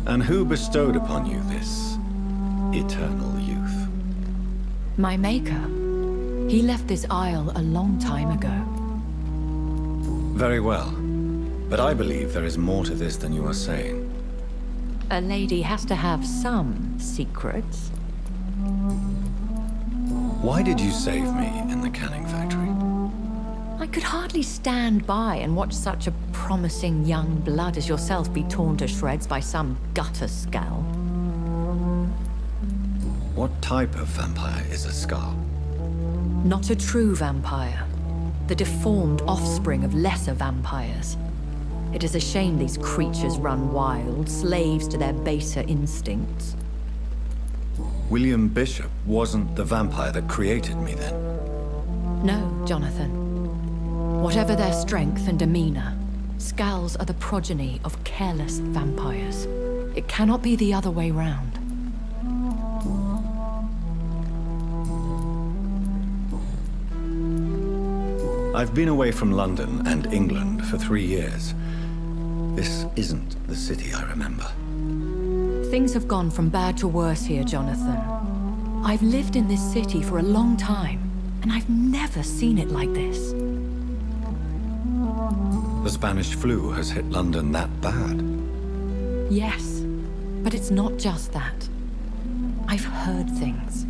And who bestowed upon you this eternal youth? My maker. He left this isle a long time ago. Very well. But I believe there is more to this than you are saying. A lady has to have some secrets. Why did you save me in the canning factory? I could hardly stand by and watch such a promising young blood as yourself be torn to shreds by some gutter scowl. What type of vampire is a Scar? Not a true vampire. The deformed offspring of lesser vampires. It is a shame these creatures run wild, slaves to their baser instincts. William Bishop wasn't the vampire that created me then? No, Jonathan. Whatever their strength and demeanor, Scowls are the progeny of careless vampires. It cannot be the other way round. I've been away from London and England for 3 years. This isn't the city I remember. Things have gone from bad to worse here, Jonathan. I've lived in this city for a long time, and I've never seen it like this. The Spanish flu has hit London that bad? Yes, but it's not just that. I've heard things.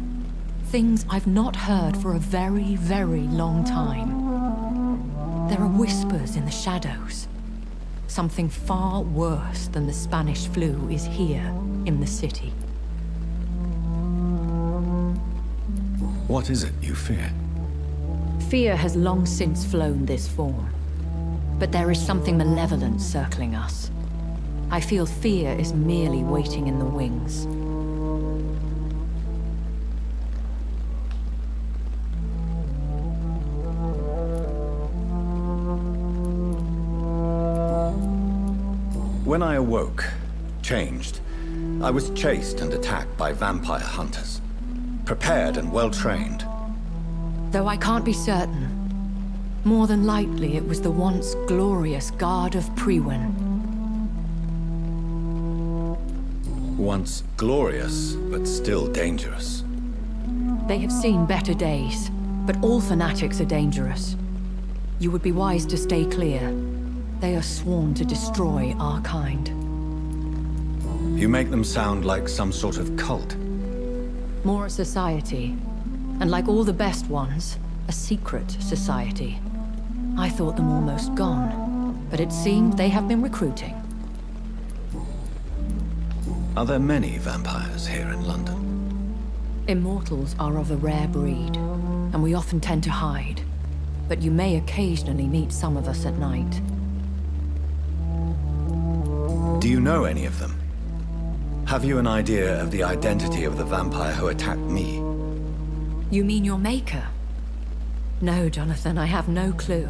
Things I've not heard for a very, very long time. There are whispers in the shadows. Something far worse than the Spanish flu is here, in the city. What is it you fear? Fear has long since flown this form. But there is something malevolent circling us. I feel fear is merely waiting in the wings. When I awoke, changed, I was chased and attacked by vampire hunters. Prepared and well-trained. Though I can't be certain, more than likely it was the once glorious Guard of Priwen. Once glorious, but still dangerous. They have seen better days, but all fanatics are dangerous. You would be wise to stay clear. They are sworn to destroy our kind. You make them sound like some sort of cult. More a society, and like all the best ones, a secret society. I thought them almost gone, but it seemed they have been recruiting. Are there many vampires here in London? Immortals are of a rare breed, and we often tend to hide. But you may occasionally meet some of us at night. Do you know any of them? Have you an idea of the identity of the vampire who attacked me? You mean your maker? No, Jonathan, I have no clue.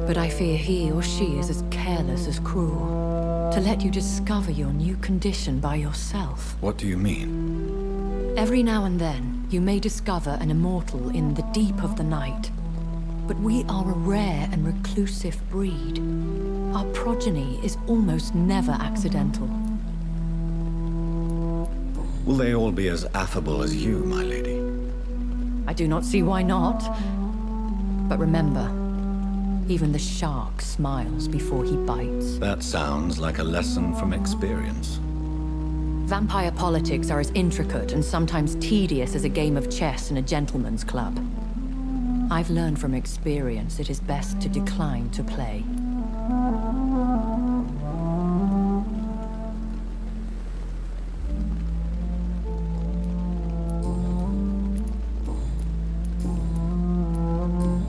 But I fear he or she is as careless as cruel. To let you discover your new condition by yourself. What do you mean? Every now and then, you may discover an immortal in the deep of the night. But we are a rare and reclusive breed. Our progeny is almost never accidental. Will they all be as affable as you, my lady? I do not see why not. But remember, even the shark smiles before he bites. That sounds like a lesson from experience. Vampire politics are as intricate and sometimes tedious as a game of chess in a gentleman's club. I've learned from experience it is best to decline to play.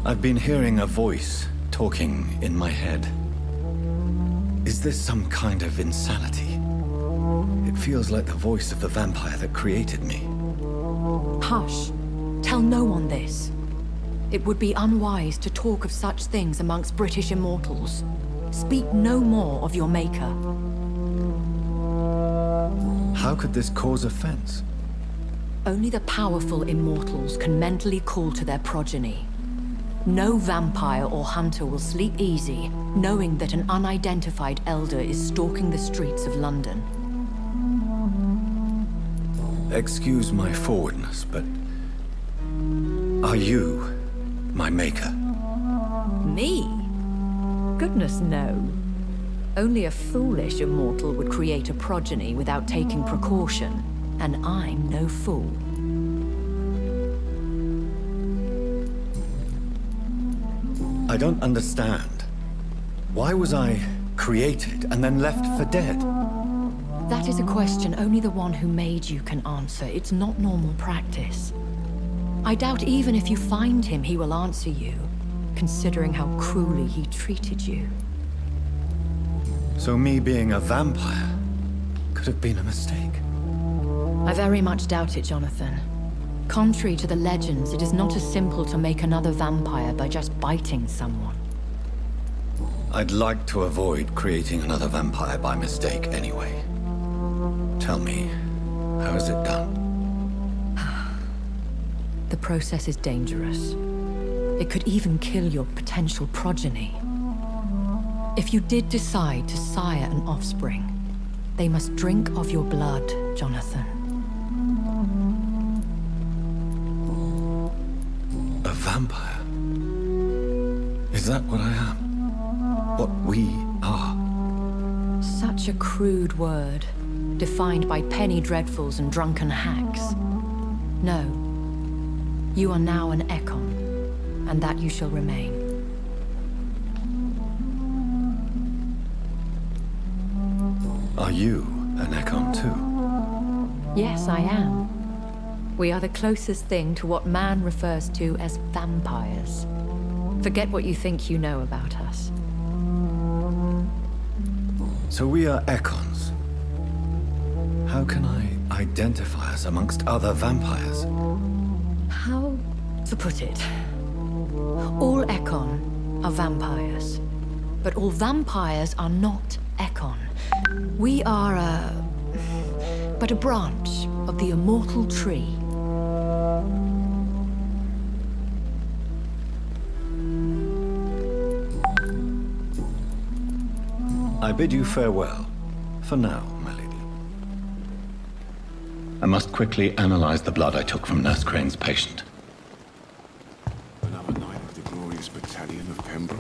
I've been hearing a voice talking in my head. Is this some kind of insanity? It feels like the voice of the vampire that created me. Hush. Tell no one this. It would be unwise to talk of such things amongst British immortals. Speak no more of your maker. How could this cause offense? Only the powerful immortals can mentally call to their progeny. No vampire or hunter will sleep easy, knowing that an unidentified elder is stalking the streets of London. Excuse my forwardness, but... are you my maker? Me? Goodness, no. Only a foolish immortal would create a progeny without taking precaution, and I'm no fool. I don't understand. Why was I created and then left for dead? That is a question only the one who made you can answer. It's not normal practice. I doubt even if you find him, he will answer you, considering how cruelly he treated you. So me being a vampire could have been a mistake? I very much doubt it, Jonathan. Contrary to the legends, it is not as simple to make another vampire by just biting someone. I'd like to avoid creating another vampire by mistake anyway. Tell me, how is it done? The process is dangerous. It could even kill your potential progeny. If you did decide to sire an offspring, they must drink of your blood, Jonathan. A vampire? Is that what I am? What we are? Such a crude word, defined by penny dreadfuls and drunken hacks. No. You are now an Ekon, and that you shall remain. Are you an Ekon too? Yes, I am. We are the closest thing to what man refers to as vampires. Forget what you think you know about us. So we are Ekons. How can I identify us amongst other vampires? How to put it? All Ekon are vampires. But all vampires are not Ekon. We are but a branch of the immortal tree. I bid you farewell. For now, my lady. I must quickly analyze the blood I took from Nurse Crane's patient. Another night of the glorious battalion of Pembroke.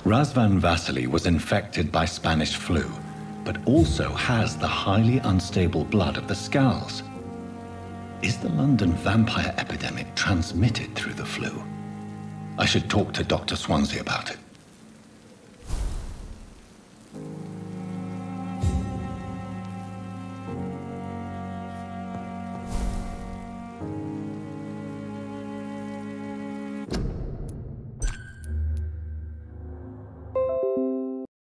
Razvan Vasily was infected by Spanish flu, but also has the highly unstable blood of the Scowls. Is the London vampire epidemic transmitted through the flu? I should talk to Dr. Swansea about it.